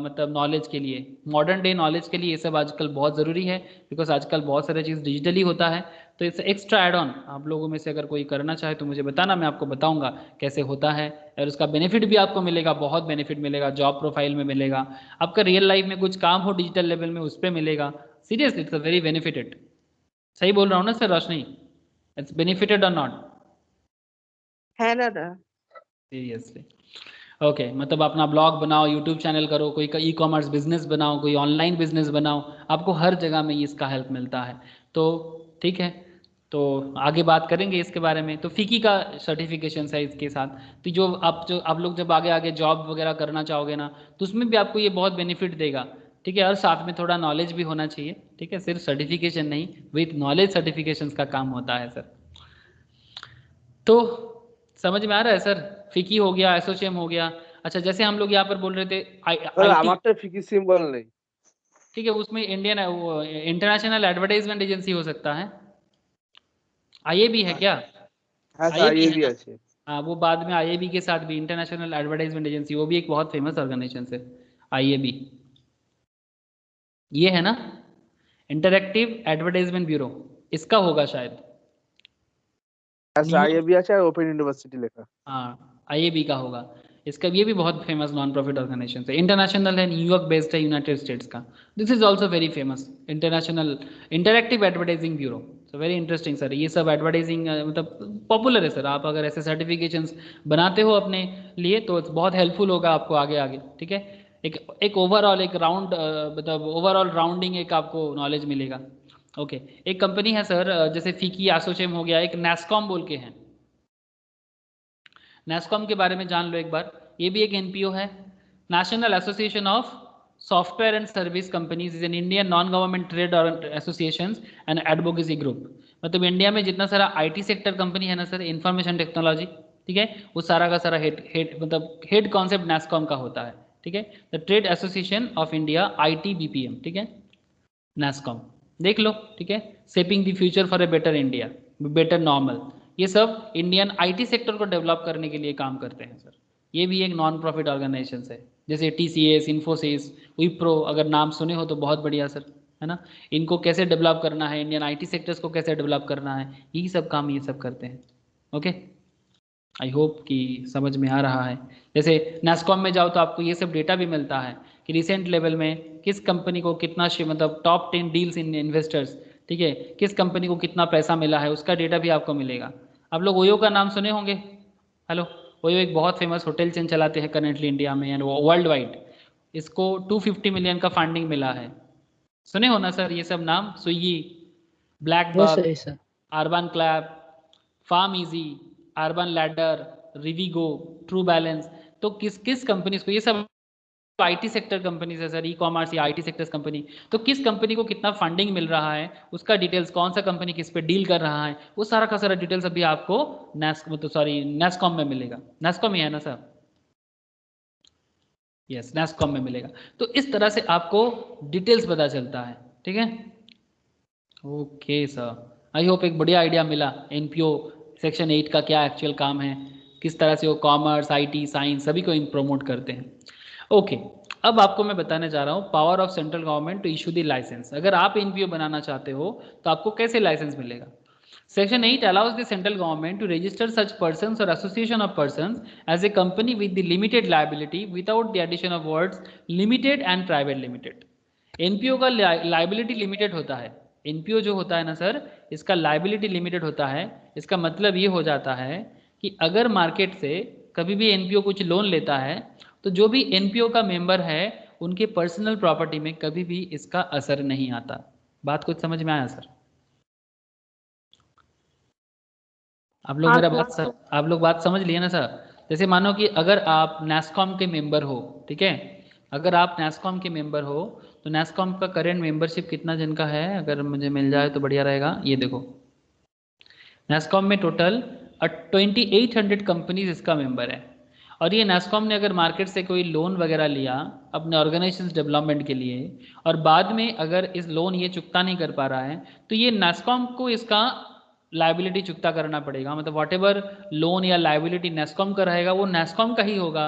Speaker 1: मतलब नॉलेज के लिए, मॉडर्न डे नॉलेज के लिए ये सब आजकल बहुत ज़रूरी है, बिकॉज आजकल बहुत सारे चीज़ डिजिटली होता है, तो इट्स एक्स्ट्रा एड ऑन। आप लोगों में से अगर कोई करना चाहे तो मुझे बताना, मैं आपको बताऊंगा कैसे होता है, और उसका बेनिफिट भी आपको मिलेगा, बहुत बेनिफिट मिलेगा, जॉब प्रोफाइल में मिलेगा, आपका रियल लाइफ में कुछ काम हो डिजिटल लेवल में उस पर मिलेगा, seriously it's a very benefited. सही बोल रहा हूँ ना सर रोशनी, इट्स बेनिफिटेड और नॉट?
Speaker 8: है दादा।
Speaker 1: सीरियसली ओके, मतलब अपना ब्लॉग बनाओ, यूट्यूब चैनल करो, कोई ई कॉमर्स बिजनेस बनाओ, कोई ऑनलाइन बिजनेस बनाओ, आपको हर जगह में इसका हेल्प मिलता है। तो ठीक है, तो आगे बात करेंगे इसके बारे में। तो फीकी का सर्टिफिकेशन है इसके साथ, तो जो आप लोग जब आगे आगे जॉब वगैरह करना चाहोगे ना, तो उसमें भी आपको ये बहुत बेनिफिट देगा, ठीक है। और साथ में थोड़ा नॉलेज भी होना चाहिए, ठीक है, सिर्फ सर्टिफिकेशन नहीं, विथ नॉलेज सर्टिफिकेशन का काम होता है सर। तो समझ में आ रहा है सर? फिकी हो गया, एसोचेम हो गया। अच्छा, जैसे हम लोग यहाँ पर बोल रहे थे
Speaker 7: আমারটা ফিকি সিম্বল নেই।
Speaker 1: ठीक है, उसमें इंडियन वो इंटरनेशनल एडवर्टाइजमेंट एजेंसी हो सकता है, IAB है क्या?
Speaker 7: হ্যাঁ স্যার
Speaker 1: IAB है
Speaker 7: আইএবি
Speaker 1: ना?
Speaker 7: আছে।
Speaker 1: हाँ, वो बाद में IAB के साथ भी इंटरनेशनल एडवर्टाइजमेंट एजेंसी, वो भी एक बहुत फेमस ऑर्गेनाइजेशन है IAB, ये है ना, इंटरएक्टिव एडवर्टाइजमेंट ब्यूरो, इसका होगा शायद।
Speaker 7: হ্যাঁ স্যার
Speaker 1: न्यूयॉर्क,
Speaker 7: আইএবি আছে আর ওপেন ইউনিভার্সিটি লেখা।
Speaker 1: हाँ IAB का होगा इसका, ये भी बहुत फेमस नॉन प्रॉफिट ऑर्गेनाइजेशन है, इंटरनेशनल है, न्यूयॉर्क बेस्ड है, यूनाइटेड स्टेट्स का। This is also very famous, international interactive advertising bureau, so very interesting sir. ये सब एडवर्टाइजिंग मतलब पॉपुलर है सर, आप अगर ऐसे सर्टिफिकेशंस बनाते हो अपने लिए तो बहुत हेल्पफुल होगा आपको आगे आगे, ठीक है। एक ओवरऑल एक राउंड मतलब ओवरऑल राउंडिंग एक आपको नॉलेज मिलेगा। ओके, एक कंपनी है सर, जैसे फीकी, एसोचेम हो गया, एक नैस्कॉम बोल के है, नैस्कॉम के बारे में जान लो एक बार, ये भी एक NPO है, national association of software and service companies, is an Indian non government trade association and advocacy group. मतलब इंडिया में जितना सारा IT सेक्टर कंपनी है ना सर, इंफॉर्मेशन टेक्नोलॉजी, ठीक है, वो सारा का सारा हेड कॉन्सेप्ट नैस्कॉम का होता है, ठीक है। The trade association of India, ITBPM, ठीक है, नैस्कॉम देख लो, ठीक है। Shaping the future for a better India, better normal, ये सब इंडियन IT सेक्टर को डेवलप करने के लिए काम करते हैं सर। ये भी एक नॉन प्रॉफिट ऑर्गेनाइजेशन है, जैसे TCS, इन्फोसिस, विप्रो, अगर नाम सुने हो तो बहुत बढ़िया सर, है ना। इनको कैसे डेवलप करना है, इंडियन IT सेक्टर्स को कैसे डेवलप करना है, यही सब काम ये सब करते हैं। ओके, आई होप कि समझ में आ रहा है। जैसे नैस्कॉम में जाओ तो आपको ये सब डेटा भी मिलता है कि रिसेंट लेवल में किस कंपनी को कितना मतलब टॉप 10 डील्स इन इन्वेस्टर्स, ठीक है, किस कंपनी को कितना पैसा मिला है, उसका डेटा भी आपको मिलेगा। आप लोग ओयो का नाम सुने होंगे, हेलो, ओयो एक बहुत फेमस होटल चेन चलाते हैं करेंटली इंडिया में एंड वर्ल्ड वाइड, इसको 250 मिलियन का फंडिंग मिला है, सुने हो ना सर ये सब नाम? Swiggy, Black
Speaker 3: yes
Speaker 1: Buck,
Speaker 3: sir, yes sir.
Speaker 1: UrbanClap, PharmEasy, Urban Ladder, Rivigo, True Balance, तो किस किस कंपनीज को, ये सब IT सेक्टर कंपनीज है सर, ई कॉमर्स या IT सेक्टर्स कंपनी, तो किस कंपनी को कितना फंडिंग मिल रहा है, उसका डिटेल्स, कौन सा कंपनी किस पे डील कर रहा है, वो सारा का सारा डिटेल्स अभी आपको नैस्कॉम में मिलेगा। नैस्कॉम ही है ना सर? यस, नैस्कॉम में मिलेगा। तो इस तरह से आपको डिटेल्स पता चलता है, ठीक है। ओके सर, आई होप एक बढ़िया आइडिया मिला NPO सेक्शन 8 का क्या एक्चुअल काम है, किस तरह से वो कॉमर्स, IT, साइंस सभी को प्रमोट करते हैं। ओके, अब आपको मैं बताने जा रहा हूँ power of central government to issue the licence. अगर आप NPO बनाना चाहते हो तो आपको कैसे लाइसेंस मिलेगा? Section 8 allows the central government to register such persons or association of persons as a company with the limited liability without the addition of words limited and private limited. NPO का liability limited होता है, NPO जो होता है ना sir, इसका liability limited होता है। इसका मतलब ये हो जाता है कि अगर मार्केट से कभी भी NPO कुछ लोन लेता है तो जो भी NPO का मेंबर है उनके पर्सनल प्रॉपर्टी में कभी भी इसका असर नहीं आता। बात कुछ समझ में आया सर? आप लोग
Speaker 6: हाँ
Speaker 1: मेरा
Speaker 6: सर।
Speaker 1: आप लोग बात समझ लिए ना सर? जैसे मानो कि अगर आप NASSCOM के मेंबर हो, ठीक है, अगर आप NASSCOM के मेंबर हो तो NASSCOM का करेंट मेंबरशिप कितना जन का है, अगर मुझे मिल जाए तो बढ़िया रहेगा। ये देखो NASSCOM में टोटल 2800 कंपनीज इसका मेंबर है। और ये NASSCOM ने अगर मार्केट से कोई लोन वगैरह लिया अपने ऑर्गेनाइजेशन डेवलपमेंट के लिए और बाद में अगर इस लोन ये चुकता नहीं कर पा रहा है तो ये NASSCOM को इसका लाइबिलिटी चुकता करना पड़ेगा। मतलब वॉट एवर लोन या लाइबिलिटी NASSCOM का रहेगा वो NASSCOM का ही होगा,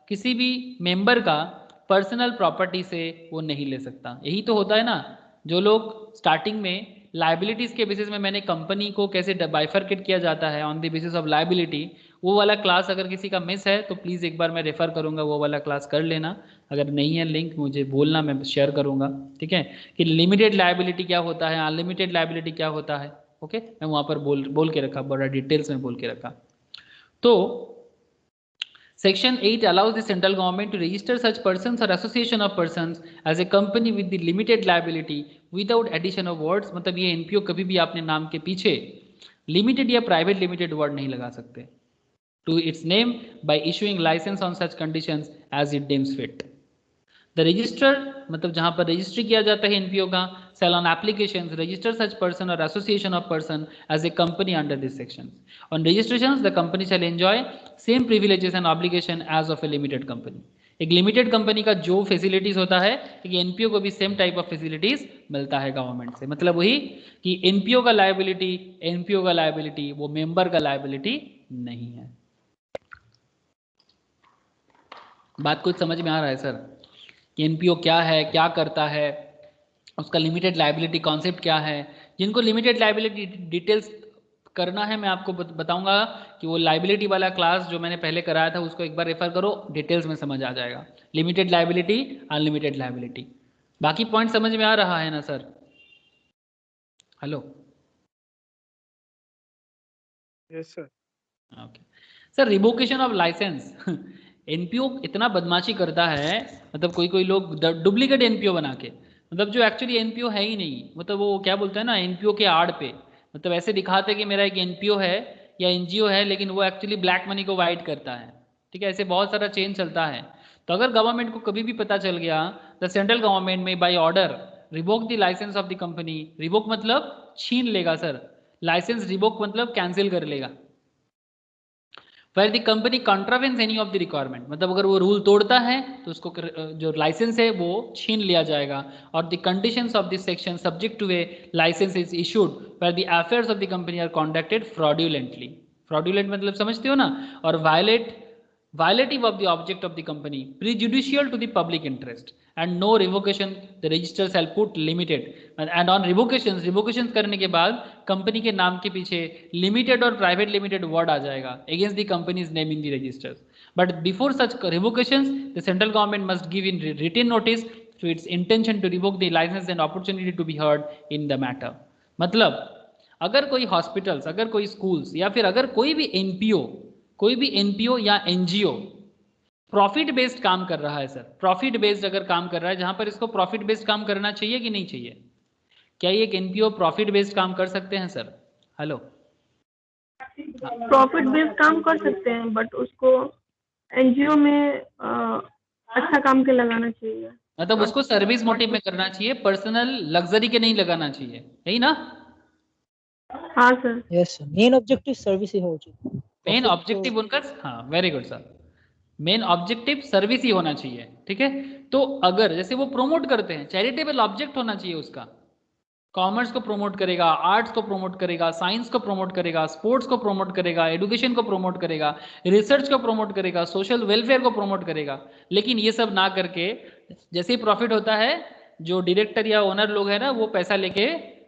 Speaker 1: किसी भी मेंबर का पर्सनल प्रॉपर्टी से वो नहीं ले सकता। यही तो होता है ना, जो लोग स्टार्टिंग में लाइबिलिटीज़ के बेसिस में, मैंने कंपनी को कैसे बाइफरकेट किया जाता है on the basis of liability, वो वाला क्लास अगर किसी का मिस है तो प्लीज़ एक बार मैं रेफ़र करूँगा, वो वाला क्लास कर लेना। अगर नहीं है लिंक मुझे बोलना, मैं शेयर करूँगा, ठीक है, कि लिमिटेड लाइबिलिटी क्या होता है, अनलिमिटेड लाइबिलिटी क्या होता है। ओके, मैं वहाँ पर बोल के रखा, बड़ा डिटेल्स में बोल के रखा। तो Section 8 allows the central government to register such persons or association of persons as a company with the limited liability without addition of words। मतलब ये NPO कभी भी आपने नाम के पीछे limited या private limited word नहीं लगा सकते to its name by issuing license on such conditions as it deems fit। The register मतलब जहाँ पर रजिस्ट्री किया जाता है NPO का, shall on applications register such person or association of person as a company under this section। On registrations the company shall enjoy same privileges and obligation as of a limited company। एक limited company का जो facilities होता है कि NPO को भी same type of facilities मिलता है गवर्नमेंट से। मतलब वही कि NPO का लायबिलिटी वो मेंबर का लायबिलिटी नहीं है। बात कुछ समझ में आ रहा है सर कि NPO क्या है, क्या करता है, उसका लिमिटेड लायबिलिटी कॉन्सेप्ट क्या है। जिनको लिमिटेड लायबिलिटी डिटेल्स करना है मैं आपको बताऊंगा कि वो लायबिलिटी वाला क्लास जो मैंने पहले कराया था उसको एक बार रेफर करो, डिटेल्स में समझ आ जाएगा, लिमिटेड लायबिलिटी, अनलिमिटेड लायबिलिटी। बाकी पॉइंट समझ में आ रहा है ना sir? Hello,
Speaker 7: yes sir.
Speaker 1: Okay sir, revocation of licence NPO इतना बदमाशी करता है, मतलब कोई लोग डुप्लीकेट NPO बना के, मतलब जो एक्चुअली NPO है ही नहीं, मतलब वो क्या बोलते हैं ना NPO के आड़ पे, मतलब ऐसे दिखाते कि मेरा एक NPO है या NGO है, लेकिन वो एक्चुअली ब्लैक मनी को वाइट करता है, ठीक है। ऐसे बहुत सारा चेंज चलता है। तो अगर गवर्नमेंट को कभी भी पता चल गया, the central government may by order revoke the licence of the company. Revoke मतलब छीन लेगा सर, लाइसेंस रिवोक मतलब कैंसिल कर लेगा। Where the company contravenes any of the requirement, मतलब अगर वो रूल तोड़ता है तो उसको जो लाइसेंस है वो छीन लिया जाएगा। और the conditions of this section subject to a license is issued where the affairs of the company are conducted fraudulently। fraudulent मतलब समझते हो ना? और violative of the object of the company, prejudicial to the public interest, and no revocation the register shall put limited। and on revocations करने के बाद company के नाम के पीछे लिमिटेड और प्राइवेट लिमिटेड वर्ड आ जाएगा against the company's name in the registers। but before such revocations the central government must give in written notice to its intention to revoke the license and opportunity to be heard in the matter। मतलब अगर कोई hospitals, अगर कोई schools, या फिर अगर कोई भी NPO या NGO प्रॉफिट बेस्ड काम कर रहा है सर, प्रॉफिट बेस्ड अगर काम कर रहा है, जहां पर इसको प्रॉफिट बेस्ड काम करना चाहिए कि नहीं चाहिए? क्या ये एक NPO प्रॉफिट बेस्ड काम कर सकते हैं सर? हेलो,
Speaker 6: प्रॉफिट बेस्ड काम कर सकते हैं, बट उसको NGO में अच्छा काम के लगाना चाहिए।
Speaker 1: मतलब उसको सर्विस मोटिव में करना चाहिए, पर्सनल लग्जरी के नहीं लगाना चाहिए, यही ना?
Speaker 6: हाँ sir.
Speaker 3: Yes sir, main objective service ही हो चाहिए।
Speaker 1: मेन ऑब्जेक्टिव उनका, हाँ very good sir, main objective service ही होना चाहिए, ठीक है। तो अगर जैसे वो प्रोमोट करते हैं, चैरिटेबल ऑब्जेक्ट होना चाहिए उसका, कॉमर्स को प्रमोट करेगा, आर्ट्स को प्रमोट करेगा, साइंस को प्रमोट करेगा, स्पोर्ट्स को प्रमोट करेगा, एजुकेशन को प्रमोट करेगा, रिसर्च को प्रमोट करेगा, सोशल वेलफेयर को प्रमोट करेगा। लेकिन ये सब ना करके जैसे ही प्रॉफिट होता है, जो डायरेक्टर या ओनर लोग हैं ना, वो पैसा लेके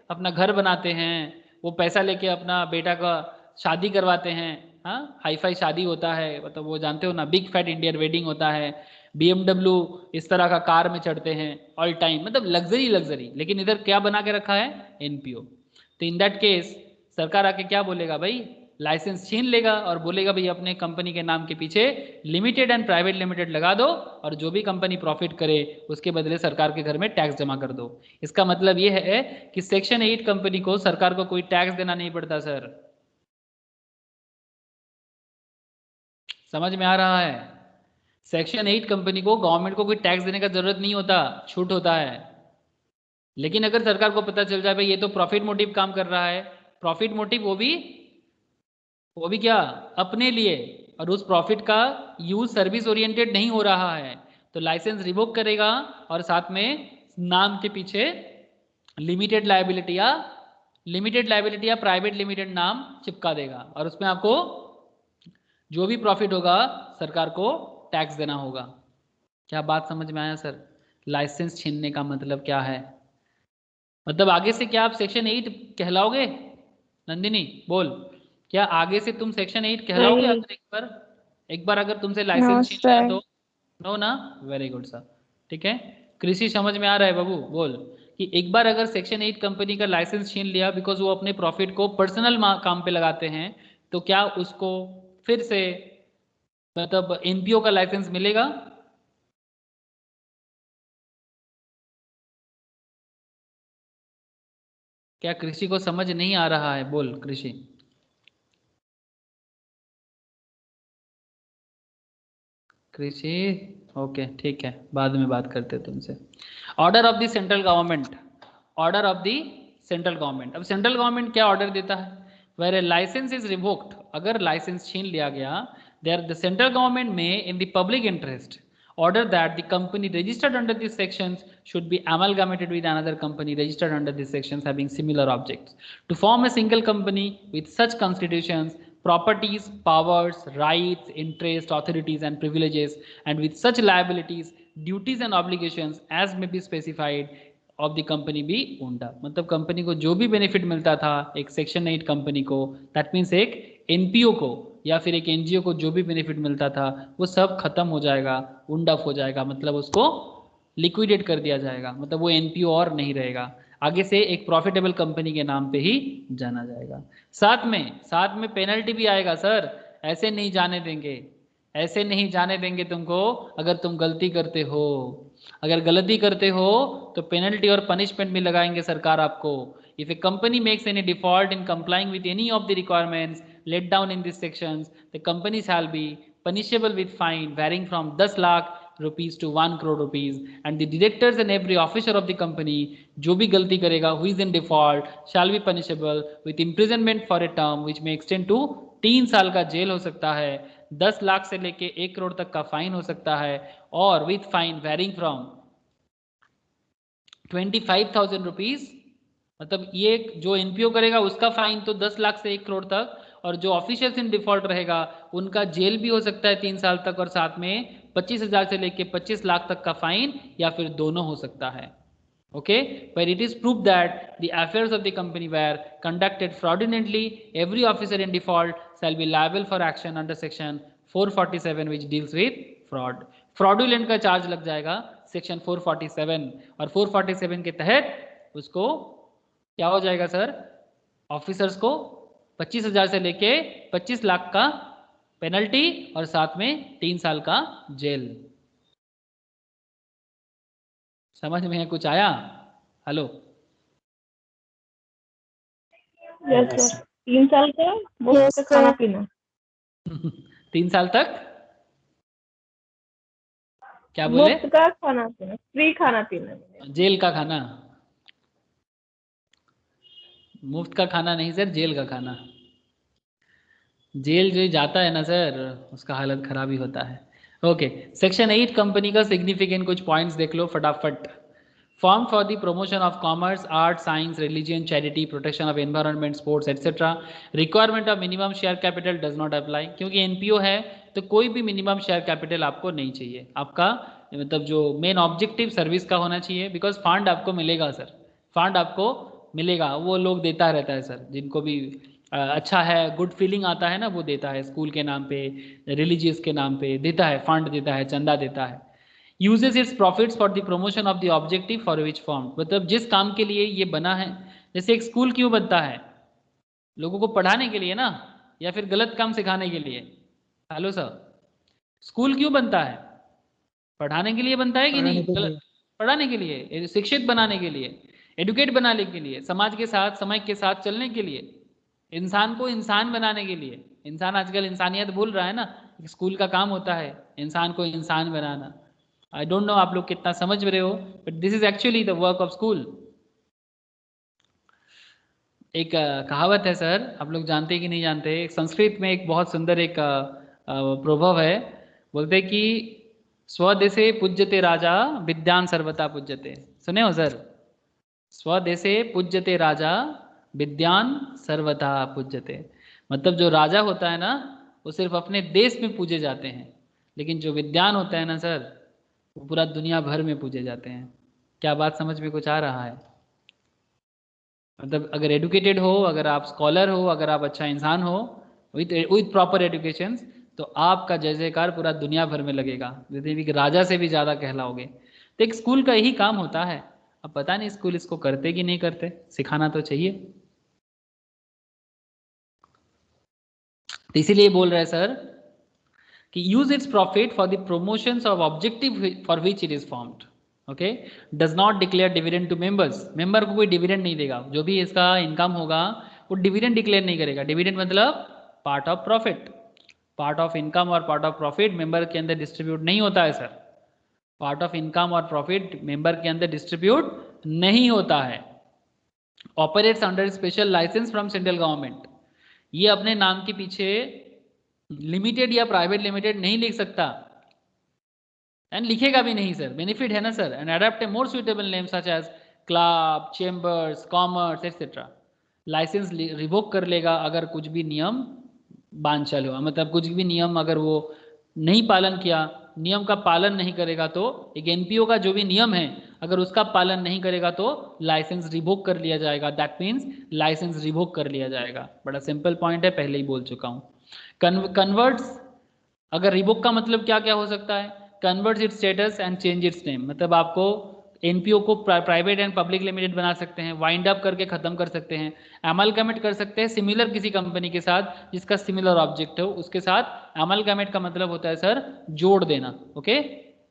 Speaker 1: अपना घर बनाते हैं, वो पैसा लेके अपना बेटा का शादी करवाते हैं। हाँ, हाई फाई शादी होता है, मतलब वो जानते हो ना, बिग फैट इंडियन वेडिंग होता है, BMW इस तरह का कार में चढ़ते हैं ऑल टाइम, मतलब लग्जरी। लेकिन इधर क्या बना के रखा है? NPO। तो इन दैट केस सरकार आके क्या बोलेगा भाई? लाइसेंस छीन लेगा और बोलेगा भाई अपने कंपनी के नाम के पीछे लिमिटेड एंड प्राइवेट लिमिटेड लगा दो, और जो भी कंपनी प्रॉफिट करे उसके बदले सरकार के घर में टैक्स जमा कर दो। इसका मतलब ये है कि सेक्शन 8 कंपनी को, सरकार को कोई टैक्स देना नहीं पड़ता सर। समझ में आ रहा है? सेक्शन 8 कंपनी को, गवर्नमेंट को कोई टैक्स देने का जरूरत नहीं होता, छूट होता है। लेकिन अगर सरकार को पता चल जाए भाई ये तो प्रॉफिट मोटिव काम कर रहा है, प्रॉफिट मोटिव वो भी क्या, अपने लिए, और उस प्रॉफिट का यूज सर्विस ओरिएंटेड नहीं हो रहा है, तो लाइसेंस रिवोक करेगा और साथ में नाम के पीछे लिमिटेड लायबिलिटी या प्राइवेट लिमिटेड नाम चिपका देगा, और उसमें आपको जो भी प्रॉफिट होगा सरकार को टैक्स देना होगा। क्या बात समझ में आया सर? लाइसेंस छीनने का मतलब क्या है? मतलब आगे से क्या आप सेक्शन 8 कहलाओगे? नंदिनी बोल, क्या आगे से तुम सेक्शन 8 कहलाओगे?
Speaker 6: नहीं।
Speaker 1: अगर एक बार अगर तुमसे लाइसेंस छीन लिया तो नो ना? वेरी गुड सर, ठीक है। कृषि समझ में आ रहा है बाबू? बोल कि एक बार अगर सेक्शन 8 कंपनी का लाइसेंस छीन लिया बिकॉज वो अपने प्रॉफिट को पर्सनल काम पे लगाते हैं, तो क्या उसको फिर से मतलब एनपीओ का लाइसेंस मिलेगा? क्या कृषि को समझ नहीं आ रहा है? बोल कृषि। कृषि ओके, ठीक है, बाद में बात करते हैं तुमसे। Order of the central government, order of the central government. अब सेंट्रल गवर्नमेंट क्या ऑर्डर देता है? Where a licence is revoked, अगर लाइसेंस छीन लिया गया, there the central government may in the public interest order that the company registered under these sections should be amalgamated with another company registered under these sections having similar objects to form a single company with such constitutions, properties, powers, rights, interests, authorities and privileges, and with such liabilities, duties and obligations as may be specified of the company be owned up। मतलब company को जो भी benefit मिलता था एक section 8 company को, that means एक NPO को या फिर एक एनजीओ को जो भी बेनिफिट मिलता था वो सब खत्म हो जाएगा, उंड अप हो जाएगा, मतलब उसको लिक्विडेट कर दिया जाएगा, मतलब वो एनपीओ और नहीं रहेगा, आगे से एक प्रॉफिटेबल कंपनी के नाम पे ही जाना जाएगा। साथ में पेनल्टी भी आएगा सर, ऐसे नहीं जाने देंगे, ऐसे नहीं जाने देंगे तुमको। अगर तुम गलती करते हो, अगर गलती करते हो तो पेनल्टी और पनिशमेंट भी लगाएंगे सरकार आपको। If A company makes any default in complying with any of the requirements laid down in these sections, the company shall be punishable with fine varying from 10 lakh rupees to 1 crore rupees, and the directors and every officer of the company जो भी गलती करेगा who is in default shall be punishable with imprisonment for a term which may extend to 3 साल का jail हो सकता है, 10 लाख से लेके 1 करोड़ तक का फाइन हो सकता है, और with fine varying from 25,000 rupees, मतलब ये जो एनपीओ करेगा उसका फाइन तो 10 लाख से 1 करोड़ तक, और जो ऑफिशियल्स इन डिफॉल्ट रहेगा उनका जेल भी हो सकता है 3 साल तक, और साथ में 25,000 से लेके 25 लाख तक का फाइन या फिर दोनों हो सकता है। Okay, but it is proved that the affairs of the company were conducted fraudulently, every officer in default shall be liable for action under section 447 which deals with fraud। fraudulent का charge लग जाएगा section 447, और 447 के तहत उसको क्या हो जाएगा सर? ऑफिसर्स को 25,000 से लेके 25 लाख का पेनल्टी और साथ में 3 साल का जेल। समझ में है कुछ आया? हेलो?
Speaker 6: यस सर, 3 साल का मुफ्त का खाना पीना।
Speaker 1: 3 साल तक क्या बोले?
Speaker 6: मुफ्त का खाना पीना, फ्री खाना पीना।
Speaker 1: जेल का खाना, मुफ्त का खाना नहीं सर, जेल का खाना। जेल जो जाता है ना सर उसका हालत खराब ही होता है। ओके, सेक्शन 8 कंपनी का सिग्निफिकेंट कुछ पॉइंट्स देख लो फटाफट। Form for the promotion of commerce, art, science, religion, charity, protection of environment, sports etcetera. Requirement of minimum share capital does not apply, क्योंकि एनपीओ है तो कोई भी मिनिमम शेयर कैपिटल आपको नहीं चाहिए। आपका मतलब जो मेन ऑब्जेक्टिव सर्विस का होना चाहिए, बिकॉज फंड आपको मिलेगा सर, फंड आपको मिलेगा, वो लोग देता रहता है सर, जिनको भी अच्छा है, गुड फीलिंग आता है ना, वो देता है, स्कूल के नाम पे, रिलीजियस के नाम पे देता है, फंड देता है, चंदा देता है। Uses it's profits for the promotion of the objective for which form, मतलब जिस काम के लिए ये बना है। जैसे एक स्कूल क्यों बनता है? लोगों को पढ़ाने के लिए ना, या फिर गलत काम सिखाने के लिए? हेलो सर, स्कूल क्यों बनता है? पढ़ाने के लिए बनता है कि नहीं? पढ़ाने के लिए, शिक्षित बनाने के लिए, एडुकेट बनाने के लिए, समाज के साथ, समय के साथ चलने के लिए, इंसान को इंसान बनाने के लिए। इंसान आजकल इंसानियत भूल रहा है ना, स्कूल का काम होता है इंसान को इंसान बनाना। आई डोंट नो आप लोग कितना समझ रहे हो, but this is actually the work of school. एक कहावत है सर, आप लोग जानते कि नहीं जानते, संस्कृत में एक बहुत सुंदर एक प्रभव है, बोलते कि स्वदेशे पूज्यते राजा विद्यान सर्वथा पूज्यते। सुने हो सर? स्वदेशे पूज्यते राजा विद्यान सर्वथा पूज्यते। मतलब जो राजा होता है ना वो सिर्फ अपने देश में पूजे जाते हैं, लेकिन जो विद्वान होता है ना सर वो पूरा दुनिया भर में पूजे जाते हैं। क्या बात समझ में कुछ आ रहा है? मतलब अगर एडुकेटेड हो, अगर आप स्कॉलर हो, अगर आप अच्छा इंसान हो विथ प्रॉपर एजुकेशन, तो आपका जय जयकार पूरा दुनिया भर में लगेगा, पृथ्वी के राजा से भी ज़्यादा कहलाओगे। तो एक स्कूल का यही काम होता है। अब पता नहीं स्कूल इसको करते कि नहीं करते, सिखाना तो चाहिए। तो इसीलिए बोल रहे हैं सर कि use its profit for the promotions of objective for which it is formed. Okay, does not declare dividend to members. Member को कोई डिविडेंड नहीं देगा, जो भी इसका इनकम होगा वो डिविडेंड डिक्लेयर नहीं करेगा। डिविडेंड मतलब part of profit, part of income और पार्ट ऑफ प्रॉफिट मेंबर के अंदर डिस्ट्रीब्यूट नहीं होता है सर। पार्ट ऑफ इनकम और प्रॉफिट मेंबर के अंदर डिस्ट्रीब्यूट नहीं होता है। Operates under special licence from central government. ये अपने नाम के पीछे लिमिटेड या प्राइवेट लिमिटेड नहीं लिख सकता, एंड लिखेगा भी नहीं सर। बेनिफिट है ना sir. And adopt a more suitable name such as club, chambers, commerce etcetera. Licence revoke कर लेगा अगर कुछ भी नियम बांचल हो, मतलब कुछ भी नियम अगर वो नहीं पालन किया, नियम का पालन नहीं करेगा, तो एक एनपीओ का जो भी नियम है अगर उसका पालन नहीं करेगा तो लाइसेंस रिवोक कर लिया जाएगा। दैट मीन्स लाइसेंस रिवोक कर लिया जाएगा। बड़ा सिंपल पॉइंट है, पहले ही बोल चुका हूँ। कन्वर्ट्स, अगर रिवोक का मतलब क्या क्या हो सकता है? Converts it's status and change it's name. मतलब आपको एनपीओ को प्राइवेट एंड पब्लिक लिमिटेड बना सकते हैं, वाइंड अप करके खत्म कर सकते हैं, अमलगमेट कर सकते हैं सिमिलर किसी कंपनी के साथ जिसका सिमिलर ऑब्जेक्ट हो उसके साथ। अमलगमेट का मतलब होता है सर जोड़ देना, ओके,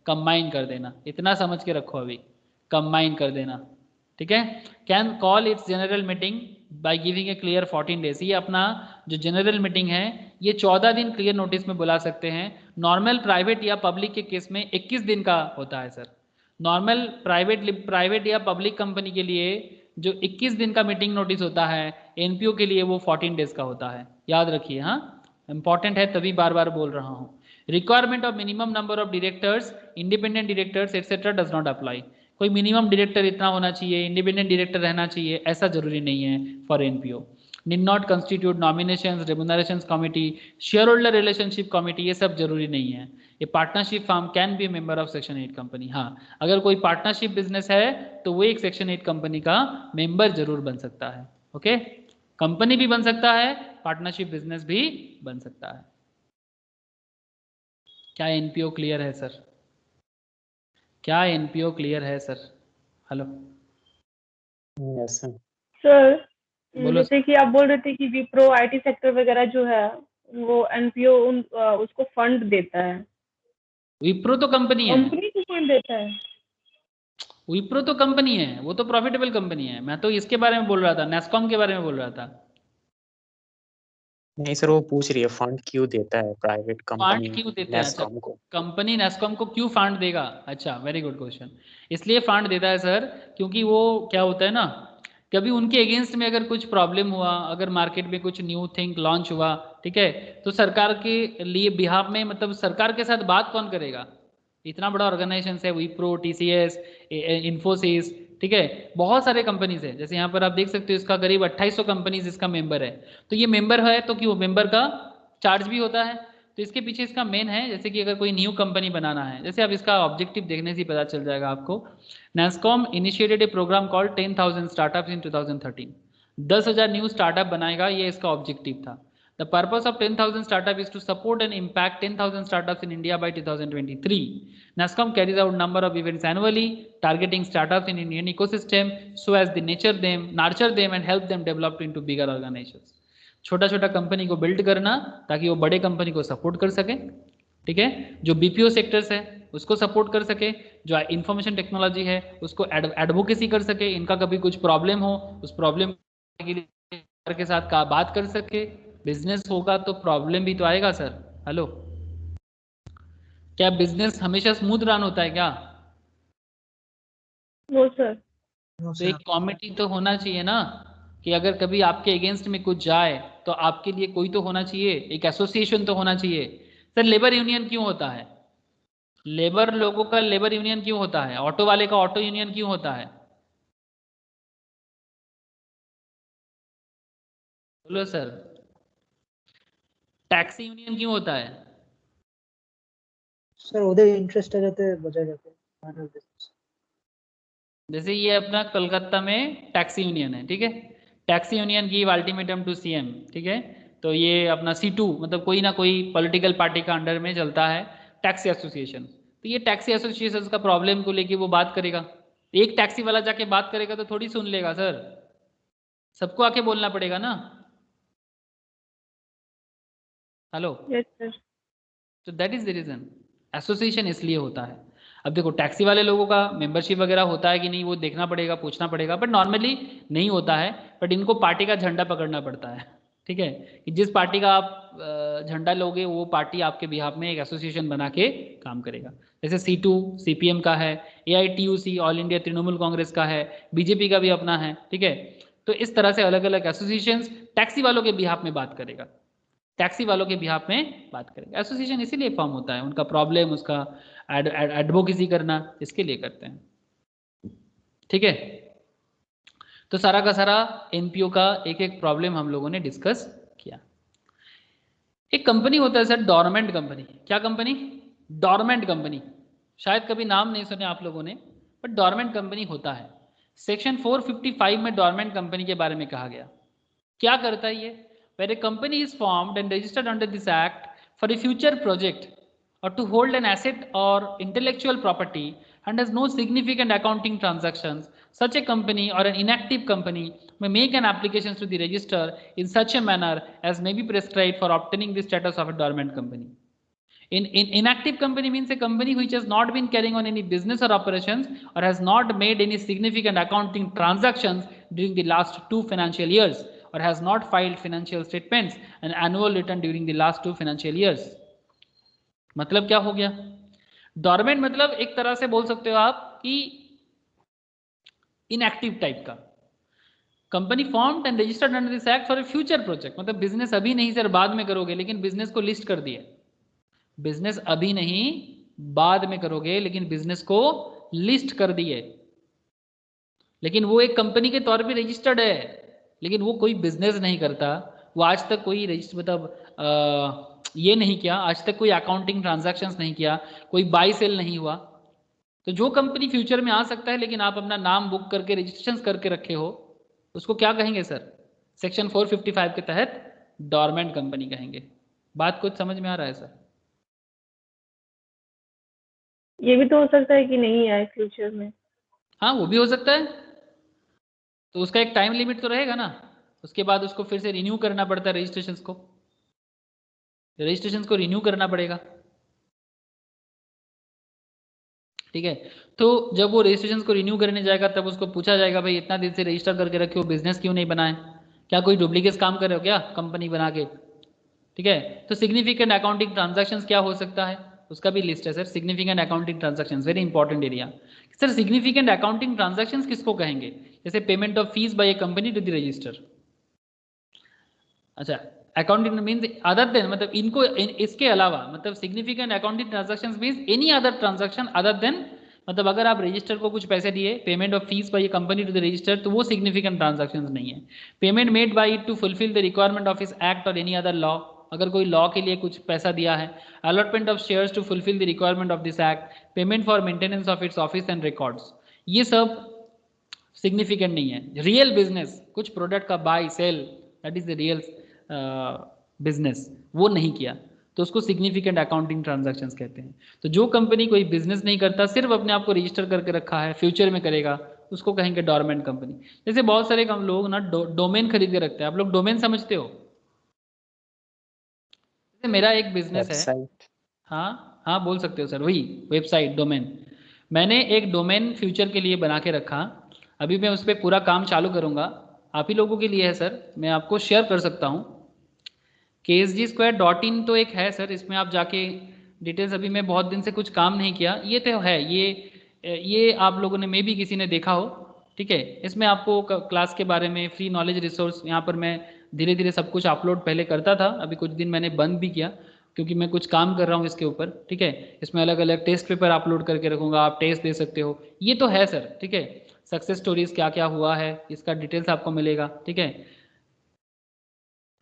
Speaker 1: कंबाइन कर देना। इतना समझ के रखो अभी, कंबाइन कर देना, ठीक है। Can call it's general meeting by giving a clear 14 days. ये अपना जो जनरल मीटिंग है ये 14 दिन क्लियर नोटिस में बुला सकते हैं। नॉर्मल प्राइवेट या पब्लिक के केस में 21 दिन का होता है सर। नॉर्मल प्राइवेट या पब्लिक कंपनी के लिए जो 21 दिन का मीटिंग नोटिस होता है, एनपीओ के लिए वो 14 डेज का होता है। याद रखिए, हाँ, इंपॉर्टेंट है तभी बार बार बोल रहा हूँ। Requirement of minimum number of directors, independent directors etcetera does not apply. कोई मिनिमम डायरेक्टर इतना होना चाहिए, इंडिपेंडेंट डायरेक्टर रहना चाहिए, ऐसा जरूरी नहीं है for NPO. Need not constitute nominations, remunerations committee, shareholder relationship committee, ये सब जरूरी नहीं है। ये partnership firm can be member of section 8 company. हाँ, अगर कोई पार्टनरशिप बिजनेस है तो वो एक सेक्शन 8 कंपनी का मेंबर जरूर बन सकता है। ओके, कंपनी भी बन सकता है, पार्टनरशिप बिजनेस भी बन सकता है। क्या एनपीओ क्लियर है सर? क्या एनपीओ क्लियर है sir? Hello
Speaker 4: yes sir.
Speaker 6: Sir
Speaker 1: बोलो।
Speaker 6: जैसे कि आप बोल रहे थे कि विप्रो आईटी सेक्टर वगैरह जो है वो एनपीओ उसको फंड देता है।
Speaker 1: विप्रो तो कंपनी है,
Speaker 6: कंपनी को फंड देता है?
Speaker 1: विप्रो तो कंपनी है, वो तो प्रॉफिटेबल कंपनी है। मैं तो इसके बारे में बोल रहा था, नेस्कॉम के बारे में बोल रहा था।
Speaker 4: नहीं सर, वो पूछ रही है फंड क्यों देता है प्राइवेट कंपनी
Speaker 1: फंड क्यों देते हैं? अच्छा,
Speaker 4: नेस्कॉम को।
Speaker 1: कंपनी नेस्कॉम को क्यों फंड देगा? अच्छा, वेरी गुड क्वेश्चन। इसलिए फंड देता है सर क्योंकि वो क्या होता है ना, कभी उनके अगेंस्ट में अगर कुछ प्रॉब्लम हुआ, अगर मार्केट में कुछ न्यू थिंग लॉन्च हुआ, ठीक है, तो सरकार के लिए बिहाफ में, मतलब सरकार के साथ बात कौन करेगा? इतना बड़ा ऑर्गेनाइजेशन है विप्रो, टीसीएस, इन्फोसिस, ठीक है, बहुत सारे कंपनीज है। जैसे यहाँ पर आप देख सकते हो इसका करीब 2800 कंपनीज इसका मेंबर है। तो ये मेंबर है तो क्यों मेंबर का चार्ज भी होता है। तो इसके पीछे इसका मेन है, जैसे कि अगर कोई न्यू कंपनी बनाना है, जैसे अब इसका ऑब्जेक्टिव देखने से ही पता चल जाएगा आपको। NASSCOM initiated a programme called 10,000 startups in 2013। 10,000 new startup बनाएगा, ये इसका ऑब्जेक्टिव था। The purpose of 10,000 startup is to support and impact 10,000 startups in India by 2023. NASSCOM carries out number of events annually, targeting startups in Indian ecosystem so as they nurture them and help them develop into bigger organizations. छोटा छोटा company को build करना ताकि वो बड़े company को support कर सके, ठीक है, जो बीपीओ सेक्टर्स है उसको सपोर्ट कर सके, जो इंफॉर्मेशन टेक्नोलॉजी है उसको एडवोकेसी कर सके, इनका कभी कुछ प्रॉब्लम हो उस प्रॉब्लम के लिए के साथ बात कर सके, बिजनेस होगा तो प्रॉब्लम भी तो आएगा सर। हेलो, क्या बिजनेस हमेशा स्मूथ रन होता है क्या?
Speaker 6: No sir.
Speaker 1: तो एक कमिटी तो होना चाहिए ना, कि अगर कभी आपके अगेंस्ट में कुछ जाए तो आपके लिए कोई तो होना चाहिए, एक एसोसिएशन तो होना चाहिए। सर लेबर यूनियन क्यों होता है? लेबर लोगों का लेबर यूनियन क्यों होता है? ऑटो वाले का ऑटो यूनियन क्यों होता है? बोलो सर। टैक्सी यूनियन क्यों होता है?
Speaker 3: सर ওদের इंटरेस्ट रहते बजाय रहते।
Speaker 1: जैसे ये अपना कलकत्ता में टैक्सी यूनियन है, ठीक है, taxi union give ultimatum to CM, ठीक है, तो ये अपना C2 मतलब कोई ना कोई पॉलिटिकल पार्टी का अंडर में चलता है टैक्सी एसोसिएशन। तो ये टैक्सी एसोसिएशन का प्रॉब्लम को लेके वो बात करेगा। एक टैक्सी वाला जाके बात करेगा तो थोड़ी सुन लेगा सर, सबको आके बोलना पड़ेगा ना। Hello,
Speaker 6: yes sir.
Speaker 1: तो that is the reason association इसलिए होता है। अब देखो टैक्सी वाले लोगों का मेंबरशिप वगैरह होता है कि नहीं वो देखना पड़ेगा, पूछना पड़ेगा, बट नॉर्मली नहीं होता है। बट इनको पार्टी का झंडा पकड़ना पड़ता है, ठीक है, कि जिस पार्टी का आप झंडा लोगे वो पार्टी आपके बिहाफ में एक एसोसिएशन बना के काम करेगा। जैसे C2 CPM का है, AITUC all India Trinamool Congress का है, बीजेपी का भी अपना है, ठीक है। तो इस तरह से अलग अलग एसोसिएशन टैक्सी वालों के बिहाफ में बात करेगा, टैक्सी वालों के बिहाफ में बात करेंगे। एसोसिएशन इसीलिए फॉर्म होता है, उनका प्रॉब्लम, उसका एडवोकेसी करना, इसके लिए करते हैं, ठीक है। तो सारा का सारा एनपीओ का एक एक प्रॉब्लम हम लोगों ने डिस्कस किया। एक कंपनी होता है सर डोरमेंट कंपनी। क्या कंपनी? Dormant company. शायद कभी नाम नहीं सुने आप लोगों ने, बट डोरमेंट कंपनी होता है। सेक्शन 455 में डोरमेंट कंपनी के बारे में कहा गया। क्या करता है ये? Where a company is formed and registered under this act for a future project or to hold an asset or intellectual property and has no significant accounting transactions, such a company or an inactive company may make an application to the register in such a manner as may be prescribed for obtaining the status of a dormant company. In inactive company means a company which has not been carrying on any business or operations or has not made any significant accounting transactions during the last 2 financial years or has not filed financial statements and annual return during the last 2 financial years. मतलब क्या हो गया? Dormant मतलब एक तरह से बोल सकते हो आप कि इनएक्टिव टाइप का। Company formed and registered under this act for a future project, मतलब बिजनेस अभी नहीं सर बाद में करोगे, लेकिन बिजनेस को लिस्ट कर दिए। बिजनेस अभी नहीं बाद में करोगे, लेकिन बिजनेस को लिस्ट कर दिए। लेकिन वो एक कंपनी के तौर पे रजिस्टर्ड है, लेकिन वो कोई बिजनेस नहीं करता। वो आज तक कोई रजिस्टर मतलब ये नहीं किया, आज तक कोई अकाउंटिंग ट्रांजैक्शंस नहीं किया, कोई बाई सेल नहीं हुआ। तो जो कंपनी फ्यूचर में आ सकता है लेकिन आप अपना नाम बुक करके रजिस्ट्रेशन करके रखे हो, उसको क्या कहेंगे सर? सेक्शन 455 के तहत डोरमेंट कंपनी कहेंगे। बात कुछ समझ में आ रहा है सर?
Speaker 6: ये भी तो हो सकता है कि नहीं आए फ्यूचर में।
Speaker 1: हाँ वो भी हो सकता है, तो उसका एक टाइम लिमिट तो रहेगा ना, उसके बाद उसको फिर से रिन्यू करना पड़ता है रजिस्ट्रेशन को रिन्यू करना पड़ेगा, ठीक है। तो जब वो रजिस्ट्रेशन को रिन्यू करने जाएगा तब उसको पूछा जाएगा भाई इतना दिन से रजिस्टर करके रखे हो, बिजनेस क्यों नहीं बनाए, क्या कोई डुप्लीकेट काम कर रहे हो क्या कंपनी बना के, ठीक है। तो सिग्निफिकेंट अकाउंटिंग ट्रांजैक्शंस क्या हो सकता है, उसका भी लिस्ट है sir. Significant accounting transactions very important area sir. Significant accounting transactions किसको कहेंगे? जैसे payment of fees by a company to the register. अच्छा, अकाउंटिंग मीन्स अदर देन, मतलब इनको इसके अलावा, मतलब significant accounting transactions means any other transaction other than, मतलब अगर आप रजिस्टर को कुछ पैसे दिए, payment of fees by a company to the register, तो वो सिग्निफिकेंट ट्रांजैक्शंस नहीं है। Payment made by it to fulfil the requirement of इस एक्ट और एनी अदर लॉ, अगर कोई लॉ के लिए कुछ पैसा दिया है। Allotment of shares to fulfil the requirement of this act, payment for maintenance of its office and records, ये सब सिग्निफिकेंट नहीं है। रियल बिजनेस, कुछ प्रोडक्ट का buy sell, that is the real business, वो नहीं किया तो उसको सिग्निफिकेंट अकाउंटिंग ट्रांजैक्शंस कहते हैं। तो जो कंपनी कोई बिजनेस नहीं करता, सिर्फ अपने आप को रजिस्टर करके रखा है, फ्यूचर में करेगा, उसको कहेंगे डोरमेंट कंपनी। जैसे बहुत सारे हम लोग ना डोमेन खरीद के रखते हैं, आप लोग डोमेन समझते हो? जैसे मेरा एक बिजनेस है, हाँ हाँ बोल सकते हो सर, वही वेबसाइट डोमेन। मैंने एक डोमेन फ्यूचर के लिए बना के रखा, अभी मैं उस पर पूरा काम चालू करूँगा, आप ही लोगों के लिए है सर, मैं आपको शेयर कर सकता हूँ। ksg2.in तो एक है सर, इसमें आप जाके डिटेल्स, अभी मैं बहुत दिन से कुछ काम नहीं किया, ये तो है, ये आप लोगों ने मे भी किसी ने देखा हो, ठीक है। इसमें आपको क्लास के बारे में फ्री नॉलेज रिसोर्स, यहाँ पर मैं धीरे धीरे सब कुछ अपलोड पहले करता था, अभी कुछ दिन मैंने बंद भी किया क्योंकि मैं कुछ काम कर रहा हूँ इसके ऊपर, ठीक है। इसमें अलग अलग टेस्ट पेपर अपलोड करके रखूँगा, आप टेस्ट दे सकते हो, ये तो है सर, ठीक है। सक्सेस स्टोरीज क्या क्या हुआ है इसका डिटेल्स आपको मिलेगा, ठीक है,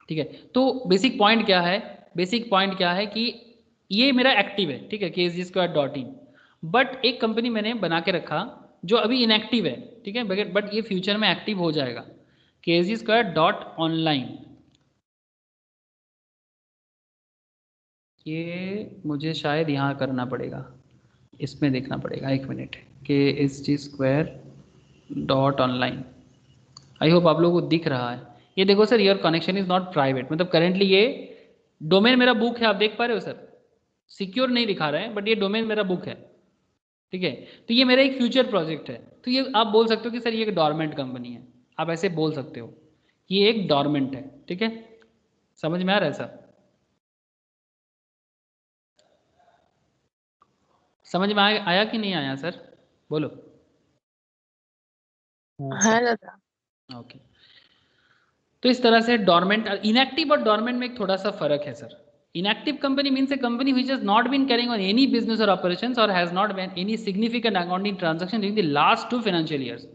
Speaker 1: ठीक है। तो बेसिक पॉइंट क्या है, बेसिक पॉइंट क्या है कि ये मेरा एक्टिव है, ठीक है, ksg2.in, बट एक कंपनी मैंने बना के रखा जो अभी इनएक्टिव है, ठीक है, बट ये फ्यूचर में एक्टिव हो जाएगा, ksg2.online। ये मुझे शायद यहाँ करना पड़ेगा, इसमें देखना पड़ेगा, एक मिनट, ksg2.online। आई होप आप लोगों को दिख रहा है। ये देखो sir, your connection is not private, मतलब करेंटली ये डोमेन मेरा बुक है, आप देख पा रहे हो सर, सिक्योर नहीं दिखा रहा है बट ये डोमेन मेरा बुक है, ठीक है। तो ये मेरा एक फ्यूचर प्रोजेक्ट है, तो ये आप बोल सकते हो कि सर ये एक डॉर्मेंट कंपनी है, आप ऐसे बोल सकते हो, ये एक डॉर्मेंट है, ठीक है। समझ में आ रहा है सर? समझ में आया कि नहीं आया सर, बोलो।
Speaker 8: है दादा।
Speaker 1: ओके, तो इस तरह से डॉर्मेंट, इनएक्टिव और डॉर्मेंट में एक थोड़ा सा फर्क है sir. Inactive company means a company which has not been carrying on any business और ऑपरेशंस और has not been any significant accounting transaction during the last 2 financial years.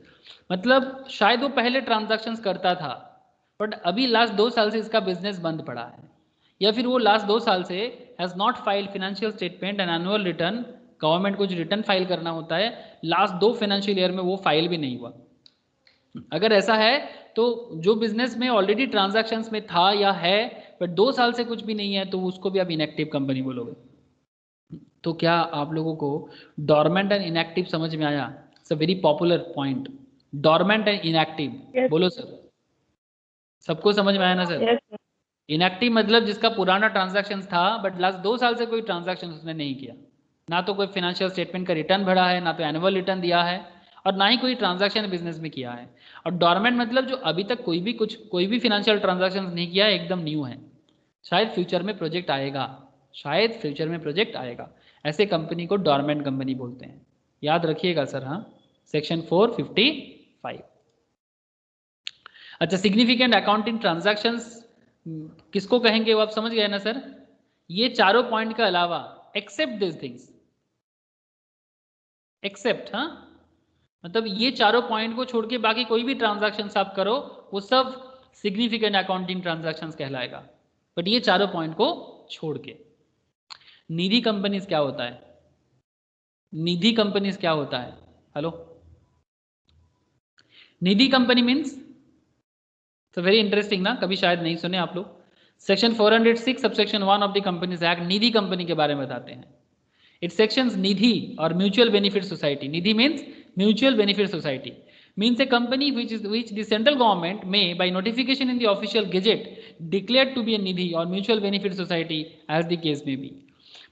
Speaker 1: मतलब शायद वो पहले ट्रांजैक्शंस करता था बट अभी लास्ट 2 साल से इसका बिजनेस बंद पड़ा है, या फिर वो लास्ट 2 साल से has not filed financial statement and annual return, government को जो रिटर्न फाइल करना होता है लास्ट 2 फाइनेंशियल ईयर में वो फाइल भी नहीं हुआ। अगर ऐसा है तो जो बिजनेस में ऑलरेडी ट्रांजैक्शंस में था या है बट 2 साल से कुछ भी नहीं है तो उसको भी आप इनएक्टिव कंपनी बोलोगे। तो क्या आप लोगों को डॉर्मेंट एंड इनएक्टिव समझ में आया? It's a very popular point, dormant and inactive.
Speaker 6: Yes.
Speaker 1: बोलो सर, सबको समझ में आया ना सर?
Speaker 6: Yes, sir.
Speaker 1: इनएक्टिव मतलब जिसका पुराना ट्रांजैक्शन था बट लास्ट 2 साल से कोई ट्रांजैक्शन उसने नहीं किया, ना तो कोई फाइनेंशियल स्टेटमेंट का रिटर्न भरा है, ना तो एनुअल रिटर्न दिया है, और ना ही कोई ट्रांजैक्शन बिजनेस में किया है। और डॉर्मेंट मतलब जो अभी तक कोई भी फाइनेंशियल ट्रांजैक्शन नहीं किया है, एकदम न्यू है, शायद फ्यूचर में प्रोजेक्ट आएगा, शायद फ्यूचर में प्रोजेक्ट आएगा, ऐसे कंपनी को डॉर्मेंट कंपनी बोलते हैं। याद रखिएगा सर। हाँ, सेक्शन 455। अच्छा, सिग्निफिकेंट अकाउंटिंग ट्रांजैक्शंस किसको कहेंगे वो आप समझ गए ना सर? ये चारों पॉइंट के अलावा एक्सेप्ट दिस थिंग्स, एक्सेप्ट, हाँ, मतलब ये चारों पॉइंट को छोड़ के बाकी कोई भी ट्रांजैक्शन आप करो वो सब सिग्निफिकेंट अकाउंटिंग ट्रांजैक्शंस कहलाएगा, बट ये चारों पॉइंट को छोड़ के। निधि कंपनीज क्या होता है? निधि कंपनीज क्या होता है? हेलो, निधि कंपनी मीन्स तो वेरी इंटरेस्टिंग ना, कभी शायद नहीं सुने आप लोग। Section 406 subsection 1 of the companies act Nidhi company के बारे में बताते हैं। इट्स सेक्शंस निधि और mutual benefit society. Nidhi means mutual benefit society, means a company which the central government may by notification in the official gazette declared to be a nidhi or mutual benefit society as the case may be।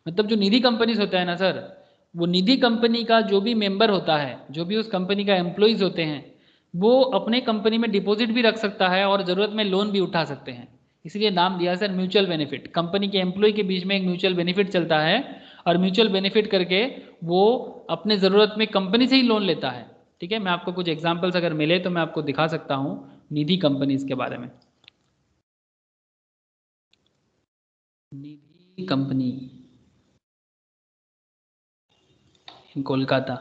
Speaker 1: मतलब जो निधि companies होता है ना sir, वो निधि company का जो भी member होता है, जो भी उस कंपनी का एम्प्लॉइज होते हैं, वो अपने कंपनी में डिपॉजिट भी रख सकता है और ज़रूरत में लोन भी उठा सकते हैं, इसलिए नाम दिया सर म्यूचुअल बेनिफिट। कंपनी के एम्प्लॉय के बीच में एक म्यूचुअल बेनिफिट चलता है और म्यूचुअल बेनिफिट करके वो अपने ज़रूरत में कंपनी से ही लोन लेता है, ठीक है। मैं आपको कुछ एग्जांपल्स अगर मिले तो मैं आपको दिखा सकता हूँ निधि कंपनीज के बारे में। निधि कंपनी इन कोलकाता,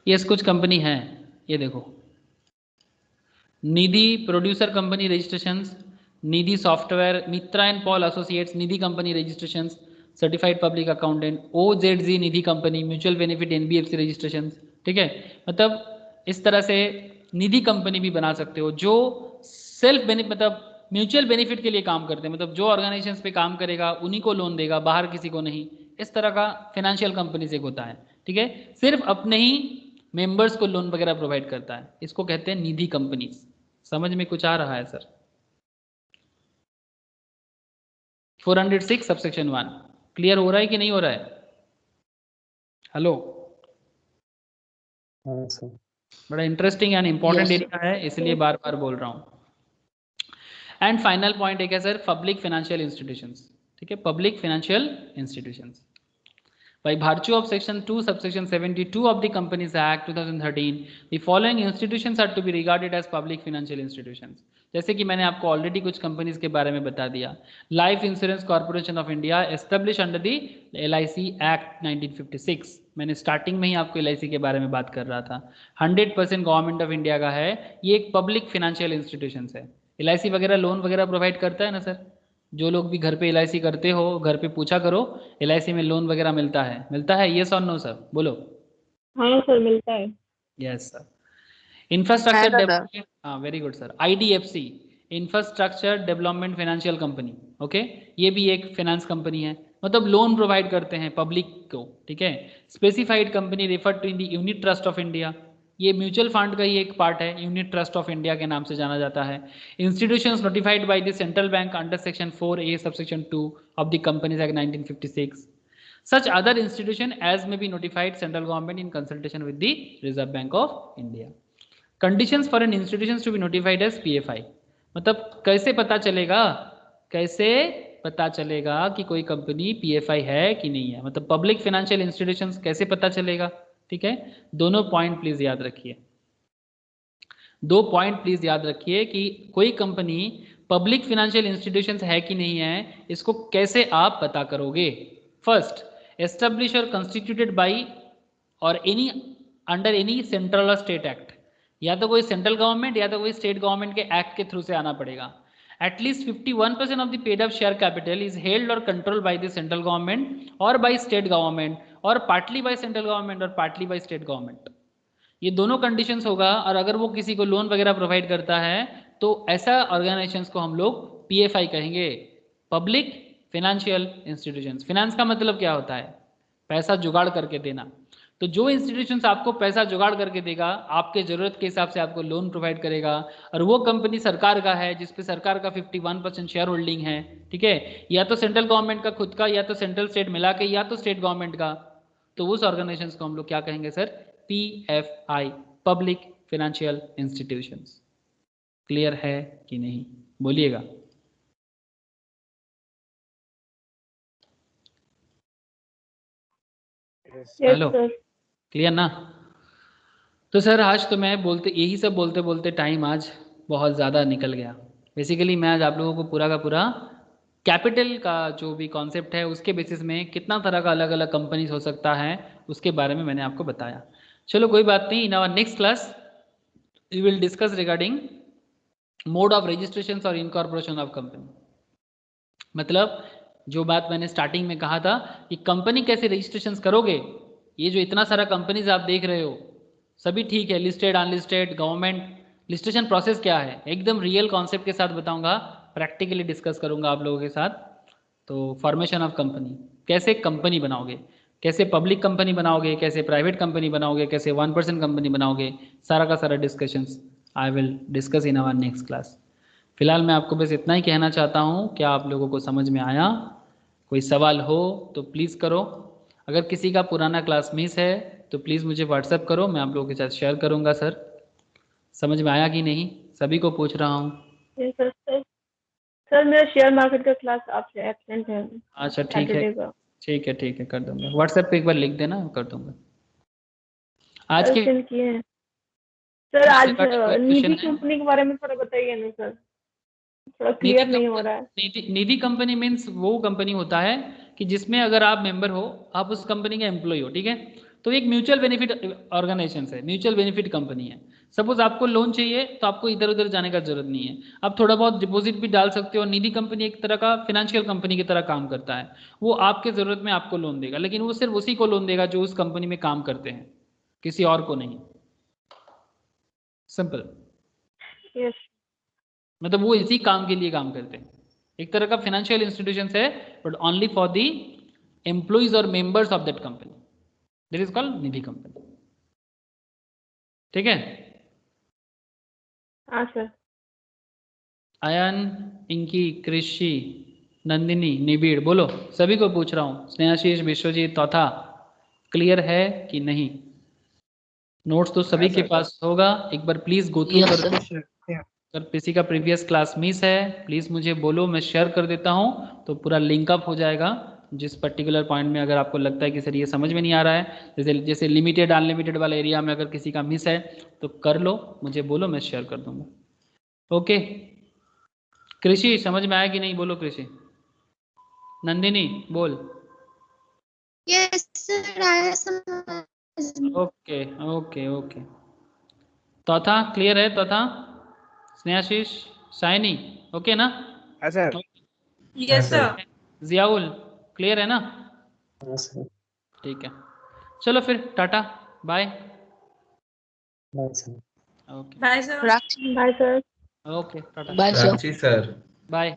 Speaker 1: ये कुछ कंपनी है, ये देखो, Nidhi producer company registrations, Nidhi software, Mitra and Paul associates Nidhi company registrations, certified public accountant, OZZ Nidhi company, mutual benefit NBFC registrations, ठीक है। मतलब इस तरह से निधि कंपनी भी बना सकते हो जो सेल्फ बेनिफिट, मतलब म्यूचुअल बेनिफिट के लिए काम करते हैं, मतलब जो ऑर्गेनाइजेशंस पे काम करेगा उन्हीं को लोन देगा, बाहर किसी को नहीं। इस तरह का फाइनेंशियल कंपनी से होता है, ठीक है, सिर्फ अपने ही मेंबर्स को लोन वगैरह प्रोवाइड करता है, इसको कहते हैं निधि कंपनीज। समझ में कुछ आ रहा है सर? 406 सबसेक्शन 1 क्लियर हो रहा है कि नहीं हो रहा है? हेलो,
Speaker 4: हाँ सर।
Speaker 1: बड़ा इंटरेस्टिंग एंड इंपॉर्टेंट एरिया है, इसलिए बार बार बोल रहा हूँ। एंड फाइनल पॉइंट एक है सर पब्लिक फाइनेंशियल इंस्टीट्यूशंस, ठीक है, public financial institutions. By virtue of section 2 subsection 72 of the Companies Act 2013, the following institutions are to be regarded as public financial institutions. जैसे कि मैंने आपको ऑलरेडी कुछ companies के बारे में बता दिया। Life insurance corporation of India establish under the LIC act 1956, मैंने स्टार्टिंग में ही आपको LIC के बारे में बात कर रहा था। 100% गवर्नमेंट ऑफ इंडिया का है, ये एक पब्लिक फाइनेंशियल इंस्टीट्यूशन है। LIC वगैरह लोन वगैरह प्रोवाइड करता है ना सर, जो लोग भी घर पे LIC करते हो घर पे पूछा करो, LIC में लोन वगैरह मिलता है, यस और नो सर, बोलो।
Speaker 6: हाँ सर मिलता है।
Speaker 1: Yes sir. इंफ्रास्ट्रक्चर
Speaker 8: दादा।
Speaker 1: डेवलपमेंट, हाँ very good sir. IDFC infrastructure development financial company, okay, ये भी एक फाइनेंस कंपनी है, मतलब लोन प्रोवाइड करते हैं पब्लिक को, ठीक है। Specified company refer to in the unit trust of India, ये म्यूचुअल फंड का ही एक पार्ट है, यूनिट ट्रस्ट ऑफ इंडिया के नाम से जाना जाता है। Institutions notified by the central bank under section 4A subsection 2 of the companies act 1956, such other institution as may be notified central government in consultation with the Reserve Bank of India. Conditions for an institutions to be notified as PFI, मतलब कैसे पता चलेगा कि कोई company PFI है कि नहीं है, मतलब पब्लिक फाइनेंशियल इंस्टीट्यूशंस कैसे पता चलेगा, ठीक है। दोनों पॉइंट प्लीज याद रखिए, 2 पॉइंट प्लीज याद रखिए कि कोई कंपनी पब्लिक फाइनेंशियल इंस्टीट्यूशंस है कि नहीं है, इसको कैसे आप पता करोगे। First, establish or constituted by or any under any central or state act, या तो कोई सेंट्रल गवर्नमेंट या तो कोई स्टेट गवर्नमेंट के एक्ट के थ्रू से आना पड़ेगा। At least 51% of the paid up share capital is held or control by the central government or by state government or partly by central government or partly by state government, ये दोनों conditions होगा। और अगर वो किसी को लोन वगैरह provide करता है तो ऐसा ऑर्गेनाइजेशंस को हम लोग PFI कहेंगे, पब्लिक फाइनेंशियल इंस्टीट्यूशंस। फाइनेंस का मतलब क्या होता है, पैसा जुगाड़ करके देना। तो जो इंस्टीट्यूशंस आपको पैसा जुगाड़ करके देगा, आपके जरूरत के हिसाब से आपको लोन प्रोवाइड करेगा, और वो कंपनी सरकार का है जिसपे सरकार का 51% शेयर होल्डिंग है, ठीक है, या तो सेंट्रल गवर्नमेंट का खुद का, या तो सेंट्रल स्टेट मिला के, या तो स्टेट गवर्नमेंट का, तो उस ऑर्गेनाइजेशंस को हम लोग क्या कहेंगे sir, PFI, public financial institutions. Clear है कि नहीं, बोलिएगा। हेलो, क्लियर ना। तो सर आज तो मैं यही सब बोलते बोलते टाइम आज बहुत ज़्यादा निकल गया। बेसिकली मैं आज आप लोगों को पूरा का पूरा कैपिटल का जो भी कॉन्सेप्ट है उसके बेसिस में कितना तरह का अलग अलग कंपनीज हो सकता है उसके बारे में मैंने आपको बताया। चलो कोई बात नहीं, in our next class we will discuss regarding mode of registration और इनकॉर्पोरेशन ऑफ कंपनी। मतलब जो बात मैंने स्टार्टिंग में कहा था कि कंपनी कैसे रजिस्ट्रेशन करोगे, ये जो इतना सारा कंपनीज आप देख रहे हो सभी ठीक है, listed unlisted government, registration process क्या है एकदम रियल कॉन्सेप्ट के साथ बताऊंगा, प्रैक्टिकली डिस्कस करूंगा आप लोगों के साथ। तो फॉर्मेशन ऑफ कंपनी, कैसे कंपनी बनाओगे, कैसे पब्लिक कंपनी बनाओगे, कैसे प्राइवेट कंपनी बनाओगे, कैसे 1% कंपनी बनाओगे, सारा का सारा discussions I will discuss in our next class. फिलहाल मैं आपको बस इतना ही कहना चाहता हूँ, क्या आप लोगों को समझ में आया? कोई सवाल हो तो प्लीज़ करो, अगर किसी का पुराना क्लास मिस है तो प्लीज़ मुझे व्हाट्सएप करो, मैं आप लोगों के साथ शेयर करूँगा। सर समझ में आया कि नहीं, सभी को पूछ रहा हूँ।
Speaker 6: सर मेरा शेयर मार्केट का क्लास आपसे एब्सेंट है।
Speaker 1: अच्छा ठीक है कर दूंगा, व्हाट्सएप पे एक बार लिख देना, कर दूंगा। आज के
Speaker 6: सर आज निधि कंपनी के बारे में थोड़ा बताइए ना सर, थोड़ा क्लियर नहीं हो रहा है।
Speaker 1: निधि कंपनी मीन्स वो कंपनी होता है कि जिसमें अगर आप मेंबर हो, आप उस कंपनी के एम्प्लॉय हो, ठीक है, तो एक म्यूचुअल बेनिफिट ऑर्गेनाइजेशन है, म्यूचुअल बेनिफिट कंपनी है। सपोज आपको लोन चाहिए तो आपको इधर उधर जाने का जरूरत नहीं है, आप थोड़ा बहुत डिपॉजिट भी डाल सकते हो। निधि कंपनी एक तरह का फाइनेंशियल कंपनी की तरह काम करता है, वो आपके ज़रूरत में आपको लोन देगा, लेकिन वो सिर्फ उसी को लोन देगा जो उस कंपनी में काम करते हैं, किसी और को नहीं। सिंपल।
Speaker 6: यस।
Speaker 1: मतलब वो इसी काम के लिए काम करते हैं, एक तरह का फाइनेंशियल इंस्टीट्यूशन है, but only for the employees और members of that company, that is called Nidhi company. ठीक है।
Speaker 6: हाँ सर।
Speaker 1: आयन, इंकी, कृषि, नंदिनी, निबिड़, बोलो, सभी को पूछ रहा हूँ, स्नेहाशीष, विश्वजीत, तथा क्लियर है कि नहीं? नोट्स तो सभी के पास होगा, एक बार प्लीज गो थ्रू करो। अगर किसी का प्रीवियस क्लास मिस है प्लीज़ मुझे बोलो, मैं शेयर कर देता हूँ तो पूरा लिंकअप हो जाएगा। जिस पर्टिकुलर पॉइंट में अगर आपको लगता है कि सर ये समझ में नहीं आ रहा है, जैसे लिमिटेड अनलिमिटेड वाला एरिया में अगर किसी का मिस है तो कर लो, मुझे बोलो, मैं शेयर कर दूंगा। ओके कृषि समझ में आया कि नहीं? बोलो कृषि। नंदिनी बोल।
Speaker 9: यस सर आया समझ।
Speaker 1: Okay okay okay. तथा क्लियर है? तथा स्नेहाशीष शाइनी ओके ना?
Speaker 7: हाँ sir.
Speaker 5: Yes sir.
Speaker 1: Ziaul clear है ना?
Speaker 4: हाँ सर।
Speaker 1: ठीक है, चलो फिर tata bye.
Speaker 4: Bye sir.
Speaker 1: Okay
Speaker 9: bye sir.
Speaker 6: Bye sir.
Speaker 1: Okay tata
Speaker 8: bye sir.
Speaker 5: Ranchi sir.
Speaker 1: Bye.